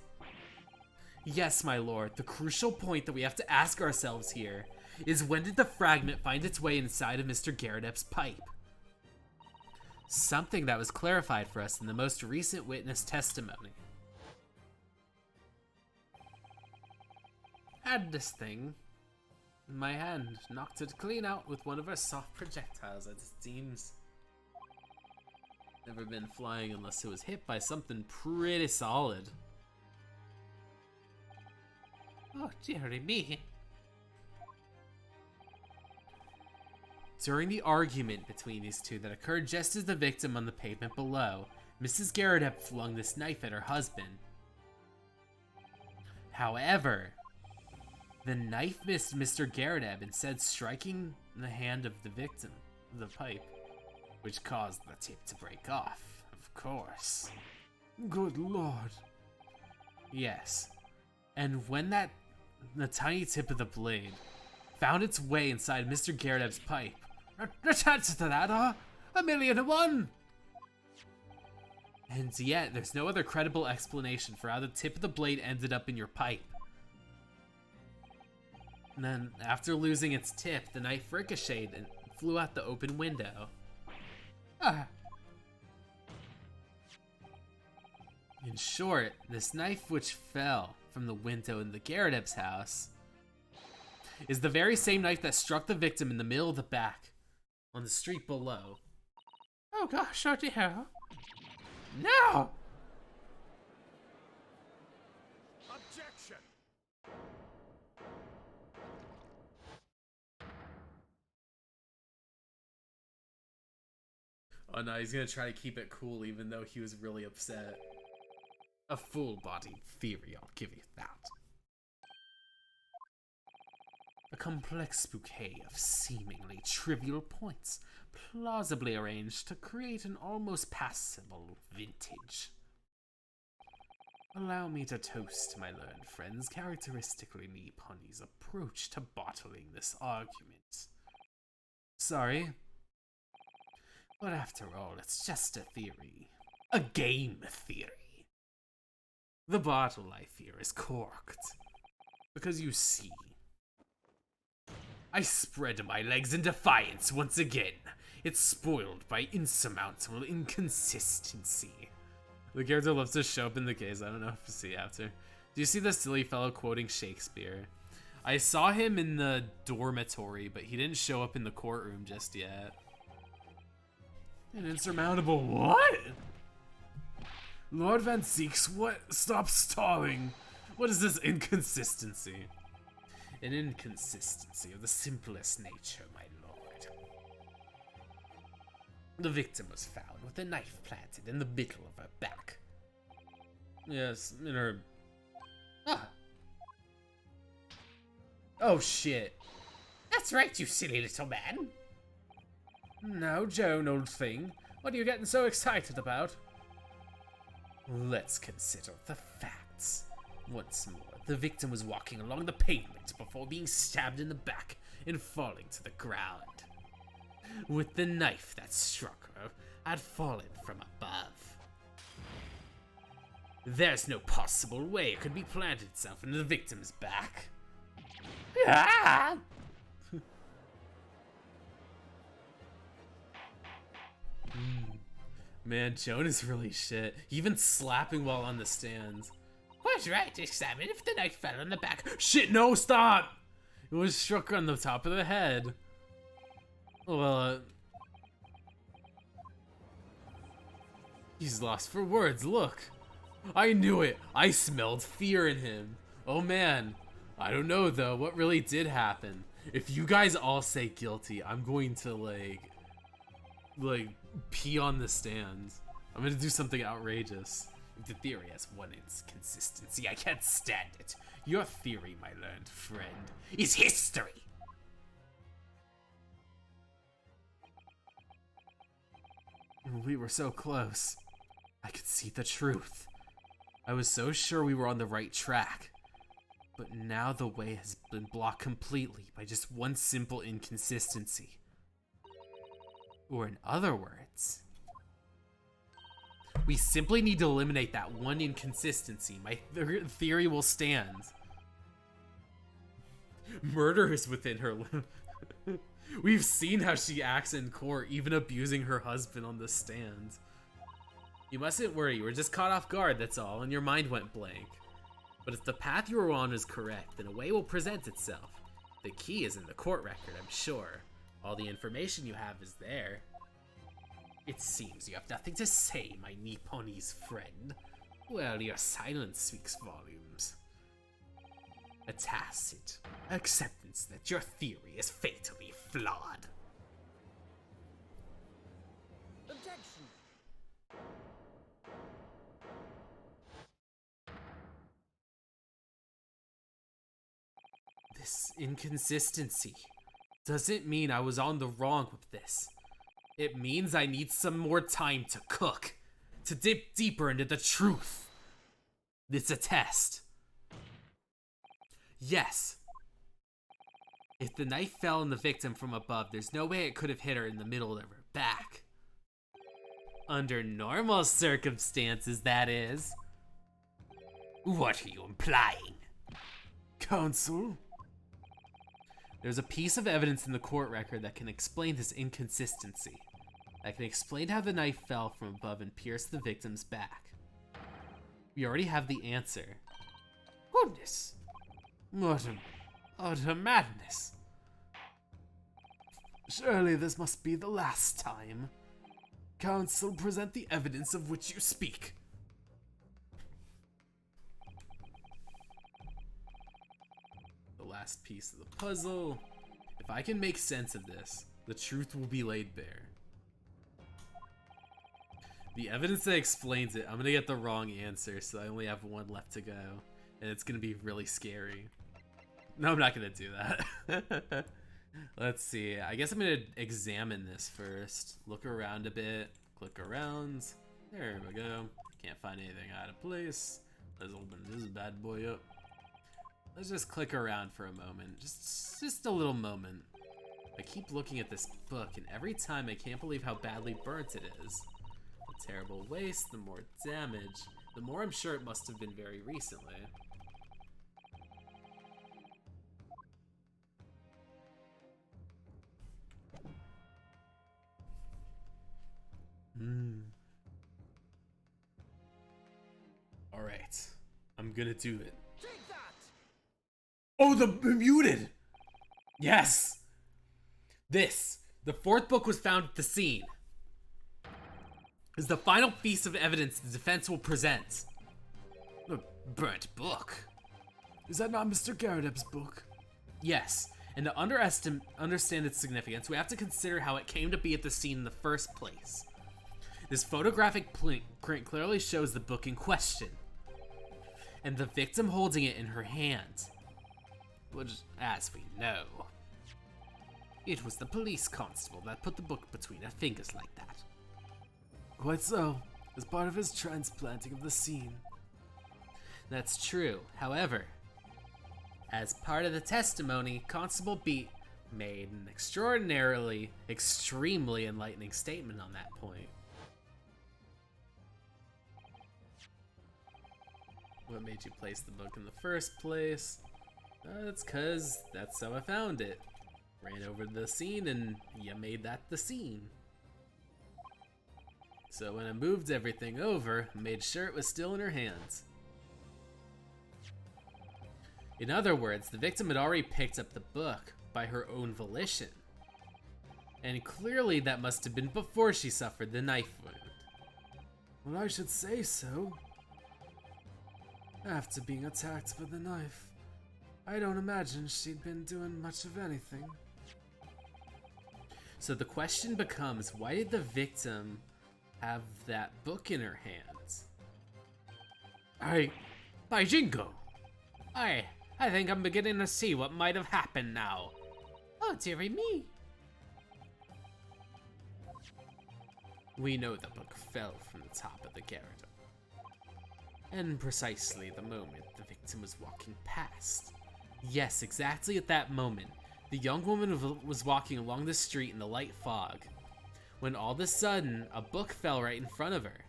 Yes, my lord. The crucial point that we have to ask ourselves here is, when did the fragment find its way inside of Mr. Garredep's pipe? Something that was clarified for us in the most recent witness testimony. Had this thing in my hand, knocked it clean out with one of our soft projectiles. It seems never been flying unless it was hit by something pretty solid. Oh, dearie me. During the argument between these two that occurred just as the victim on the pavement below, Mrs. Garredep flung this knife at her husband. However, the knife missed Mr. Garredep, instead striking the hand of the victim, the pipe, which caused the tip to break off, of course. Good lord. Yes. And when the tiny tip of the blade found its way inside Mr. Garredep's pipe, the chances of that are 1,000,000 to 1. and yet there's no other credible explanation for how the tip of the blade ended up in your pipe. And then, after losing its tip, the knife ricocheted and flew out the open window. In short, this knife which fell from the window in the Garredep's house is the very same knife that struck the victim in the middle of the back on the street below. Oh gosh, oh dear. No! Objection! Oh no, he's gonna try to keep it cool even though he was really upset. A full-bodied theory, I'll give you that. A complex bouquet of seemingly trivial points, plausibly arranged to create an almost passable vintage. Allow me to toast my learned friend's characteristically Nipponi's approach to bottling this argument. Sorry, but after all, it's just a theory. a game theory. The bottle, I fear, is corked. Because you see, I spread my legs in defiance once again. It's spoiled by insurmountable inconsistency. The character loves to show up in the case. I don't know if you see after. Do you see the silly fellow quoting Shakespeare? I saw him in the dormitory, but he didn't show up in the courtroom just yet. An insurmountable what? Lord Van Seeks, what? Stop stalling. What is this inconsistency? An inconsistency of the simplest nature, my lord. The victim was found with a knife planted in the middle of her back. Yes, in her... Ah. Oh, shit. That's right, you silly little man. Now, Joan, old thing, what are you getting so excited about? Let's consider the facts. Once more, the victim was walking along the pavement before being stabbed in the back and falling to the ground. With the knife that struck her had fallen from above. There's no possible way it could be planted itself in the victim's back. Ah! Man, Joan is really shit. Even slapping while on the stands. Quite right, examine if the knife fell on the back. Shit, no, stop! It was struck on the top of the head. Well, he's lost for words, look. I knew it. I smelled fear in him. Oh man. I don't know though, what really did happen? If you guys all say guilty, I'm going to like pee on the stands. I'm gonna do something outrageous. The theory has one inconsistency. I can't stand it. Your theory, my learned friend, is history. We were so close. I could see the truth. I was so sure we were on the right track. But now the way has been blocked completely by just one simple inconsistency. Or in other words, we simply need to eliminate that one inconsistency. My theory will stand. Murder is within her. We've seen how she acts in court, even abusing her husband on the stand. You mustn't worry, you were just caught off guard, that's all, and your mind went blank. But if the path you were on is correct, then a way will present itself. The key is in the court record, I'm sure. All the information you have is there. It seems you have nothing to say, my Nipponese friend. Well, your silence speaks volumes. A tacit acceptance that your theory is fatally flawed. Objection. This inconsistency doesn't mean I was on the wrong with this. It means I need some more time to cook, to dip deeper into the truth. It's a test. Yes. If the knife fell on the victim from above, there's no way it could have hit her in the middle of her back. Under normal circumstances, that is. What are you implying? Counsel? There's a piece of evidence in the court record that can explain this inconsistency. That can explain how the knife fell from above and pierced the victim's back. We already have the answer. Goodness! What utter madness! Surely this must be the last time. Counsel, present the evidence of which you speak. The last piece of the puzzle. If I can make sense of this, the truth will be laid bare. The evidence that explains it, I'm gonna get the wrong answer, so I only have one left to go. And it's gonna be really scary. No, I'm not gonna do that. Let's see, I guess I'm gonna examine this first. Look around a bit, click around. There we go. Can't find anything out of place. Let's open this bad boy up. Let's just click around for a moment. Just a little moment. I keep looking at this book, and every time I can't believe how badly burnt it is. The terrible waste, the more damage, the more I'm sure it must have been very recently. Alright. I'm gonna do it. Take that! Oh, the muted! Yes! This, the fourth book was found at the scene, is the final piece of evidence the defense will present. A burnt book. Is that not Mr. Garredeb's book? Yes, and to understand its significance, we have to consider how it came to be at the scene in the first place. This photographic print clearly shows the book in question, and the victim holding it in her hand. Which, as we know, it was the police constable that put the book between her fingers like that. Quite so, as part of his transplanting of the scene. That's true. However, as part of the testimony, Constable Beat made an extremely enlightening statement on that point. What made you place the book in the first place? That's cause that's how I found it. Ran over to the scene and you made that the scene. So when I moved everything over, I made sure it was still in her hands. In other words, the victim had already picked up the book by her own volition. And clearly that must have been before she suffered the knife wound. Well, I should say so. After being attacked with the knife, I don't imagine she'd been doing much of anything. So the question becomes, why did the victim have that book in her hands? By jingo! I think I'm beginning to see what might have happened now. Oh, dearie me. We know the book fell from the top of the garret. And precisely the moment the victim was walking past. Yes, exactly at that moment, the young woman was walking along the street in the light fog, when all of a sudden, a book fell right in front of her.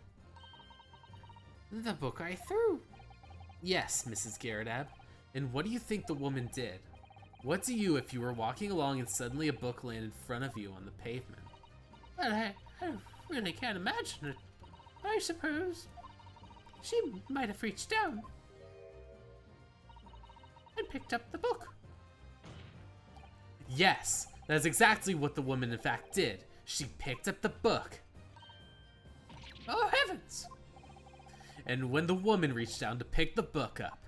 The book I threw. Yes, Mrs. Garredeb. And what do you think the woman did? What do you if you were walking along and suddenly a book landed in front of you on the pavement? Well, I really can't imagine it. I suppose she might have reached down and picked up the book. Yes, that's exactly what the woman in fact did. She picked up the book. Oh, heavens! And when the woman reached down to pick the book up,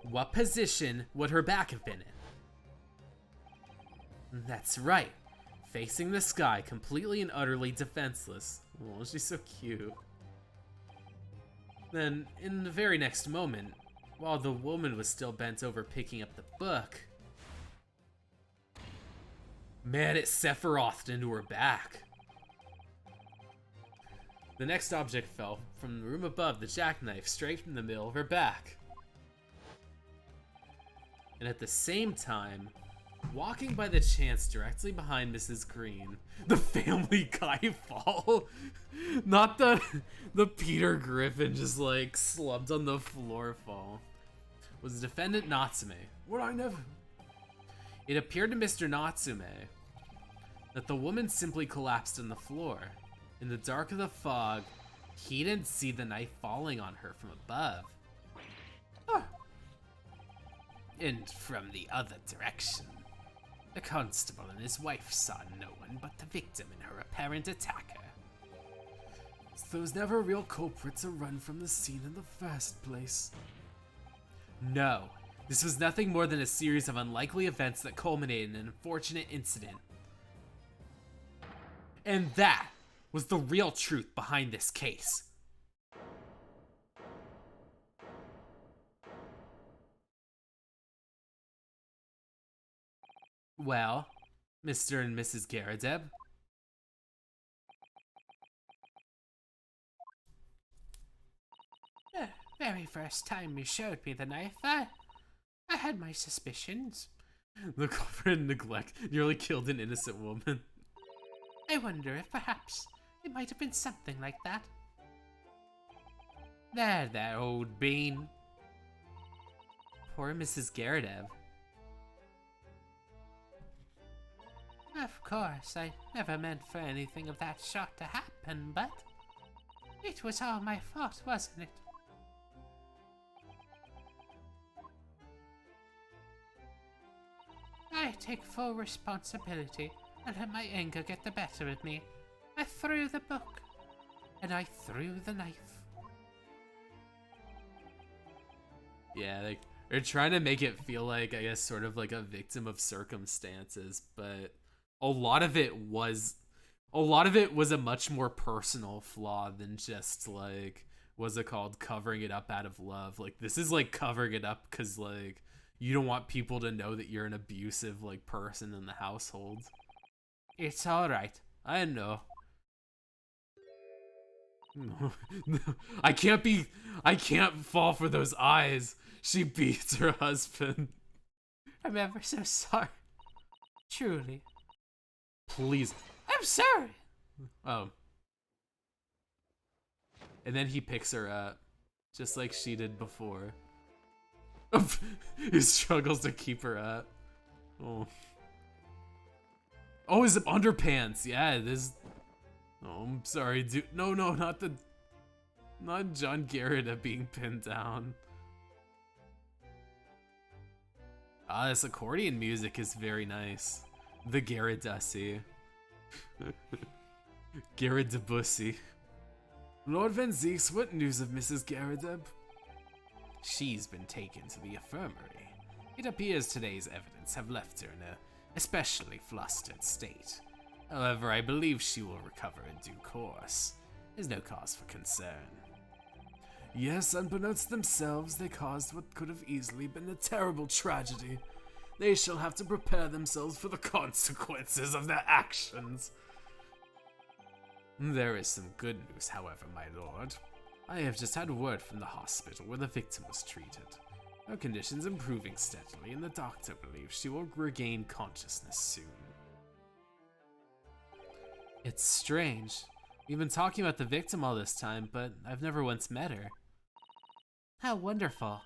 what position would her back have been in? That's right, facing the sky, completely and utterly defenseless. Oh, she's so cute. Then, in the very next moment, while the woman was still bent over picking up the book, man, it Sephiroth'd into her back. The next object fell from the room above, the jackknife, straight from the middle of her back. And at the same time, walking by the chance directly behind Mrs. Green, the Family Guy fall, not the Peter Griffin just like slumped on the floor fall, was defendant Natsume. What I never... It appeared to Mr. Natsume that the woman simply collapsed on the floor. In the dark of the fog, he didn't see the knife falling on her from above. And from the other direction, the constable and his wife saw no one but the victim and her apparent attacker. So there was never a real culprit to run from the scene in the first place. No, this was nothing more than a series of unlikely events that culminated in an unfortunate incident. And that was the real truth behind this case. Well, Mr. and Mrs. Garredeb. The very first time you showed me the knife, I had my suspicions. The culprit in neglect nearly killed an innocent woman. I wonder if perhaps It might have been something like that. There, old bean. Poor Mrs. Geradev. Of course, I never meant for anything of that sort to happen, but it was all my fault, wasn't it? I take full responsibility and let my anger get the better of me. I threw the book, and I threw the knife. Yeah, they're trying to make it feel like, I guess, sort of like a victim of circumstances, but a lot of it was a much more personal flaw than just like, what's it called, covering it up out of love. Like, this is like covering it up because like you don't want people to know that you're an abusive like person in the household. It's all right. I know. I can't fall for those eyes. She beats her husband. I'm ever so sorry. Truly. Please. I'm sorry. Oh. And then he picks her up, just like she did before. He struggles to keep her up. Oh. Oh, his underpants. Yeah, this. Oh, I'm sorry, dude. No, not John Garrett being pinned down. Ah, this accordion music is very nice. The Garrett Dussy. Garrett Debussy. Lord Van Zeeks, what news of Mrs. Garrideb? She's been taken to the infirmary. It appears today's evidence have left her in a especially flustered state. However, I believe she will recover in due course. There's no cause for concern. Yes, unbeknownst to themselves, they caused what could have easily been a terrible tragedy. They shall have to prepare themselves for the consequences of their actions. There is some good news, however, my lord. I have just had word from the hospital where the victim was treated. Her condition's improving steadily, and the doctor believes she will regain consciousness soon. It's strange. We've been talking about the victim all this time, but I've never once met her. How wonderful.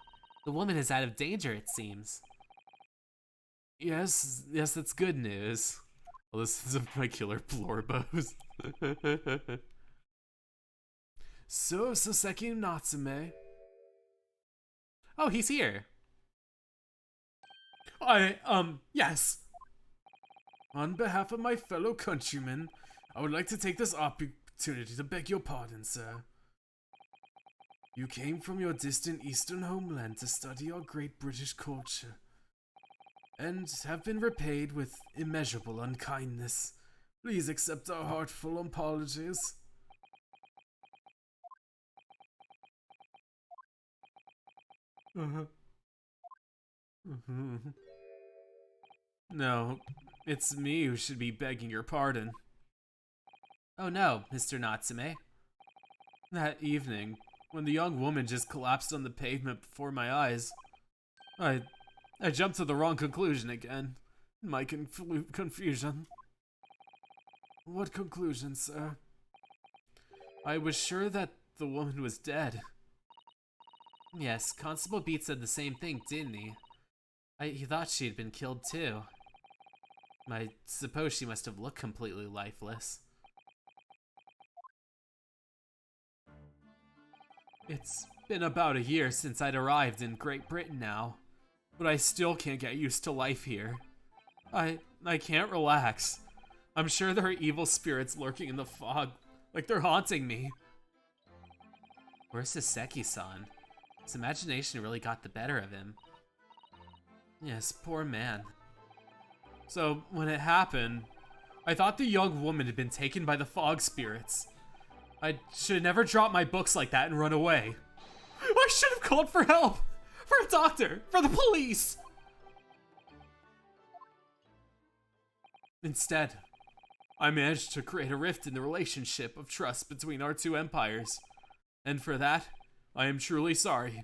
The woman is out of danger, it seems. Yes, that's good news. Well, this is my killer Blorbos. So, Soseki Natsume. Oh, he's here. Yes. On behalf of my fellow countrymen, I would like to take this opportunity to beg your pardon, sir. You came from your distant eastern homeland to study our great British culture, and have been repaid with immeasurable unkindness. Please accept our heartful apologies. No, it's me who should be begging your pardon. Oh no, Mr. Natsume. That evening, when the young woman just collapsed on the pavement before my eyes, I jumped to the wrong conclusion again, in my confusion. What conclusion, sir? I was sure that the woman was dead. Yes, Constable Beat said the same thing, didn't he? He thought she had been killed too. I suppose she must have looked completely lifeless. It's been about a year since I'd arrived in Great Britain now, but I still can't get used to life here. I can't relax. I'm sure there are evil spirits lurking in the fog, like they're haunting me. Where's Soseki-san? His imagination really got the better of him. Yes, poor man. So, when it happened, I thought the young woman had been taken by the fog spirits. I should have never dropped my books like that and run away. I should have called for help! For a doctor! For the police! Instead, I managed to create a rift in the relationship of trust between our two empires. And for that, I am truly sorry.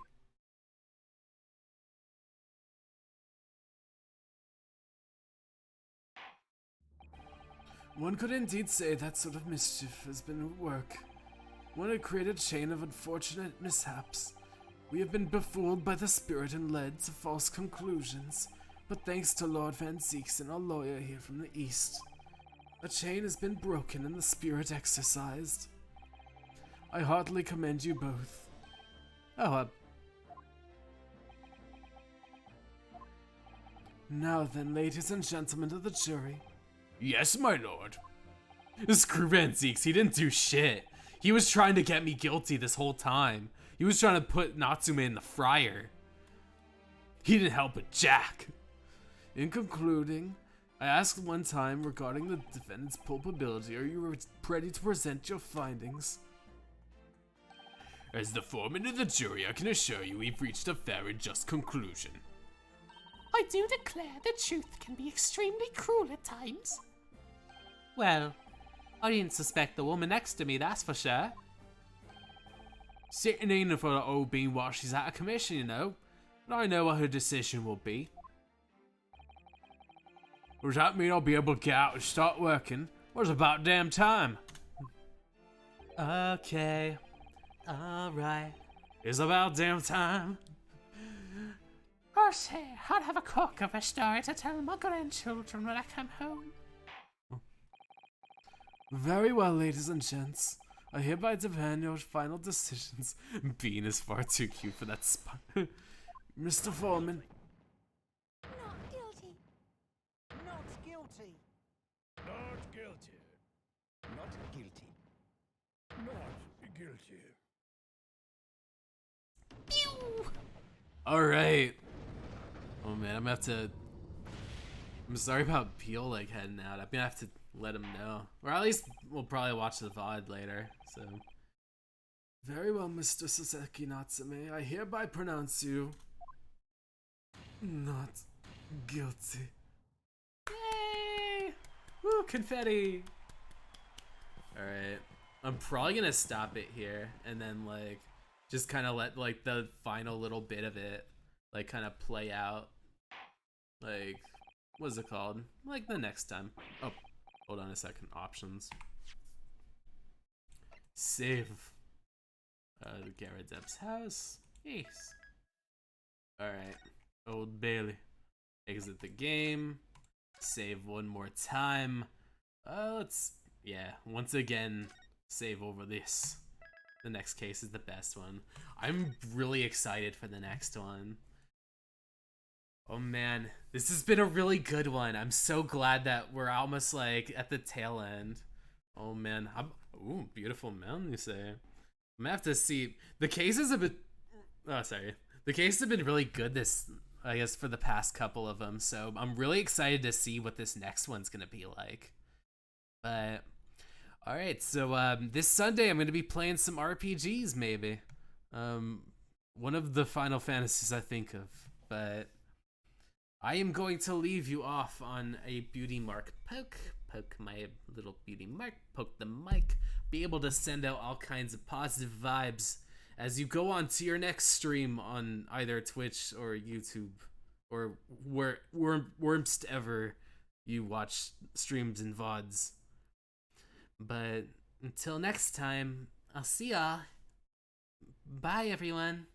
One could indeed say that sort of mischief has been at work. One had created a chain of unfortunate mishaps. We have been befooled by the spirit and led to false conclusions, but thanks to Lord Van Zieksen, our lawyer here from the east, a chain has been broken and the spirit exorcised. I heartily commend you both. Oh, Now then, ladies and gentlemen of the jury. Yes, my lord. screw Van Zieks. He didn't do shit. He was trying to get me guilty this whole time. He was trying to put Natsume in the fryer. He didn't help it, Jack. In concluding, I asked one time regarding the defendant's culpability. Are you ready to present your findings? As the foreman of the jury, I can assure you we've reached a fair and just conclusion. I do declare the truth can be extremely cruel at times. Well, I didn't suspect the woman next to me, that's for sure. Sitting in for the old bean while she's out of commission, you know. But I know what her decision will be. Does that mean I'll be able to get out and start working? Well, it's about damn time. Okay. Alright. It's about damn time. Or say, I'll have a cook of a story to tell my grandchildren when I come home. Very well, ladies and gents. I hereby demand your final decisions. Bean is far too cute for that spot. Mr. Foreman. Not guilty. Not guilty. Not guilty. Not guilty. Not guilty. Alright. Oh man, I'm gonna have to... I'm sorry about Peel like heading out. I'm gonna have to let him know. Or at least we'll probably watch the VOD later, so... Very well, Mr. Saseki Natsume. I hereby pronounce you... not guilty. Yay! Woo, confetti! Alright. I'm probably gonna stop it here and then like just kind of let like the final little bit of it like kind of play out. Like, what is it called? Like the next time. Oh, hold on a second. Options. Save. Garrett Depp's house. Yes. Alright. Old Bailey. Exit the game. Save one more time. Let's, yeah, once again, save over this. The next case is the best one. I'm really excited for the next one. Oh man, this has been a really good one. I'm so glad that we're almost like at the tail end. Oh man, ooh, beautiful mountain, you say. I'm gonna have to see. The cases have been, oh sorry. The cases have been really good this, I guess, for the past couple of them. So I'm really excited to see what this next one's gonna be like. But, alright, so this Sunday I'm gonna be playing some RPGs maybe. One of the Final Fantasies I think of, but I am going to leave you off on a beauty mark poke my little beauty mark, poke the mic, be able to send out all kinds of positive vibes as you go on to your next stream on either Twitch or YouTube or where'st ever you watch streams and VODs. But until next time, I'll see y'all. Bye everyone.